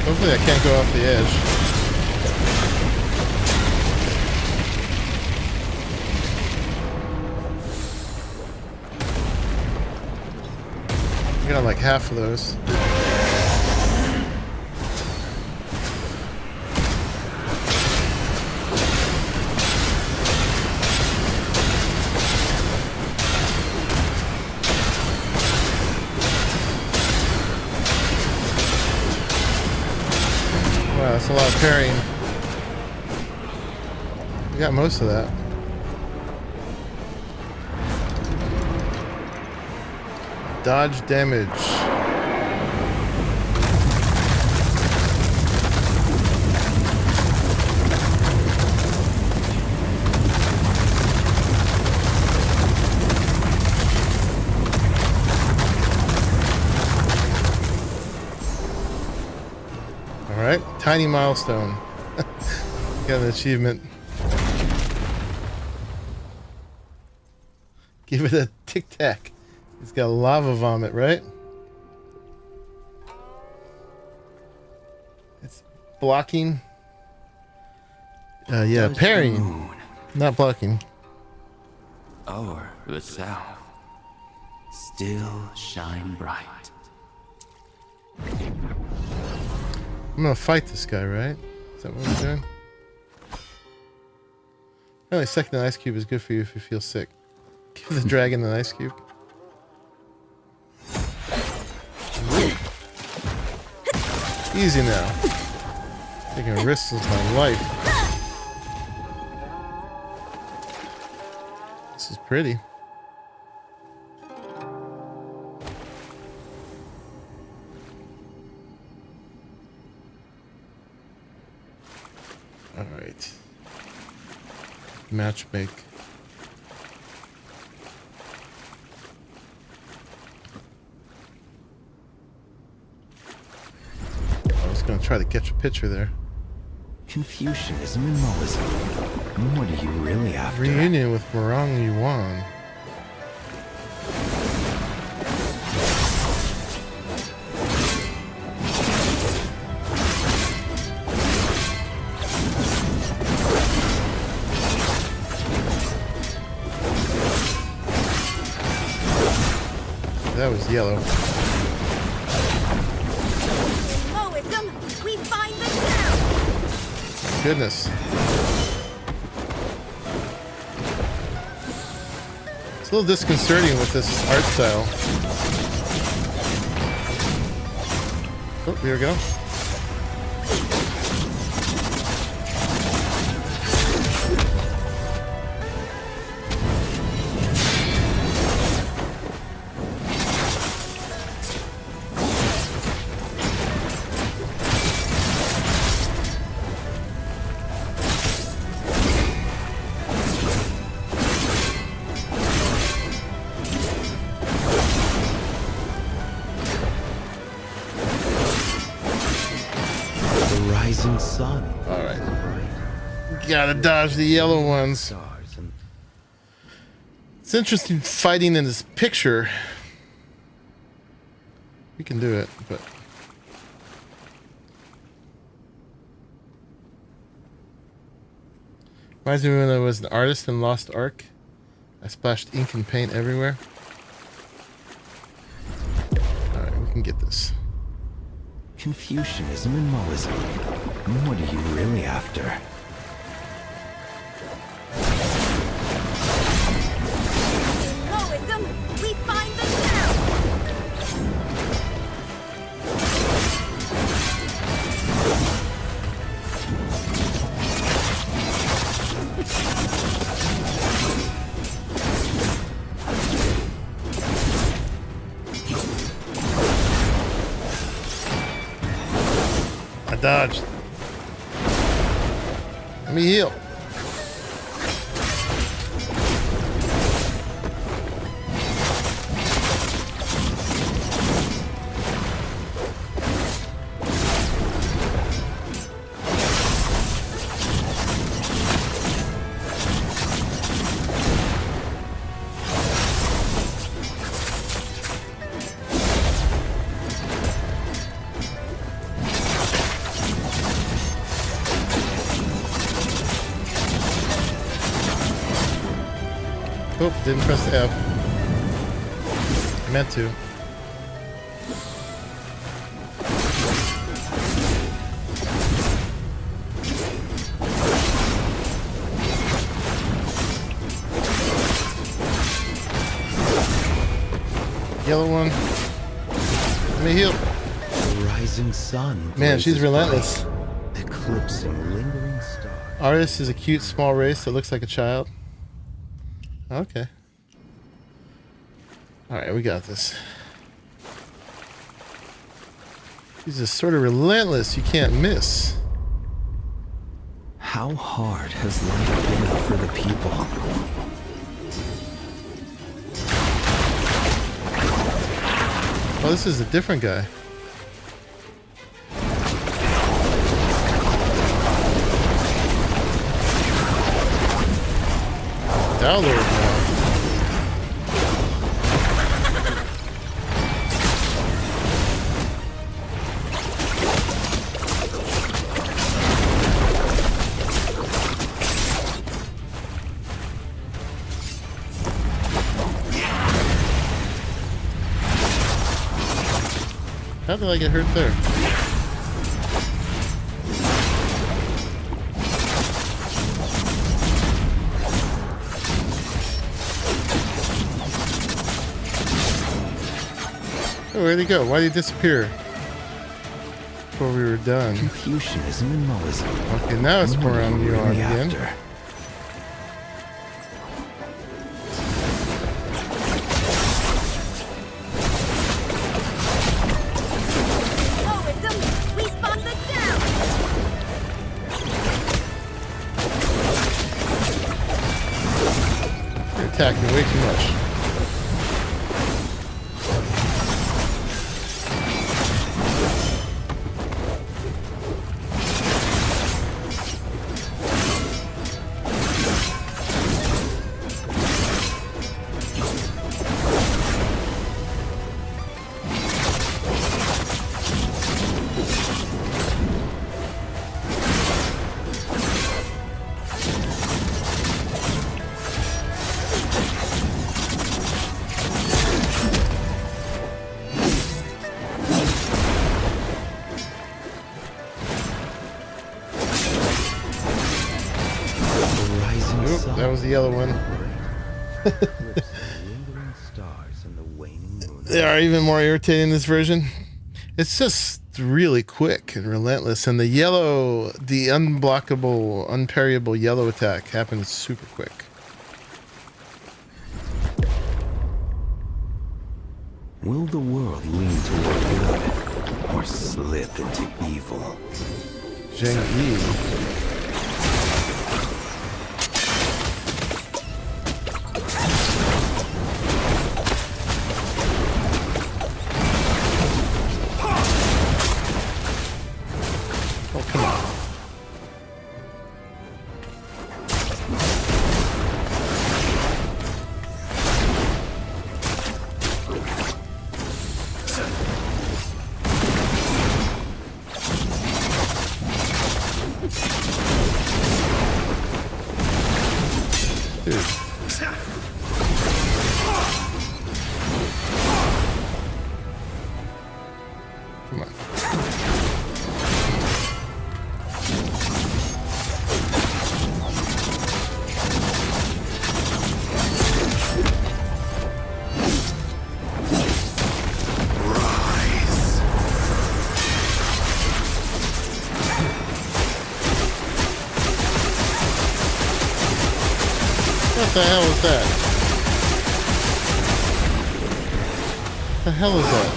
Hopefully I can't go off the edge. I got like half of those. Wow, that's a lot of parrying. We got most of that. Dodge damage. tiny milestone. Got an achievement. Give it a tic tac. It's got lava vomit, right? It's blocking. Yeah, parrying. Not blocking. O'er the south, still shine bright. I'm gonna fight this guy, right? Is that what we're doing? Apparently, sucking an ice cube is good for you if you feel sick. Give the dragon an ice cube. Easy now. Taking risks with my life. This is pretty. All right. Matchmake. I was gonna try to catch a picture there. Confucianism and Moism. What are you really after? Reunion with Morong Yuan. That was yellow. We find the sound. Goodness. It's a little disconcerting with this art style. Oh, here we go. Rising sun. All right. Gotta dodge the yellow ones. It's interesting fighting in this picture. We can do it, but reminds me when I was an artist in Lost Ark. I splashed ink and paint everywhere. All right, we can get this. Confucianism and Moism. What are you really after? Moism, we find the sound. I dodged. Let me heal. Oh, didn't press the F. I meant to. Yellow one. Let me heal. The rising sun. Man, she's relentless. Eclipsing lingering stars. Artist is a cute small race that looks like a child. Okay. Alright, we got this. She's just sort of relentless. You can't miss. How hard has life been for the people? Oh, this is a different guy. download now. How did I get hurt there? Oh, where'd he go? Why'd he disappear? Before we were done. Confucianism and Moism. Okay, now it's around you on again. You're attacking way too much. That was the yellow one. They are even more irritating in this version. It's just really quick and relentless, and the yellow, the unblockable, unparryable yellow attack happens super quick. Will the world lean toward good or slip into evil? Zheng Yi. Come on. What the hell is that? The hell is that?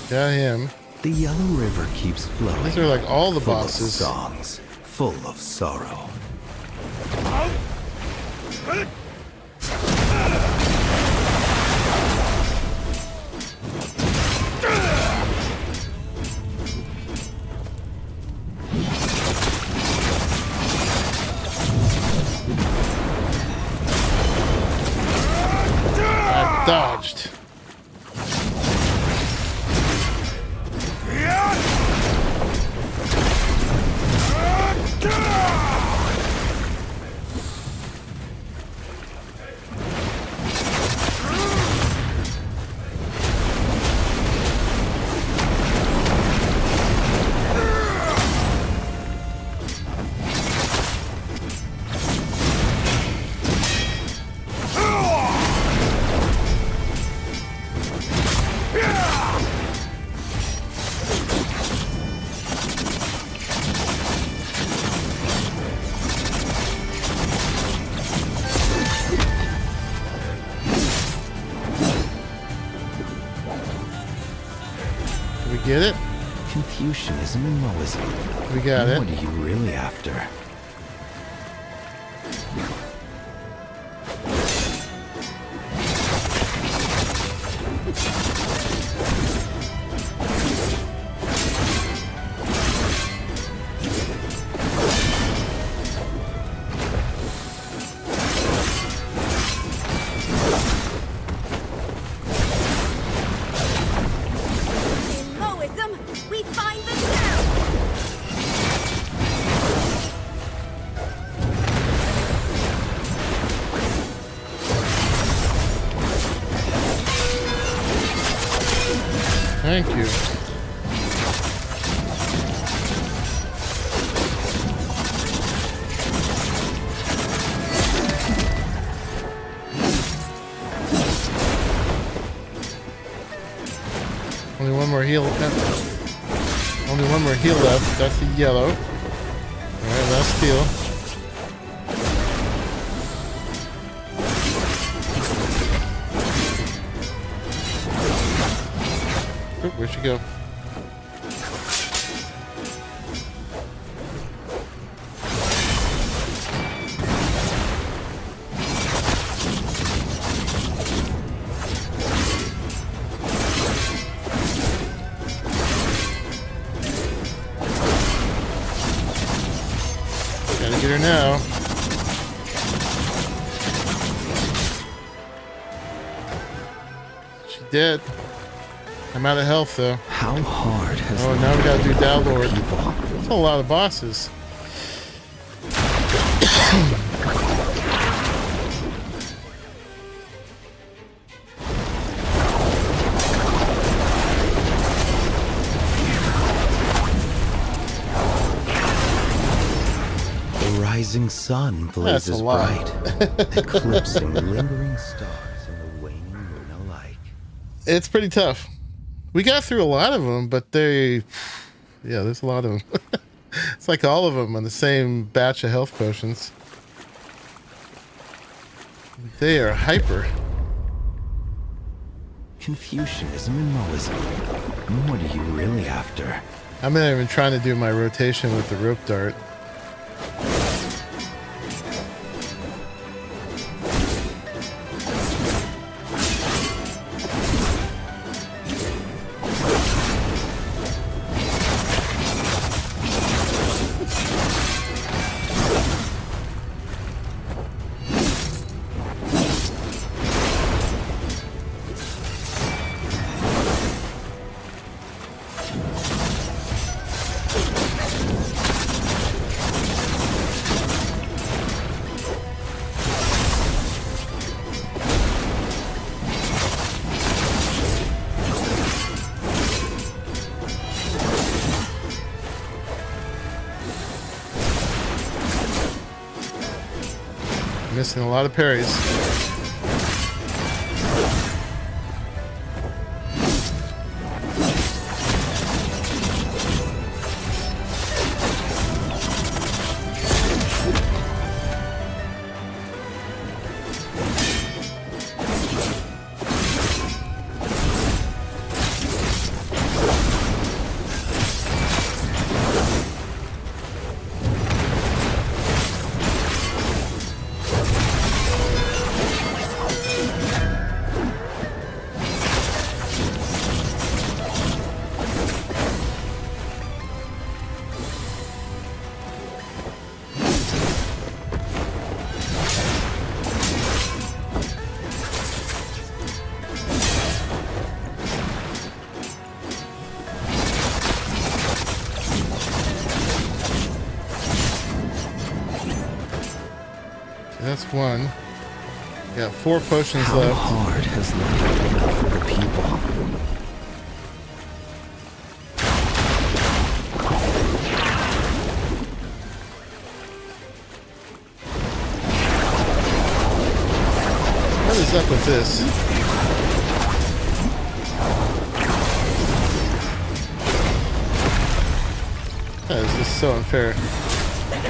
Got him. The Yellow River keeps flowing. These are like all the full bosses. Of songs, full of sorrow. I dodged. We get it? Confucianism and Moism. We got it. What are you really after? Thank you. Only one more heal. Only one more heal left. That's the yellow. All right, last heal. Oop, where'd she go? Gotta get her now. She dead. I'm out of health though. How hard has Oh, now we gotta do Downlord. That's a lot of bosses. The rising sun blazes bright, eclipsing lingering stars in the waning moon alike. It's pretty tough. We got through a lot of them, but yeah, there's a lot of them. It's like all of them on the same batch of health potions. They are hyper. Confucianism and Moism. What are you really after? I'm not even trying to do my rotation with the rope dart. Missing a lot of parries. That's one. Got 4 potions How left. hard has life been for the people? What is up with this? That is just so unfair.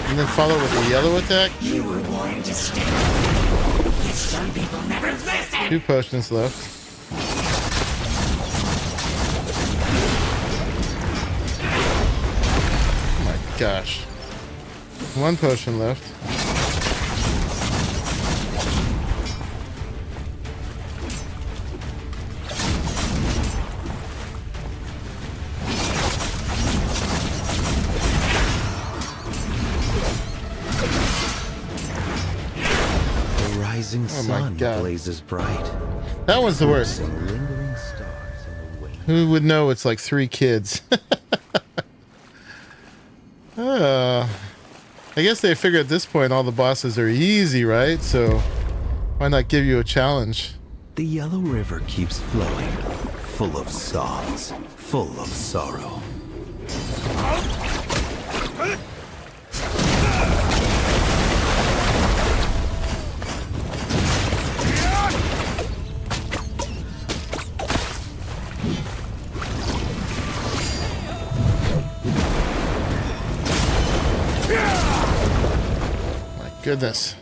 And then follow with a yellow attack. You were warned to stay. Yet some people never listen. 2 potions left. gosh. One potion left. The rising sun blazes bright. That one's the worst. Lingering stars in the waning. Who would know it's like 3 kids? I guess they figure at this point all the bosses are easy, right? So why not give you a challenge? The yellow river keeps flowing, full of songs, full of sorrow. Goodness.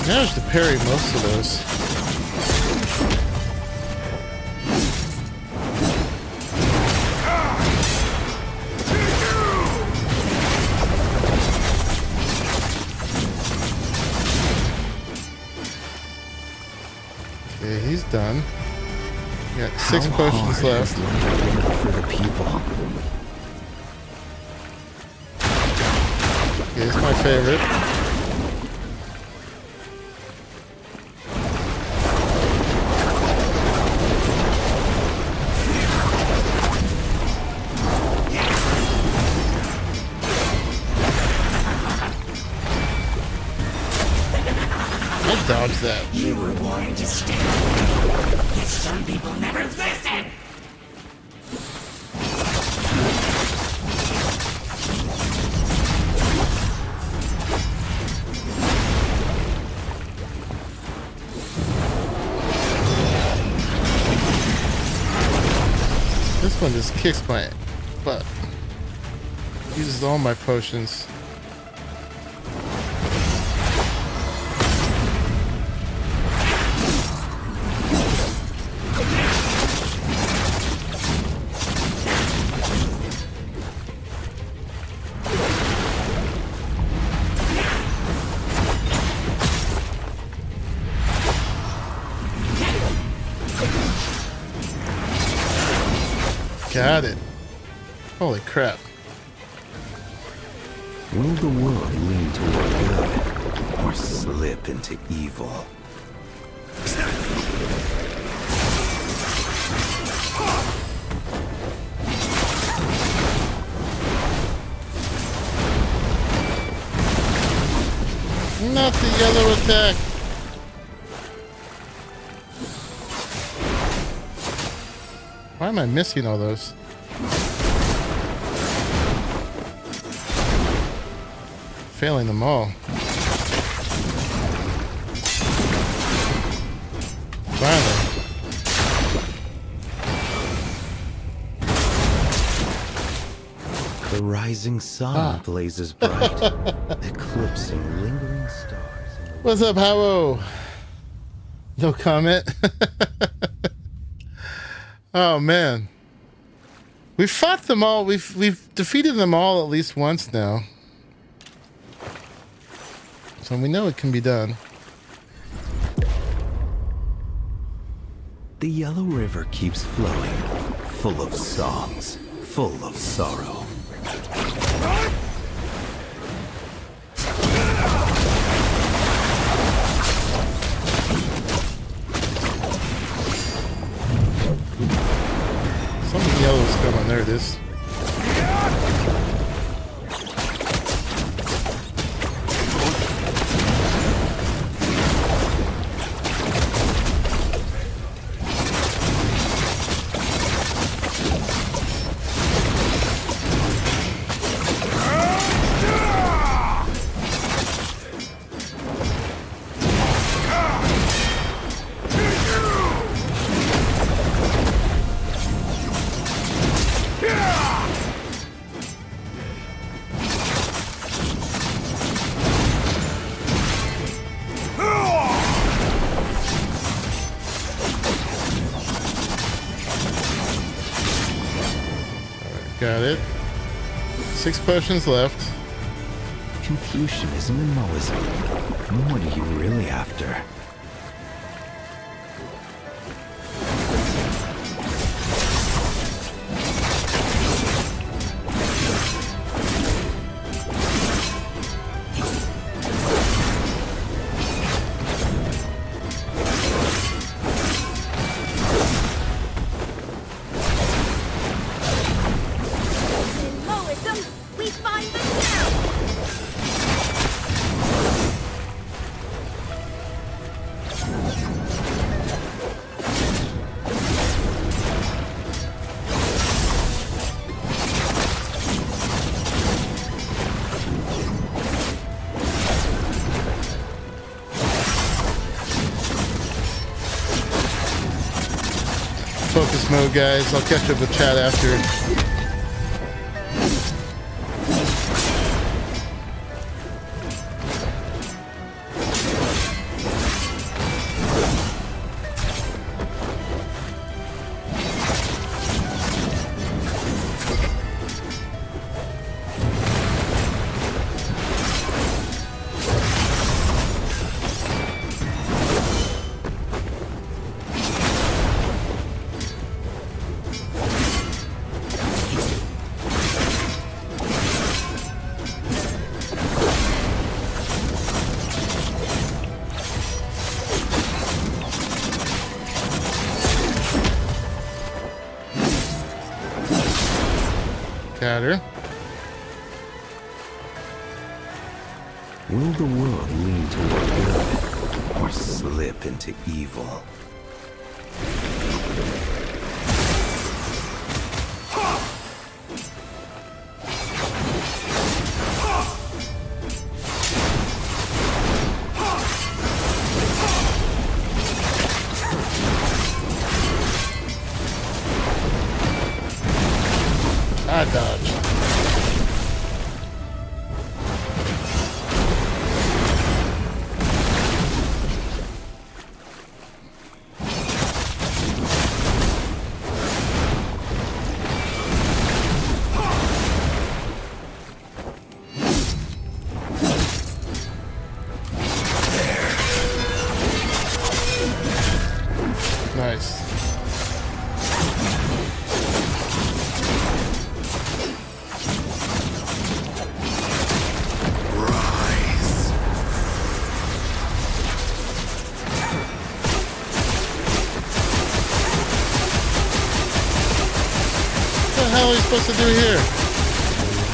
Managed to parry most of those. Okay, he's done. Got 6 potions left. For the people. Okay, it's my favorite. Dodge that. You were born to stand. Yet some people never listen. This one just kicks my butt. Uses all my potions. Got it. Holy crap. Will the world lean toward good or slip into evil? Not the yellow attack. Why am I missing all those? Failing them all. Finally. The rising sun blazes bright, eclipsing lingering stars. What's up, Howo? No comment. Oh man, we've fought them all. We've defeated them all at least once now, so we know it can be done. The yellow river keeps flowing, full of songs, full of sorrow. Something yellow's coming. There it is. Got it. 6 potions left. Confucianism and Moism. What are you really after? Focus mode, guys. I'll catch up with chat after. Got her. Will the world lean toward good or slip into evil? I dodge. Nice. What the hell are you supposed to do here?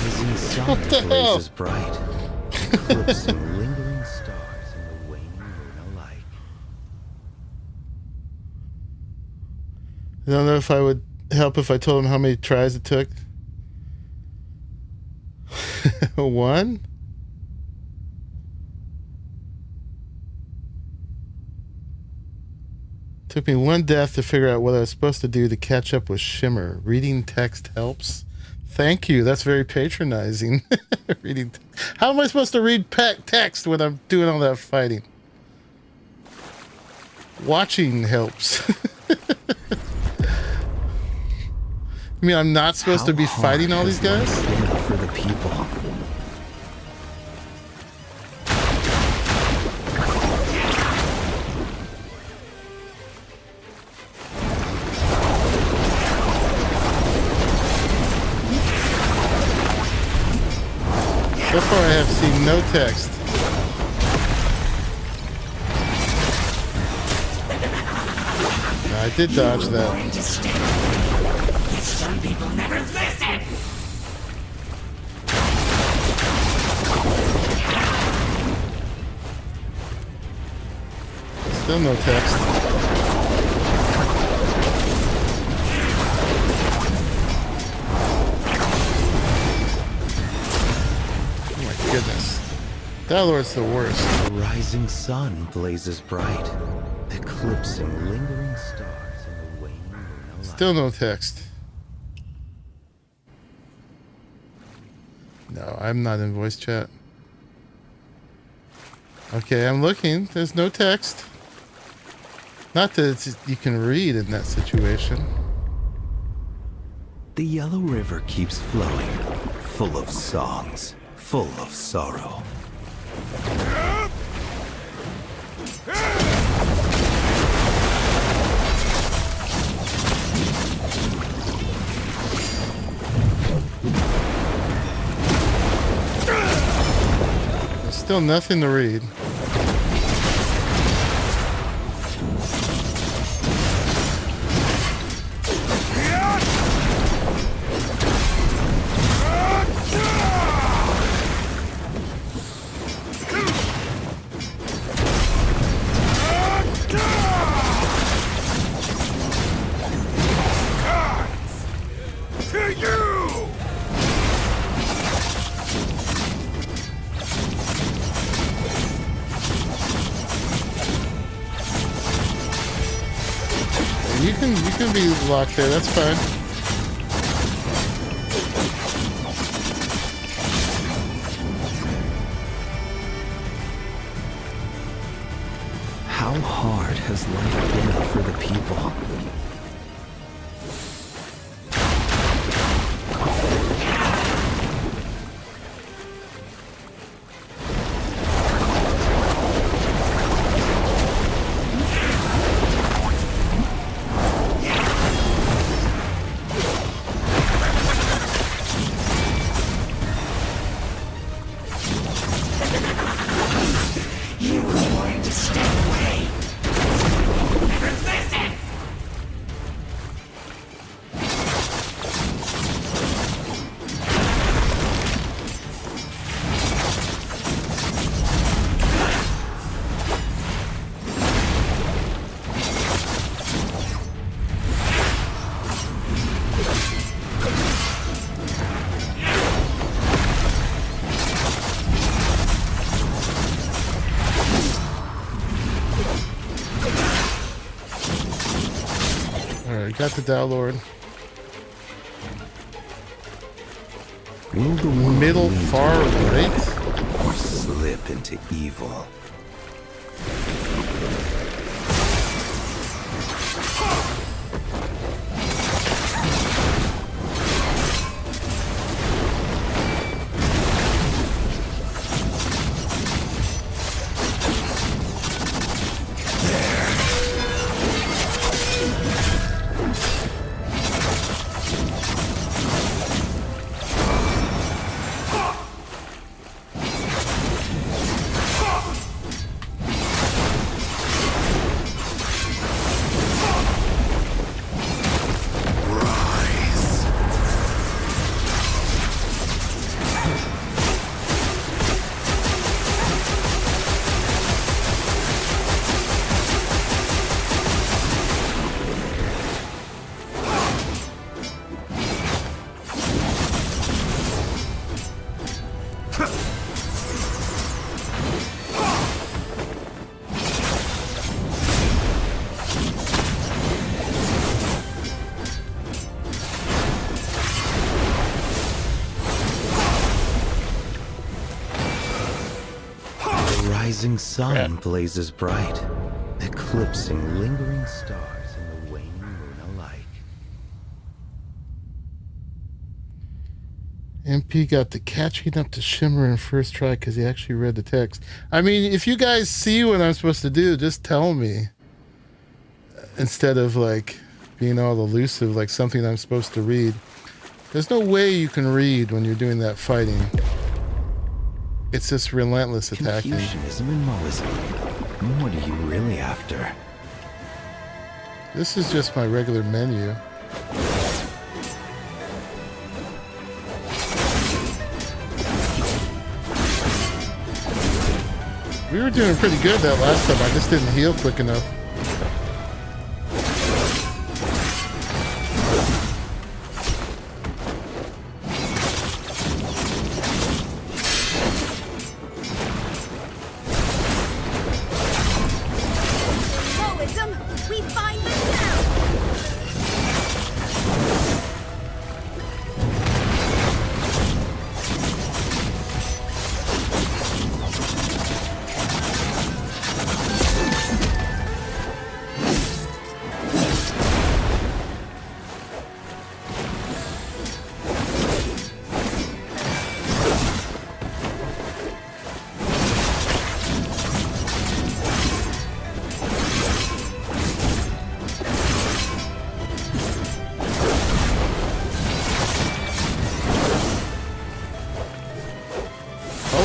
Rising sun What the hell? blazes bright, eclipsing lingering stars in the waning moon alike. I don't know if I would help if I told him how many tries it took. 1? Took me 1 death to figure out what I was supposed to do to catch up with Shimmer. Reading text helps. Thank you. That's very patronizing. How am I supposed to read text when I'm doing all that fighting? Watching helps. I mean, I'm not supposed to be fighting all these guys? For the people. So far I have seen no text. No, I did dodge that. Some people never listen! Still no text. Oh my goodness. That Lord's the worst. The rising sun blazes bright, eclipsing lingering stars in the waning moon alike. Still no text. No, I'm not in voice chat. Okay, I'm looking. There's no text. Not that you can read in that situation. The Yellow River keeps flowing, full of songs, full of sorrow. There's still nothing to read. You can be locked there, that's fine. How hard has life been for the people? Got the Downlord. Will the world Middle lead far to good right? or slip into evil? Rising sun blazes bright, eclipsing lingering stars in the waning moon alike. MP got the catching up to Shimmer in first try because he actually read the text. I mean, if you guys see what I'm supposed to do, just tell me. Instead of like being all elusive like something I'm supposed to read. There's no way you can read when you're doing that fighting. It's just relentless attacking. Confucianism and Moism. What are you really after? This is just my regular menu. We were doing pretty good that last time. I just didn't heal quick enough.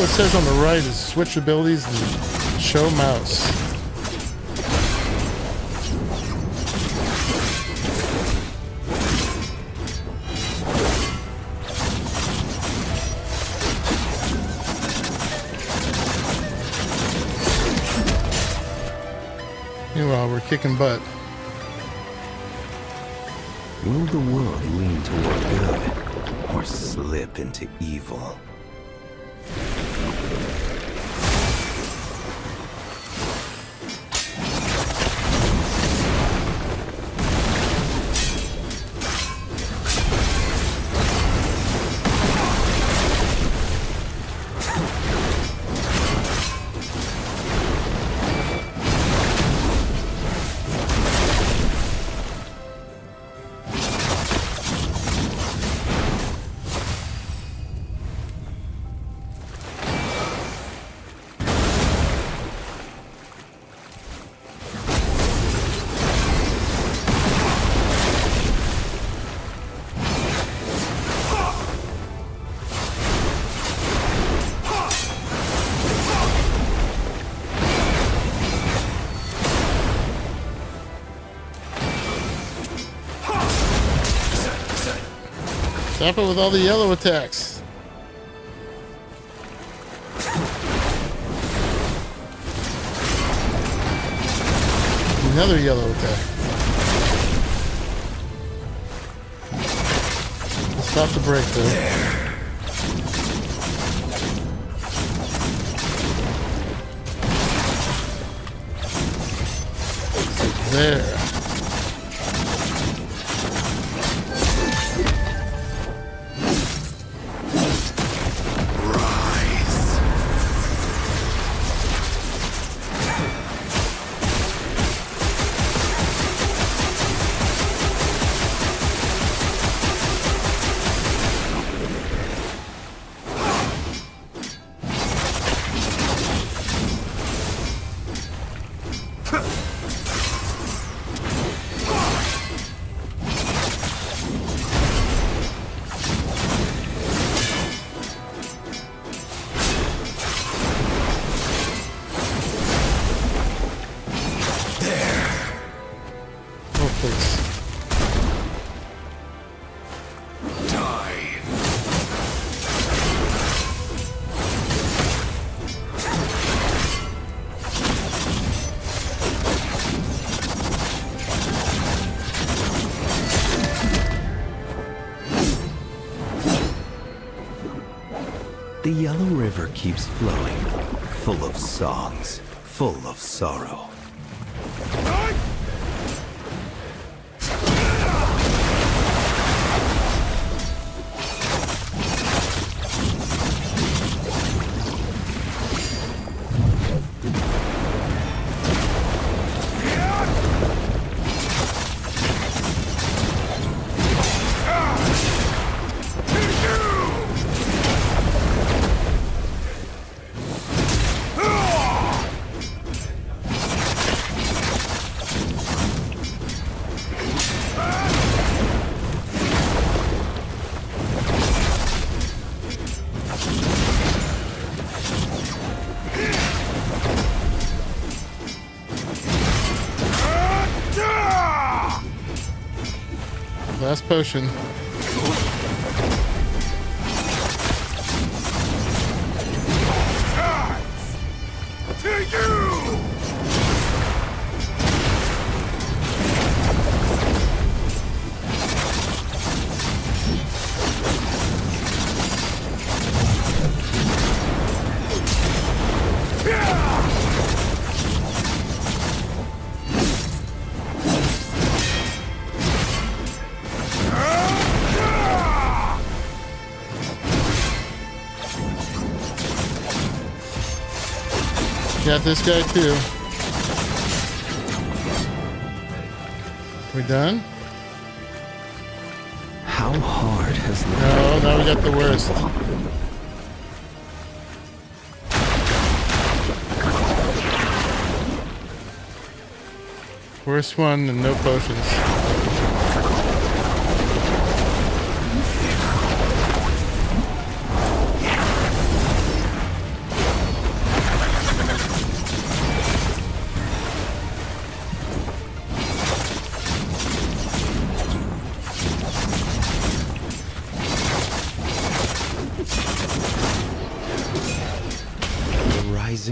it says on the right is switch abilities and show mouse. Meanwhile, we're kicking butt. Will the world lean toward good or slip into evil? Stop it with all the yellow attacks. Another yellow attack. Stop the break though. There. The Yellow River keeps flowing, full of songs, full of sorrow. Last potion. To you! Got this guy too. We done? How hard has life No, now we got the worst. Worst one and no potions.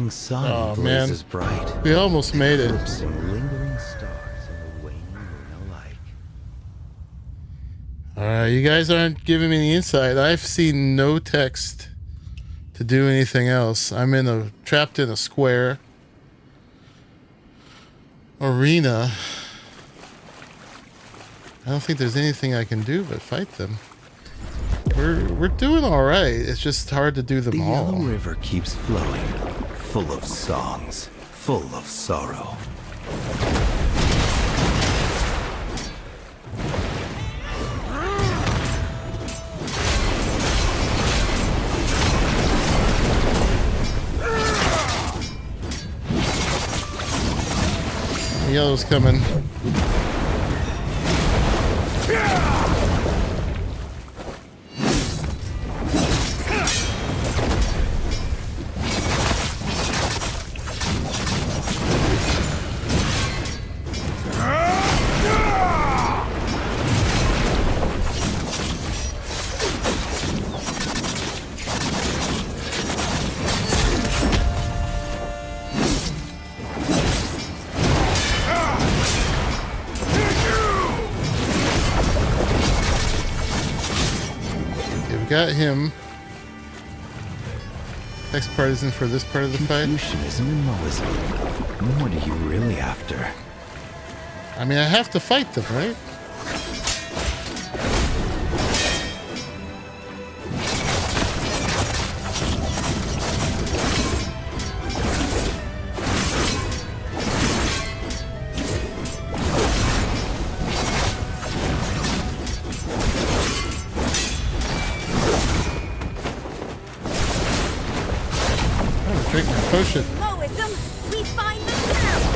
setting sun Oh, blazes man. bright. We almost made it. Eclipsing lingering stars in the waning moon alike. Alright, you guys aren't giving me the insight. I've seen no text to do anything else. I'm trapped in a square arena. I don't think there's anything I can do but fight them. We're doing all right. It's just hard to do them The all. Yellow River keeps flowing, full of songs, full of sorrow. The yellow's coming. Got him. Next part isn't for this part of the fight. Confucianism and Moism. What are you really after? I mean, I have to fight them, right? Drink my potion. Moism, we find the truth.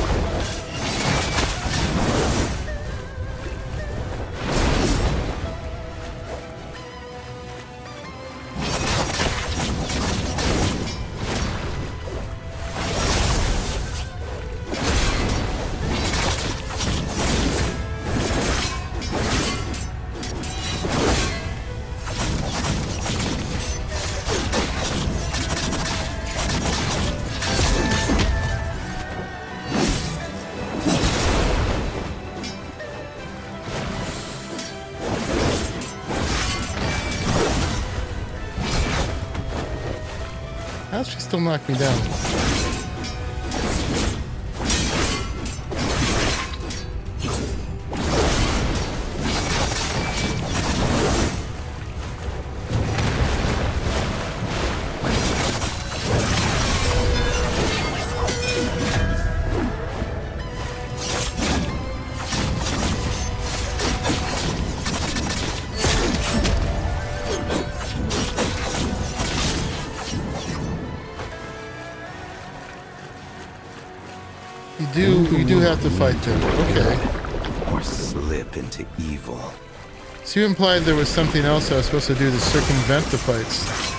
How's she still knock me down? You do have to fight them. Okay. Or slip into evil. So you implied there was something else I was supposed to do to circumvent the fights.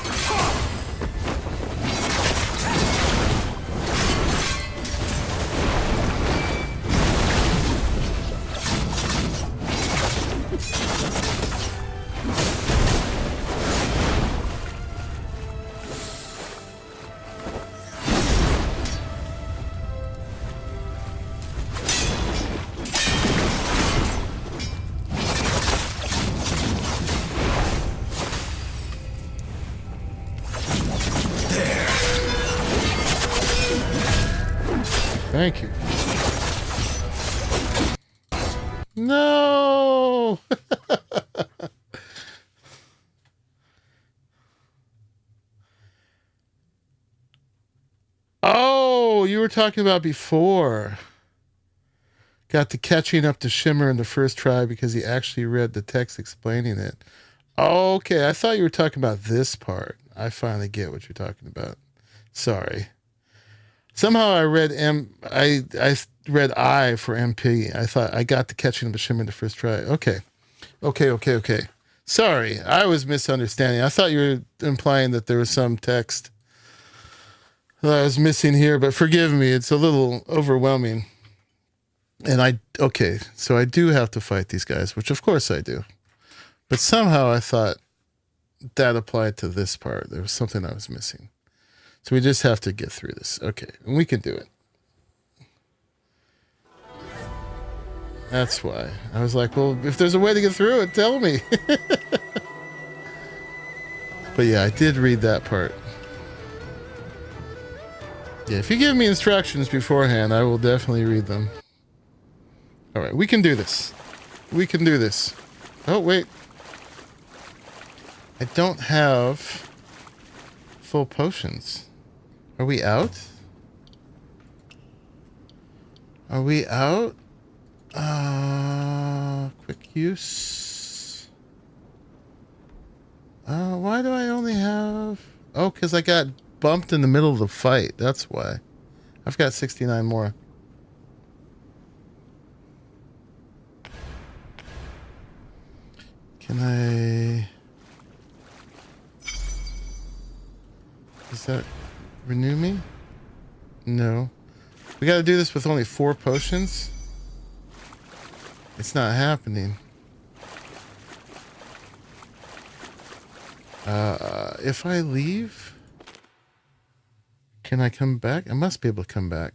Thank you. No! Oh, you were talking about before. Got the catching up to Shimmer in the first try because he actually read the text explaining it. Okay, I thought you were talking about this part. I finally get what you're talking about. Sorry. Somehow I read I read I for MP. I thought I got the catching of the Shimmer in the first try. Okay. Sorry, I was misunderstanding. I thought you were implying that there was some text that I was missing here, but forgive me, it's a little overwhelming. And so I do have to fight these guys, which of course I do. But somehow I thought that applied to this part. There was something I was missing. So we just have to get through this. Okay, and we can do it. That's why. I was like, well, if there's a way to get through it, tell me. But yeah, I did read that part. Yeah, if you give me instructions beforehand, I will definitely read them. Alright, we can do this. We can do this. Oh, wait. I don't have full potions. Are we out? Are we out? Quick use. Why do I only have... Oh, because I got bumped in the middle of the fight. That's why. I've got 69 more. Can I... Does that renew me? No. We gotta do this with only 4 potions? It's not happening. If I leave, can I come back? I must be able to come back.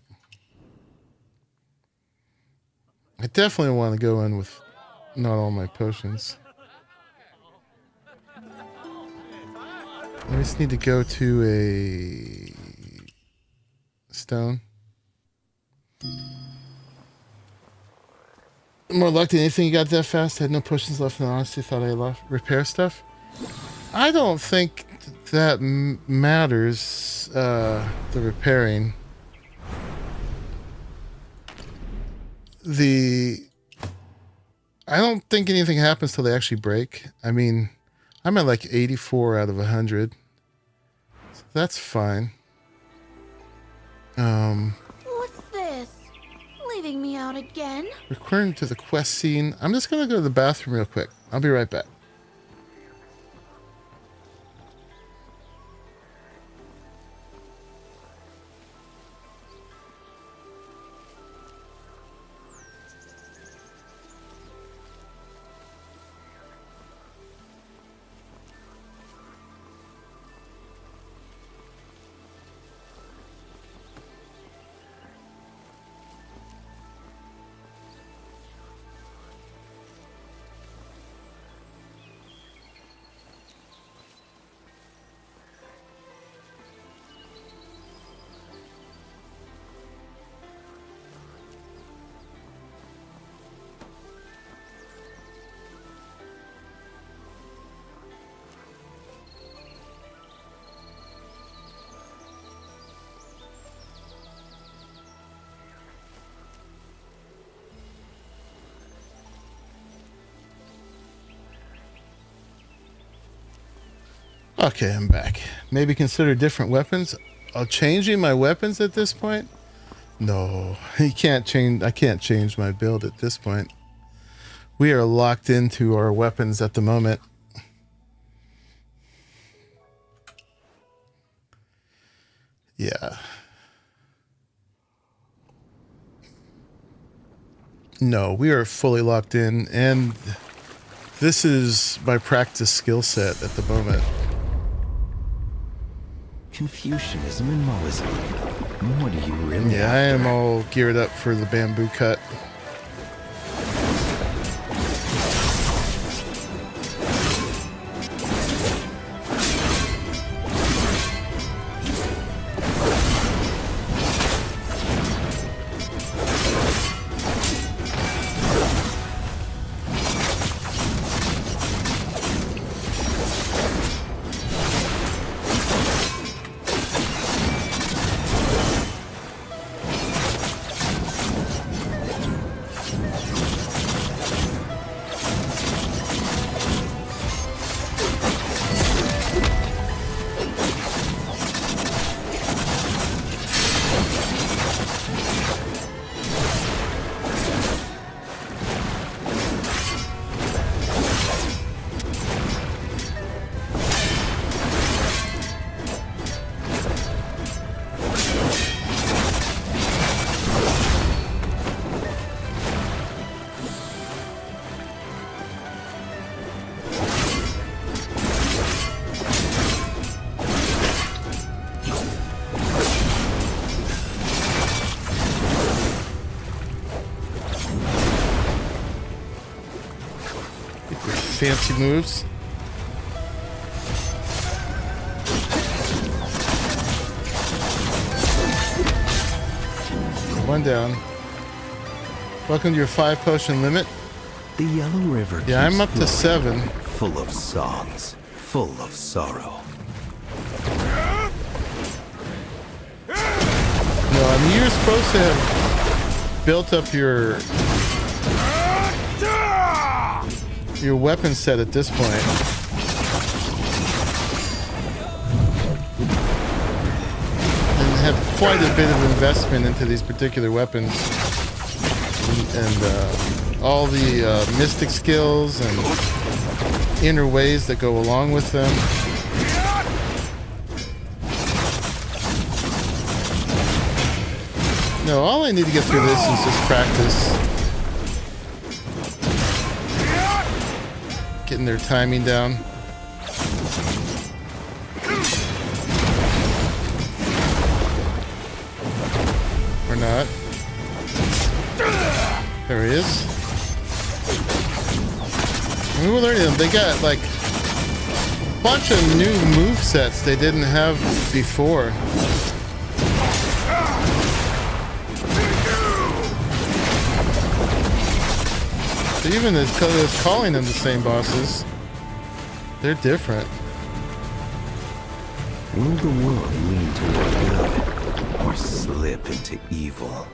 I definitely want to go in with not all my potions. I just need to go to a stone. More luck than anything, you got that fast. Had no potions left, and honestly thought I left repair stuff. I don't think that matters. The repairing. I don't think anything happens till they actually break. I mean, I'm at like 84 out of 100. So that's fine. What's this? Leaving me out again? Return to the quest scene. I'm just gonna go to the bathroom real quick. I'll be right back. Okay, I'm back. Maybe consider different weapons. Changing my weapons at this point? No, you can't change. I can't change my build at this point. We are locked into our weapons at the moment. Yeah. No, we are fully locked in, and this is my practice skill set at the moment. Confucianism and Moism. What do you really Yeah, I am all geared up for the bamboo cut. fancy moves. One down. Welcome to your 5 potion limit. The Yellow River. Yeah, I'm up to flowing, 7. Full of songs, full of sorrow. No, I mean, you're supposed to have built up your weapon set at this point. And have quite a bit of investment into these particular weapons. And all the mystic skills and inner ways that go along with them. No, all I need to get through this is just practice. Getting their timing down. Or not. There he is. I mean, we're learning them. They got like a bunch of new movesets they didn't have before. So even as calling them the same bosses, they're different. Will the world lean toward good or slip into evil?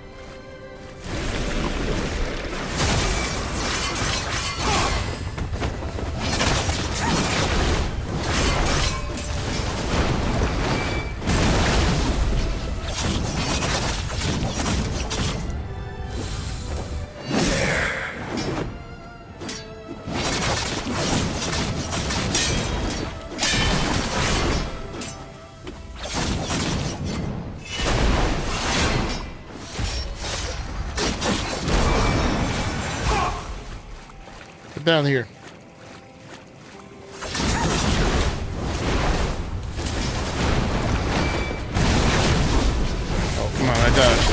Down here. Oh, come on, I dodged.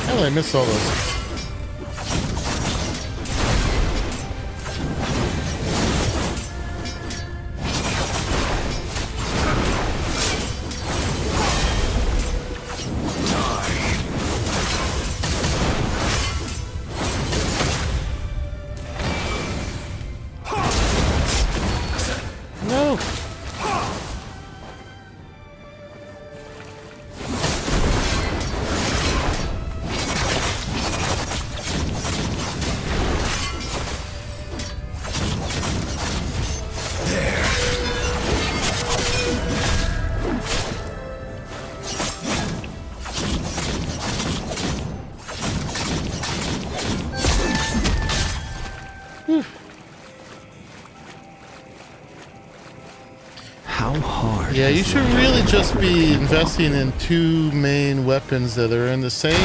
How did I miss all those? How hard? Yeah, you should really just be investing in 2 main weapons that are in the same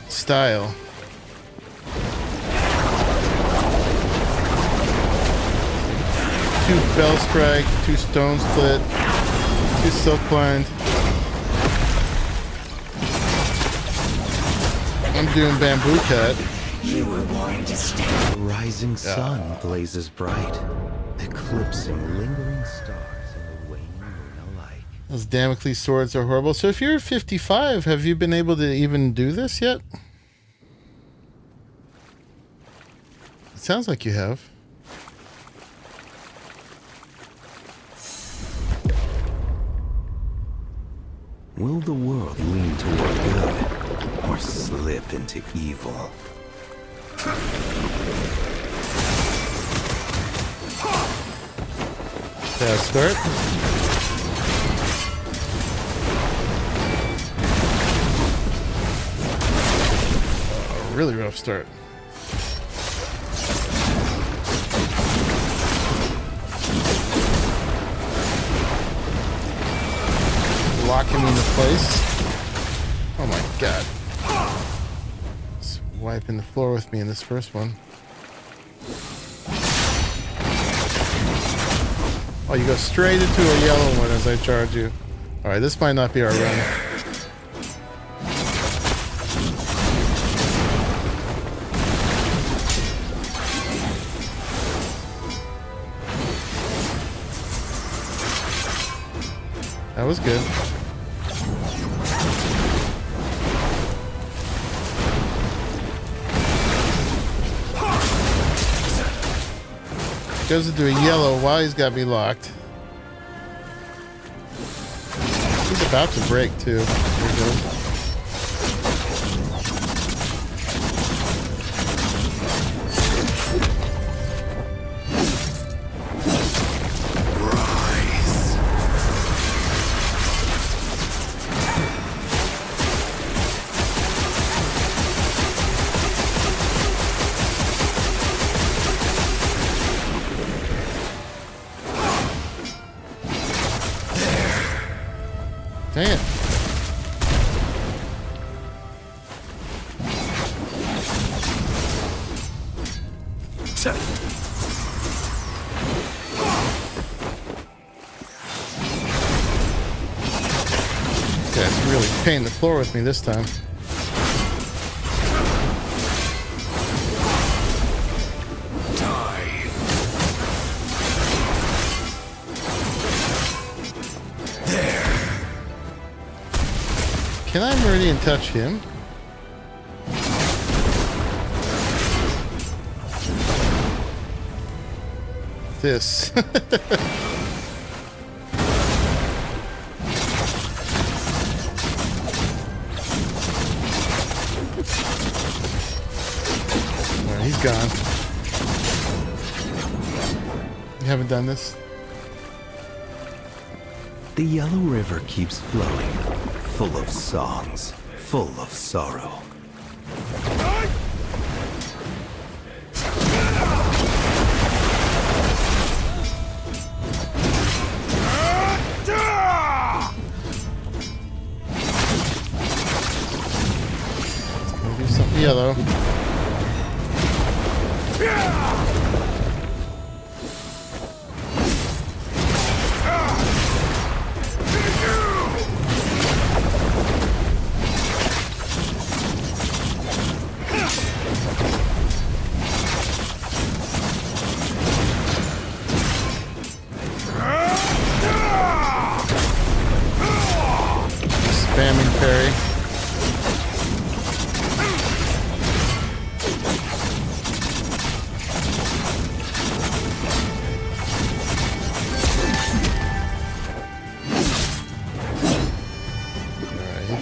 style. Two Bell Strike, 2 Stone Split, 2 Silk Blind. I'm doing Bamboo Cut. You were born to stay. The rising sun blazes bright, eclipsing lingering stars and the waning moon alike. Those Damocles swords are horrible. So if you're 55, have you been able to even do this yet? It sounds like you have. Will the world lean toward good or slip into evil? Bad start. Really rough start. Lock him into place. Oh my god. It's wiping the floor with me in this first one. Oh, you go straight into a yellow one as I charge you. Alright, this might not be our run. That was good. Goes into a yellow while he's got me locked. He's about to break too. There he goes. Damn. That's really painting the floor with me this time. Can I meridian touch him? This. Alright, he's gone. You haven't done this? The yellow river keeps flowing, full of songs, full of sorrow. Do something yellow. Spamming parry.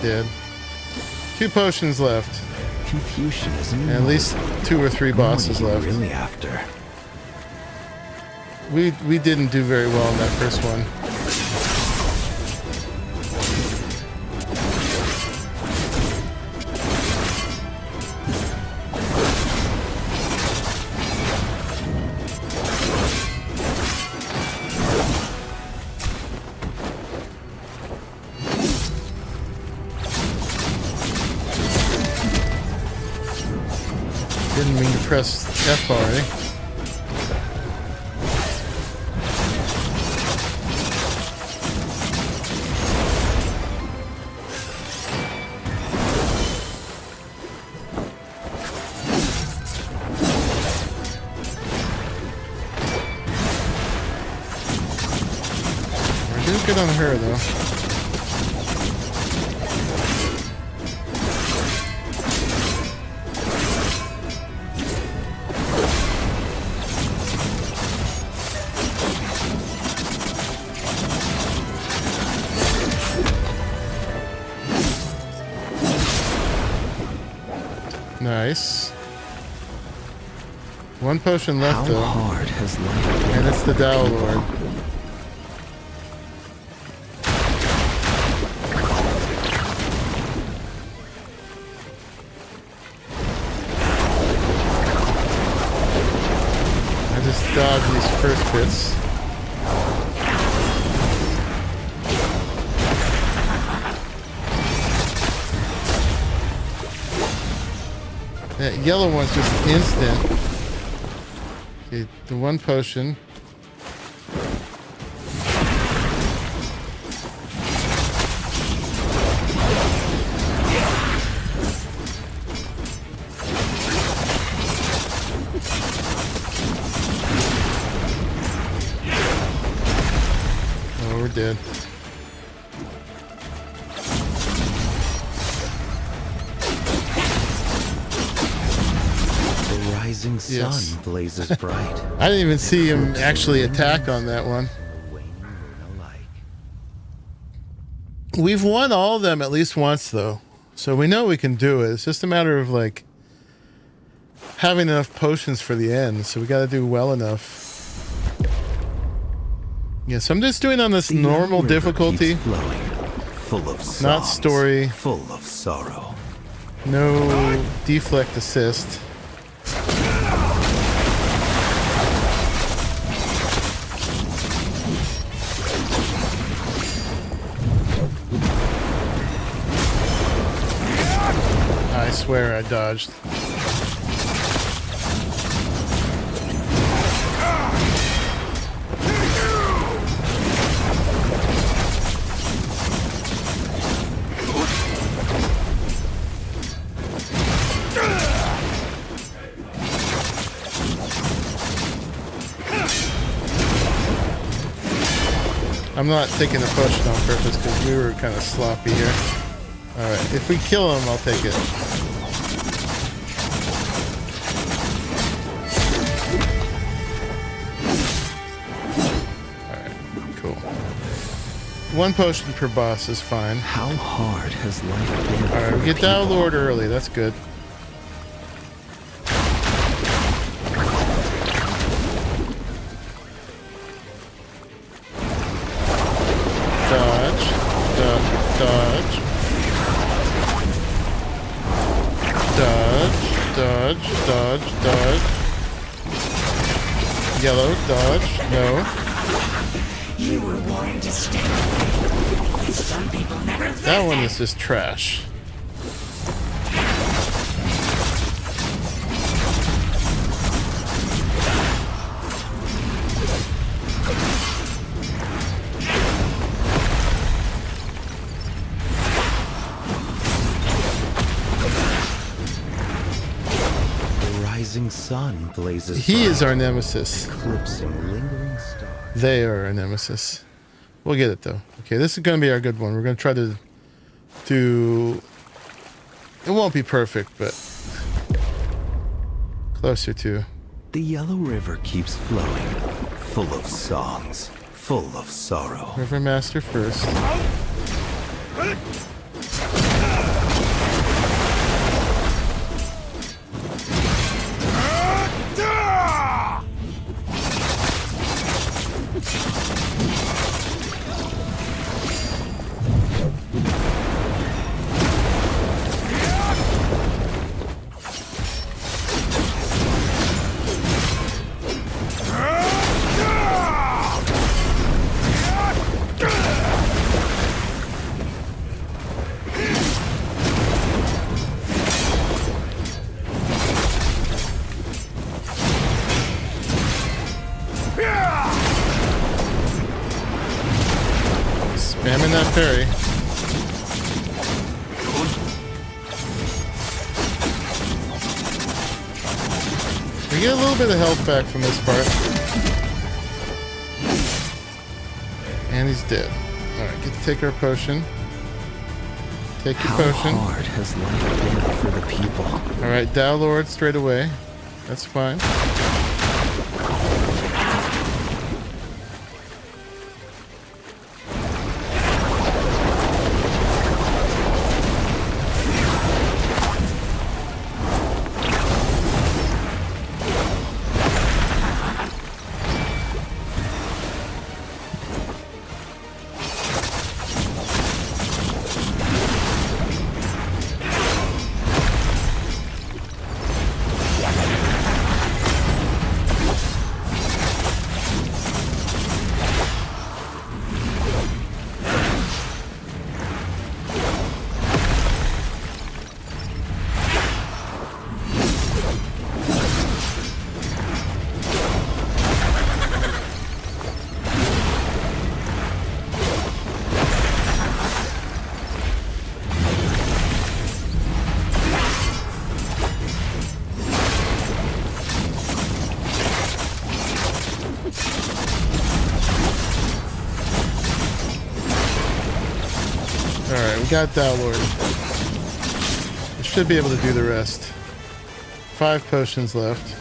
Dead. 2 potions left. Confucian is and at least 2 or 3 bosses left. Really after. We didn't do very well in that first one. Didn't mean to press F already. We're doing good on her though. Nice. 1 potion left though. How hard has life and it's the Tao Lord. I just dodged these first bits. That yellow one's just instant. Okay, the one potion. Oh, we're dead. Rising sun blazes bright. I didn't even see him actually attack on that one. We've won all of them at least once, though. So we know we can do it. It's just a matter of, like, having enough potions for the end. So we got to do well enough. Yeah, so I'm just doing on this normal difficulty. Flowing, full of songs, not story. Full of sorrow. No deflect assist. I swear I dodged. I'm not taking the potion on purpose because we were kind of sloppy here. Alright, if we kill him, I'll take it. Alright, cool. One potion per boss is fine. How hard has life been? Alright, we get Dow Lord early, that's good. Dodge, dodge, dodge, dodge, dodge. Yellow, dodge, no. You were born to stay away. Some people never visit. That one is just trash. Sun blazes. He is our nemesis. Eclipsing lingering stars. They are our nemesis. We'll get it though. Okay, this is gonna be our good one. We're gonna try to do. It won't be perfect, but closer to. The Yellow River keeps flowing, full of songs, full of sorrow. River Master first. Spamming that parry. We get a little bit of health back from this part. And he's dead. Alright, get to take our potion. Take your potion. How hard has life been for the people? Alright, Dow Lord straight away. That's fine. we got Downlord. We should be able to do the rest. 5 potions left.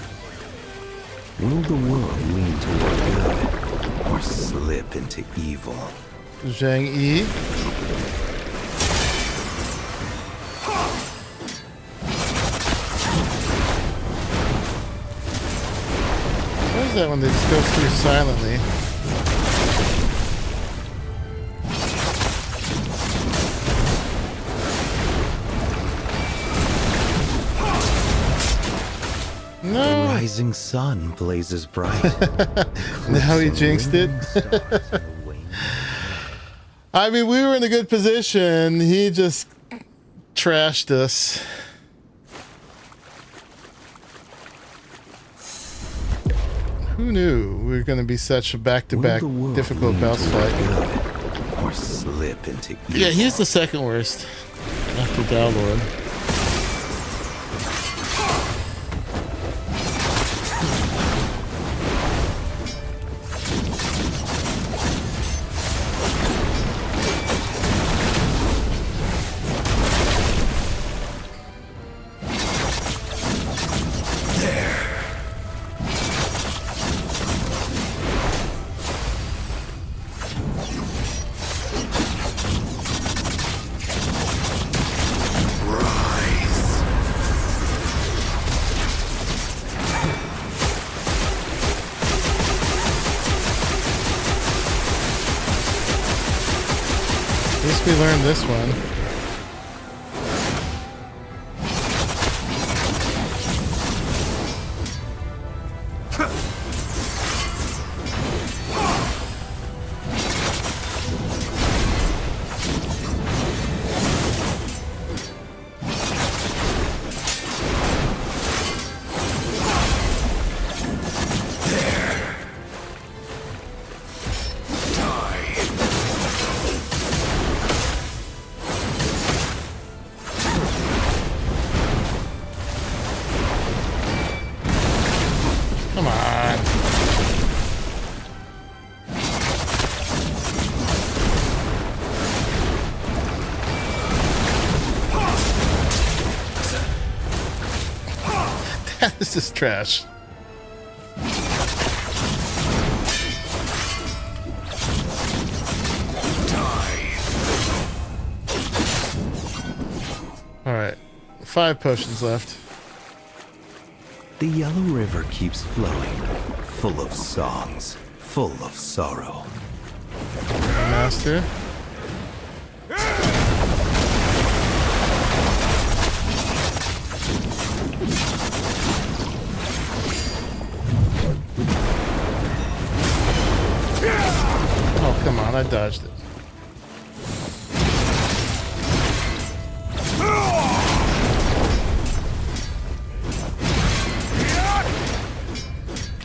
Will the world lean toward good or slip into evil? Zhang Yi. What is that one that just goes through silently? No. The rising sun blazes bright. Now he jinxed it. I mean, we were in a good position. He just trashed us. Who knew we were going to be such a back-to-back difficult boss fight? Or slip into evil? Yeah, he's the second worst after Downlord. At least we learned this one. Come on. This is trash. All right, 5 potions left. The yellow river keeps flowing, full of songs, full of sorrow. Master. Oh, come on, I dodged it.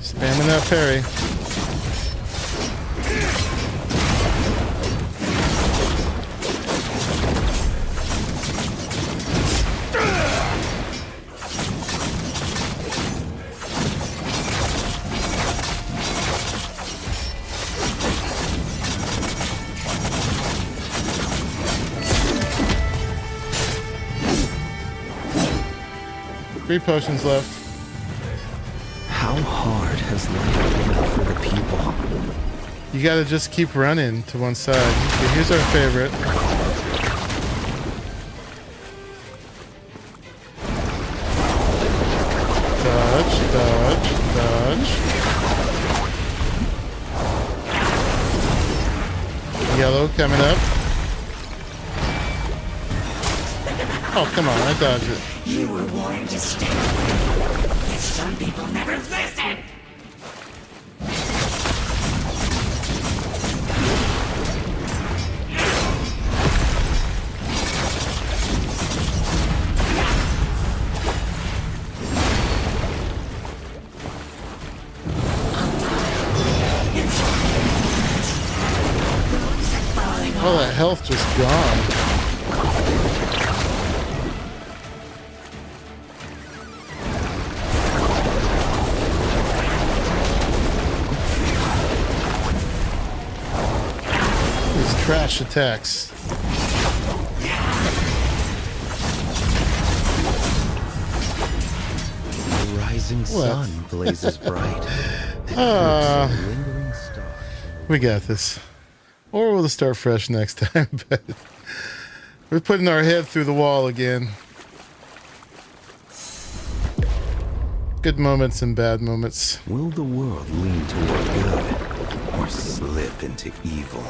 Spamming that parry. Three potions left. How hard has life been for the people? You gotta just keep running to one side. Okay, here's our favorite. Dodge, dodge, dodge. Yellow coming up. Oh, come on, I dodged it. You were warned to stay away. Yet some people never listen. All that health just gone. These trash attacks. rising sun blazes bright. Lingering stars. We got this. Or we'll start fresh next time, but we're putting our head through the wall again. Good moments and bad moments. Will the world lean toward good or slip into evil?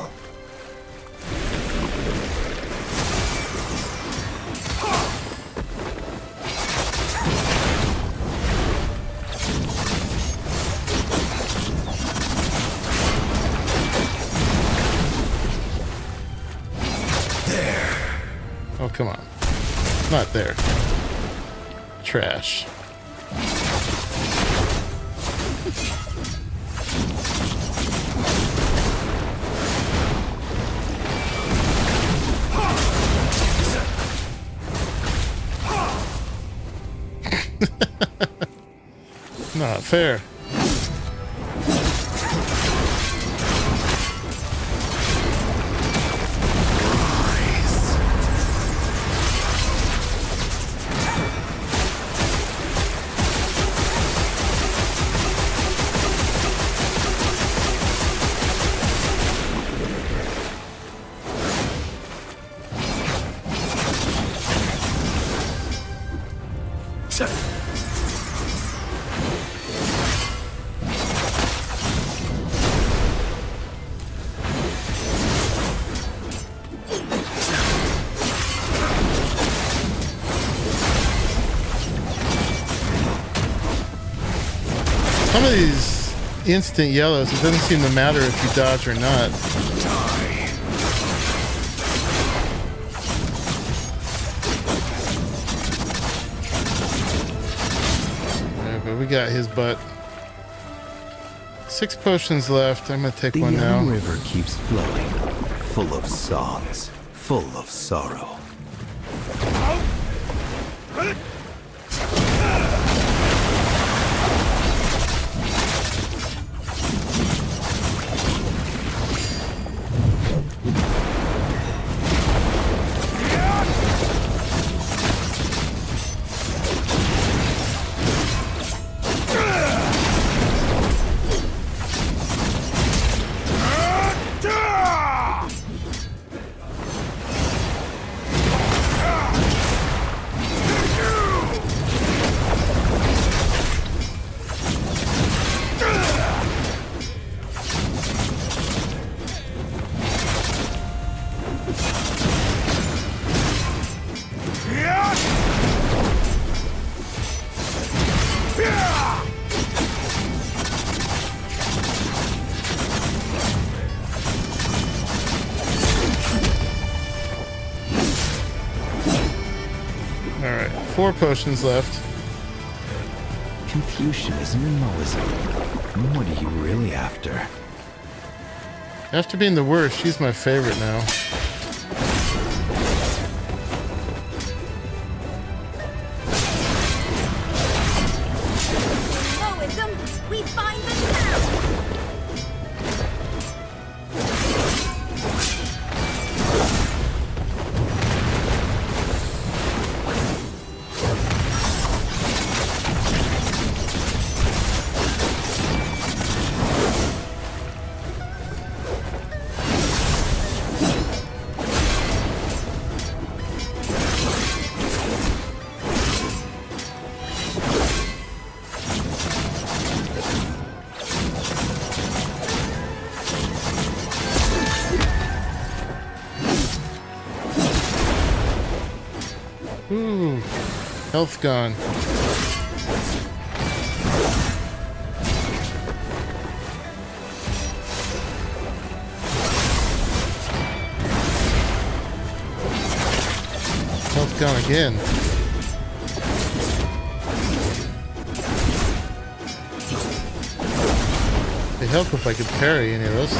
Oh, come on. Not there. Trash. Not fair. Some of these instant yellows, it doesn't seem to matter if you dodge or not. Yeah, but we got his butt. 6 potions left. I'm gonna take one now. The young river keeps flowing, full of songs, full of sorrow. Alright, 4 potions left. Confucianism and Moism. What are you really after? After being the worst, she's my favorite now. Moism, we find the town! Ooh, health gone. Health gone again. It'd help if I could parry any of those.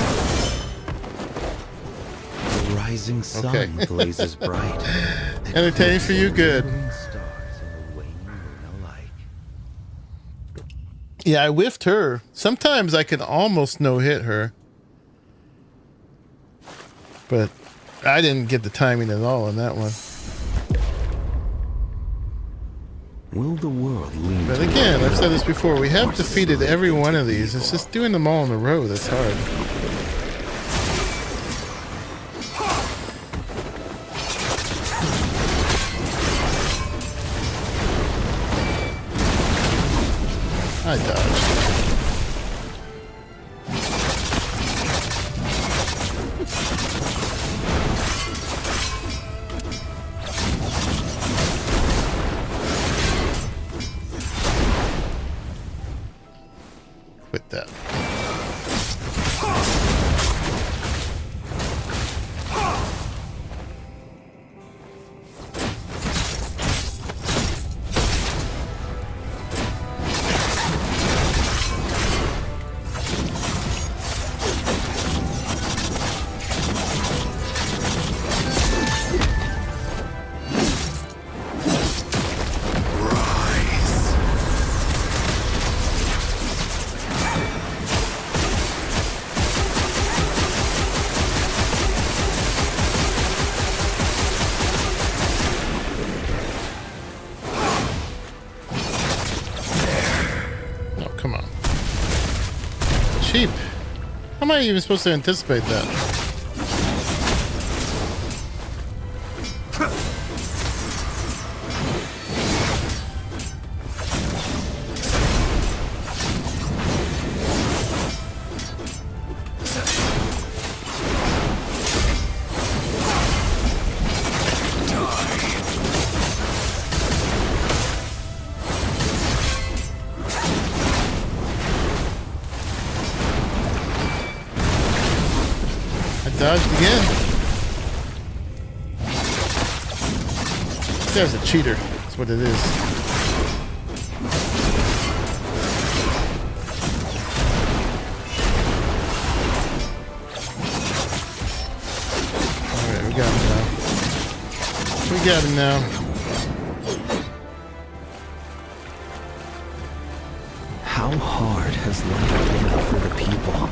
The rising sun Okay. blazes bright. Entertaining for you? Good. Yeah, I whiffed her. Sometimes I can almost no-hit her. But I didn't get the timing at all on that one. Will the world lean But to again, one I've said this before, we have defeated every one of these. It's just doing them all in a row that's hard. I dodged. Quit that. Cheap. How am I even supposed to anticipate that? Dodged again. This guy's a cheater. That's what it is. Alright, we got him now. We got him now. How hard has life been for the people?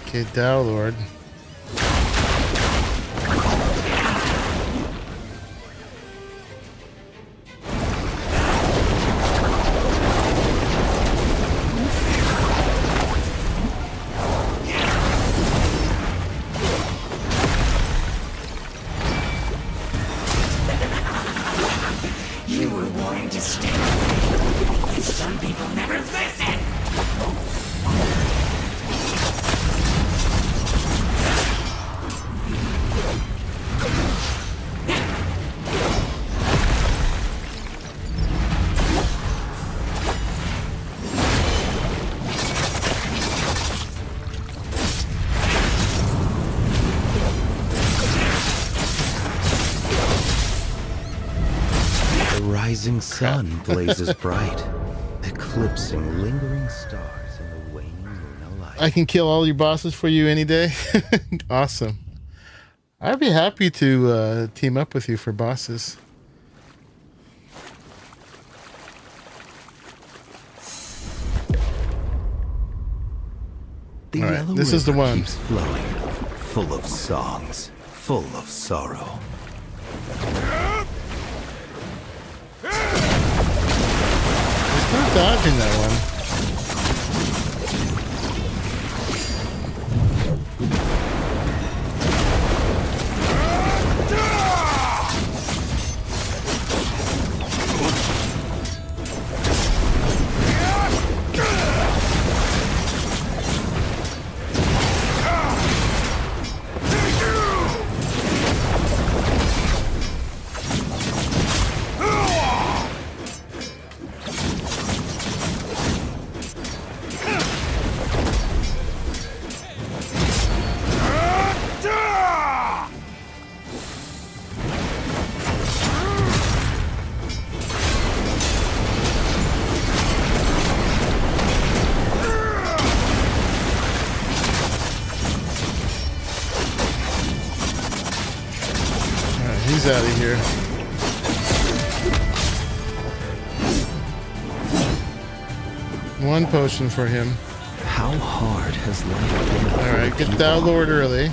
Okay, Dow Lord. You were warned to stay away. Some people never listen. The rising sun blazes bright, eclipsing lingering stars in the waning lunar light. I can kill all your bosses for you any day. Awesome. I'd be happy to team up with you for bosses. The all right, yellow this is the river one. keeps flowing, full of songs, full of sorrow. There's no dodging that one. He's out of here. One potion for him. How hard has life been? All right, get Thou Lord early.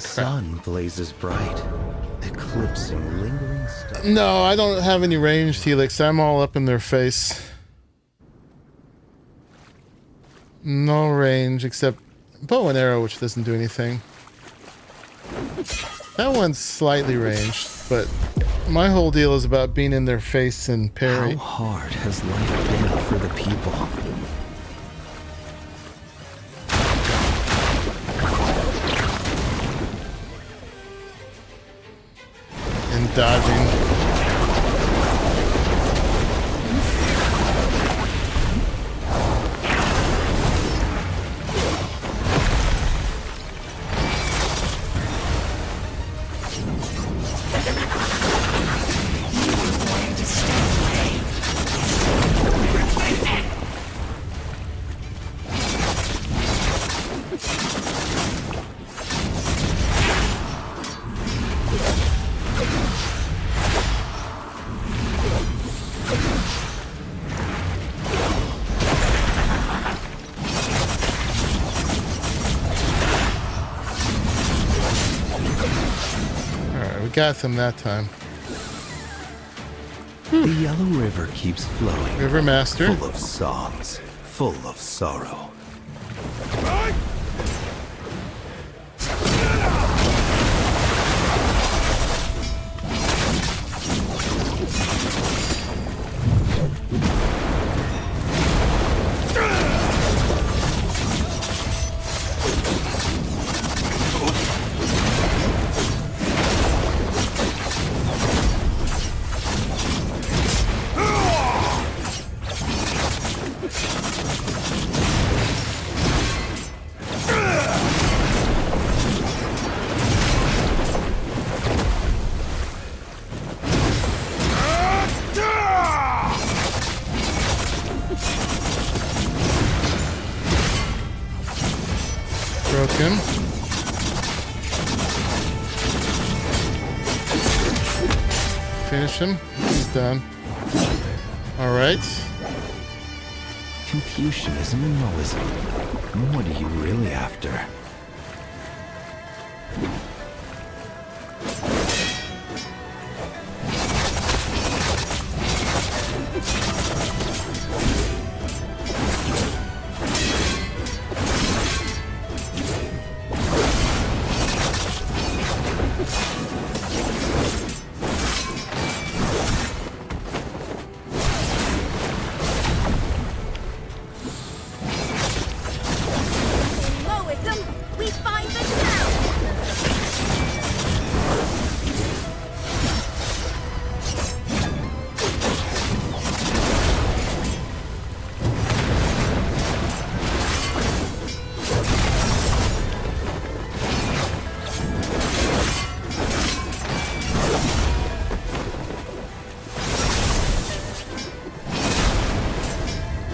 sun blazes bright, eclipsing lingering stars. No, I don't have any ranged helix. I'm all up in their face. No range except bow and arrow, which doesn't do anything. That one's slightly ranged, but my whole deal is about being in their face and parry. How hard has life been for the people? And dodging. Got them that time. The Yellow River keeps flowing. River Master. Full of songs, full of sorrow. Broken. Finish him. He's done. All right. Confucianism and Moism. What are you really after?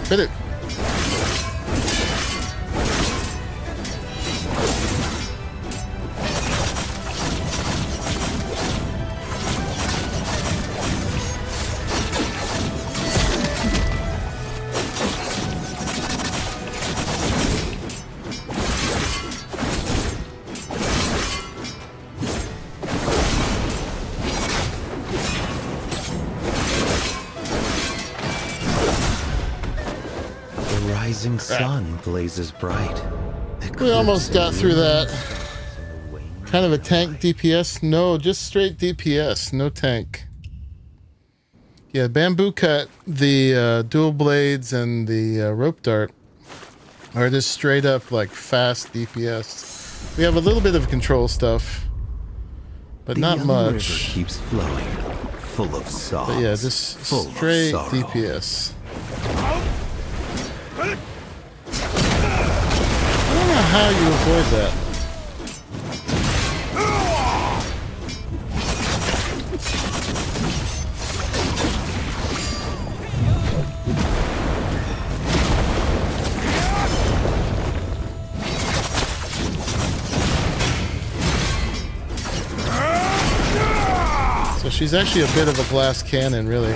Hit it. Rising sun blazes bright. We almost got through that. Kind of a tank DPS? No, just straight DPS, no tank. Yeah, bamboo cut, the dual blades, and the rope dart are just straight up like fast DPS. We have a little bit of control stuff, but not much. River keeps flowing, full of songs. But yeah, just straight DPS. I don't know how you avoid that. So she's actually a bit of a glass cannon, really.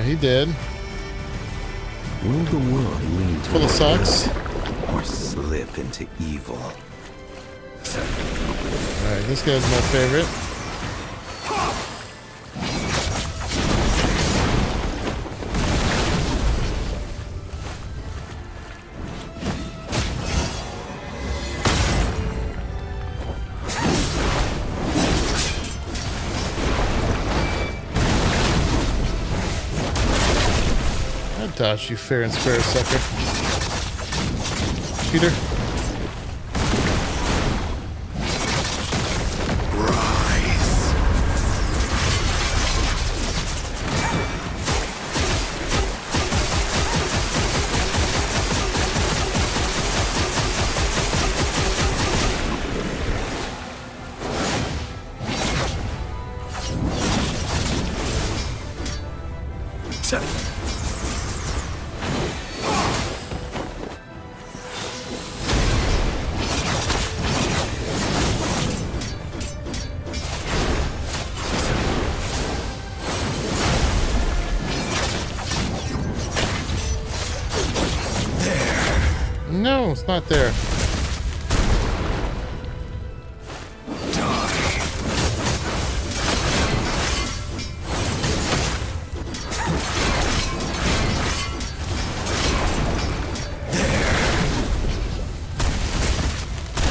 he did. Will the world lean Full of toward socks. good or slip into evil? Alright, this guy's my favorite. I dodged you fair and square, sucker. Peter. No, it's not there.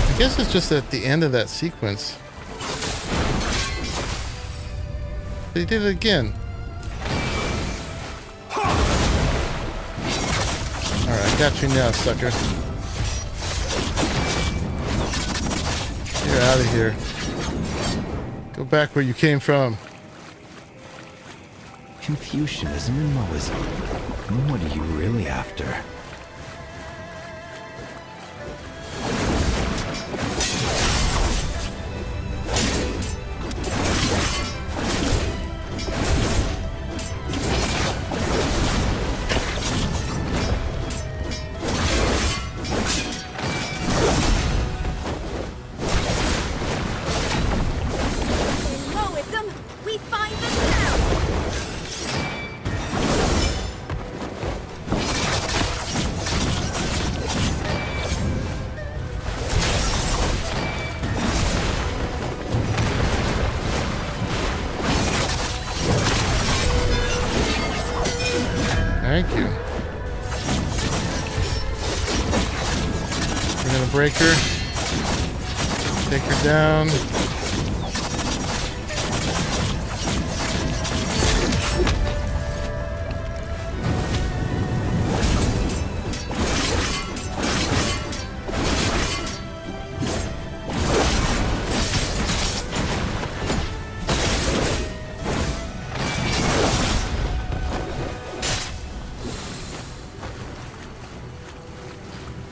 I guess it's just at the end of that sequence. But he did it again. Alright, got you now, sucker. You're out of here. Go back where you came from. Confucianism and Moism. What are you really after? Thank you. We're gonna break her. Take her down.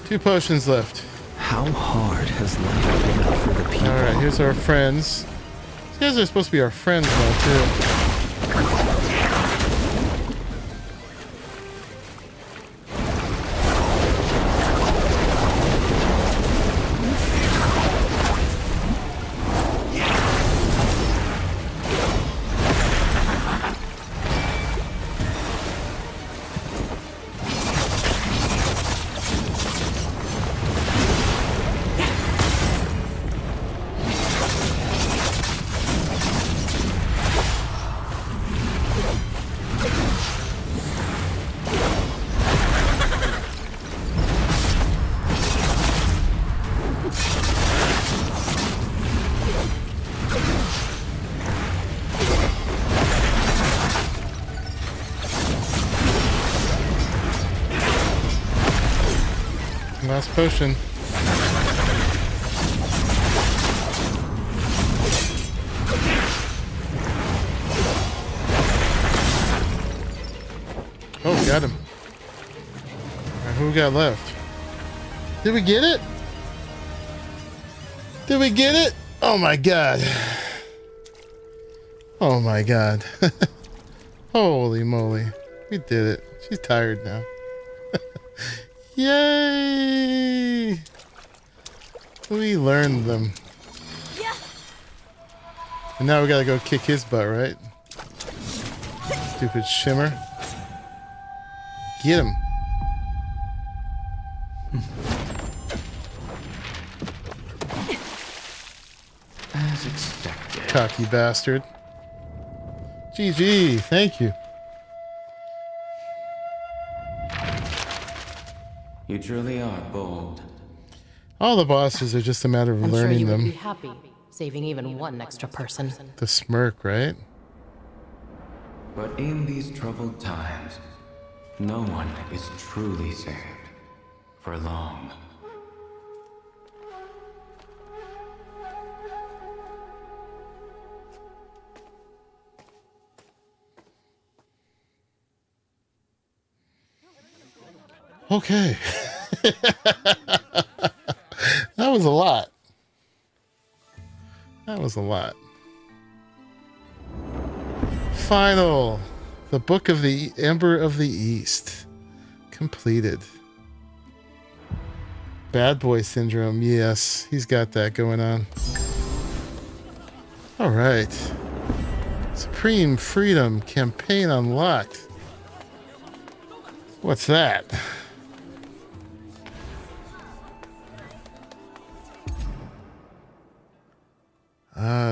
Two potions left. How hard has life been for the people? Alright, here's our friends. These guys are supposed to be our friends now, too. Last potion. Oh, got him. Alright, who we got left? Did we get it? Did we get it? Oh my god. Oh my god. Holy moly. We did it. She's tired now. Yay! We learned them. Yeah. And now we gotta go kick his butt, right? Stupid shimmer. Get him. As expected. Cocky bastard. GG. Thank you. You truly are bold. All the bosses are just a matter of I'm sure learning you would them. be happy saving even one extra person. The smirk, right? But in these troubled times, no one is truly saved for long. Okay. That was a lot. That was a lot. Final. The Book of the Ember of the East. Completed. Bad boy syndrome. Yes, he's got that going on. All right. Supreme Freedom campaign unlocked. What's that?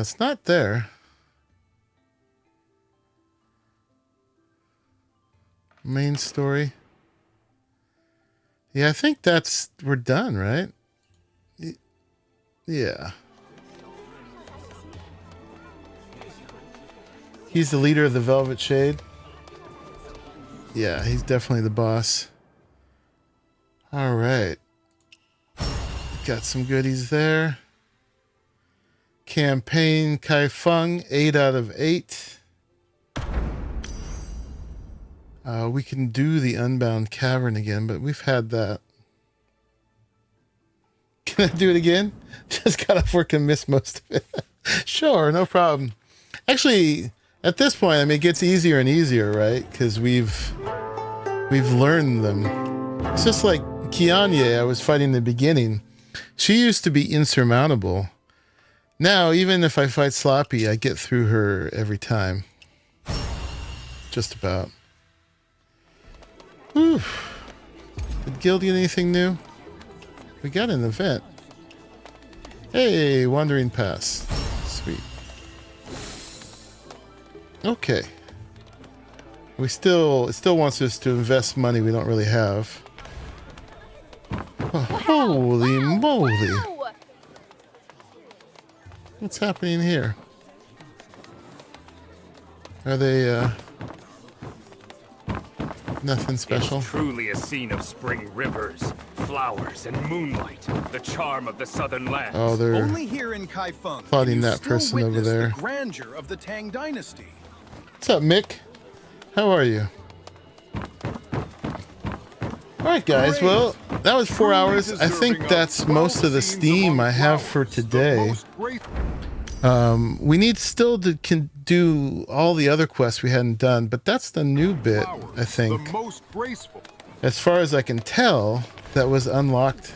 It's not there. Main story. Yeah, I think we're done, right? Yeah. He's the leader of the Velvet Shade. Yeah, he's definitely the boss. All right. Got some goodies there. Campaign Kaifeng, 8 out of 8. We can do the Unbound Cavern again, but we've had that. Can I do it again? Just got off work and missed most of it. Sure, no problem. Actually, at this point, I mean, it gets easier and easier, right? Because we've learned them. It's just like Kianye I was fighting in the beginning. She used to be insurmountable. Now, even if I fight sloppy, I get through her every time. Just about. Whew. Did Guild get anything new? We got an event. Hey, Wandering Pass. Sweet. Okay. It still wants us to invest money we don't really have. Oh, holy moly. What's happening here? Are they, nothing special? It's truly a scene of spring rivers, flowers, and moonlight. The charm of the southern lands. Oh, they're only here in Kaifeng plotting that person over there. The grandeur of the Tang Dynasty. What's up, Mick? How are you? Alright guys, well, that was 4 hours. I think that's most of the Steam I have for today. We need still to do all the other quests we hadn't done, but that's the new bit, I think. As far as I can tell, that was unlocked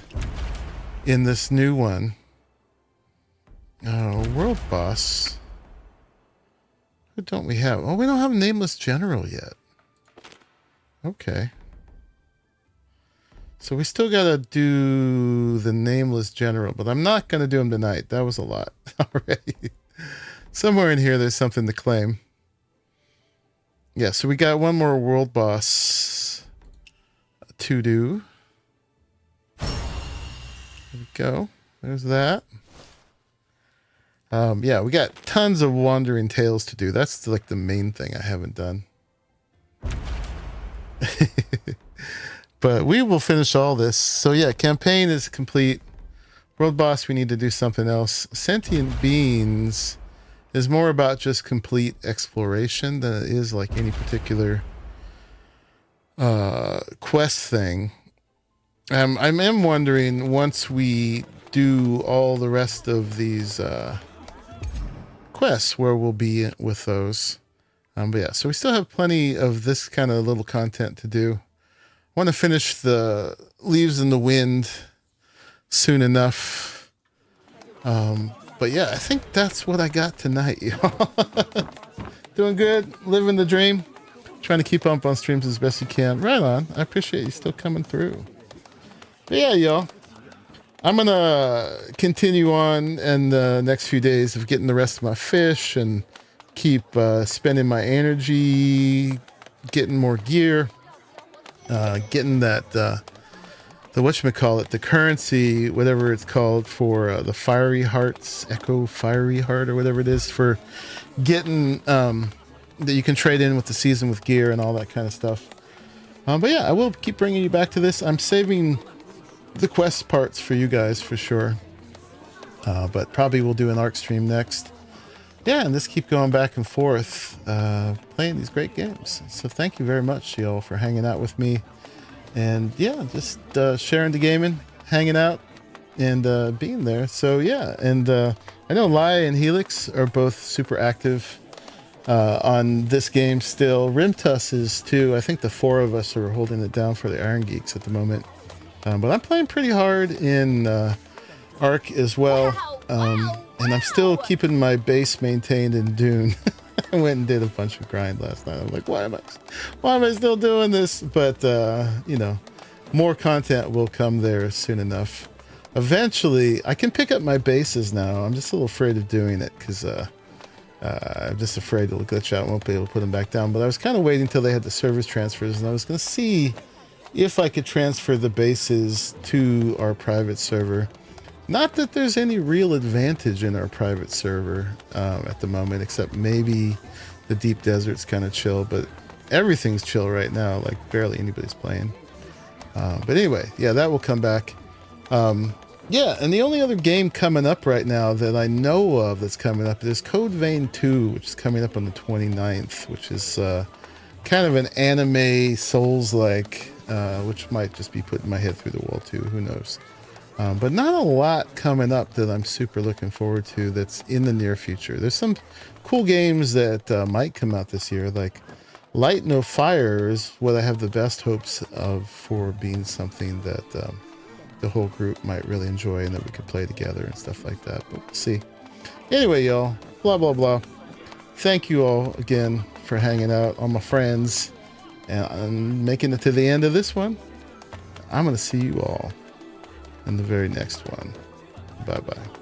in this new one. World boss. Who don't we have? Oh, we don't have Nameless General yet. Okay. So we still gotta do the Nameless General, but I'm not gonna do him tonight. That was a lot already. Somewhere in here there's something to claim. Yeah, so we got one more world boss to do. There we go. There's that. Yeah, we got tons of Wandering Tales to do. That's like the main thing I haven't done. But we will finish all this. So yeah, campaign is complete. World boss, we need to do something else. Sentient Beings is more about just complete exploration than it is like any particular quest thing. I am wondering, once we do all the rest of these quests, where we'll be with those. But yeah, so we still have plenty of this kind of little content to do. I want to finish the Leaves in the Wind soon enough. But yeah, I think that's what I got tonight, y'all. Doing good, living the dream. Trying to keep up on streams as best you can. Right on. I appreciate you still coming through. But yeah, y'all. I'm going to continue on in the next few days of getting the rest of my fish and keep spending my energy, getting more gear, getting that, the whatchamacallit, the currency, whatever it's called for the Fiery Hearts, Echo Fiery Heart or whatever it is for getting, that you can trade in with the season with gear and all that kind of stuff. But yeah, I will keep bringing you back to this. I'm saving the quest parts for you guys for sure, but probably we'll do an ARC stream next. Yeah, and just keep going back and forth playing these great games. So thank you very much, y'all, for hanging out with me, and yeah, just sharing the gaming, hanging out, and being there. So yeah, and I know Lai and Helix are both super active on this game still. Rimtus is too. I think the four of us are holding it down for the Iron Geeks at the moment. But I'm playing pretty hard in ARC as well, and I'm still keeping my base maintained in Dune. I went and did a bunch of grind last night. I'm like, why am I still doing this? But you know, more content will come there soon enough. Eventually, I can pick up my bases now. I'm just a little afraid of doing it because I'm just afraid it'll glitch out and won't be able to put them back down. But I was kind of waiting until they had the service transfers, and I was going to see if I could transfer the bases to our private server. Not that there's any real advantage in our private server at the moment, except maybe the deep desert's kind of chill, but everything's chill right now, like barely anybody's playing. But anyway, yeah, that will come back. Yeah, and the only other game coming up right now that I know of that's coming up is Code Vein 2, which is coming up on the 29th, which is kind of an anime Souls-like, which might just be putting my head through the wall too, who knows. But not a lot coming up that I'm super looking forward to that's in the near future. There's some cool games that might come out this year, like Light No Fire is what I have the best hopes of for being something that the whole group might really enjoy and that we could play together and stuff like that, but we'll see. Anyway, y'all, blah, blah, blah. Thank you all again for hanging out, all my friends, and making it to the end of this one. I'm going to see you all in the very next one. Bye-bye.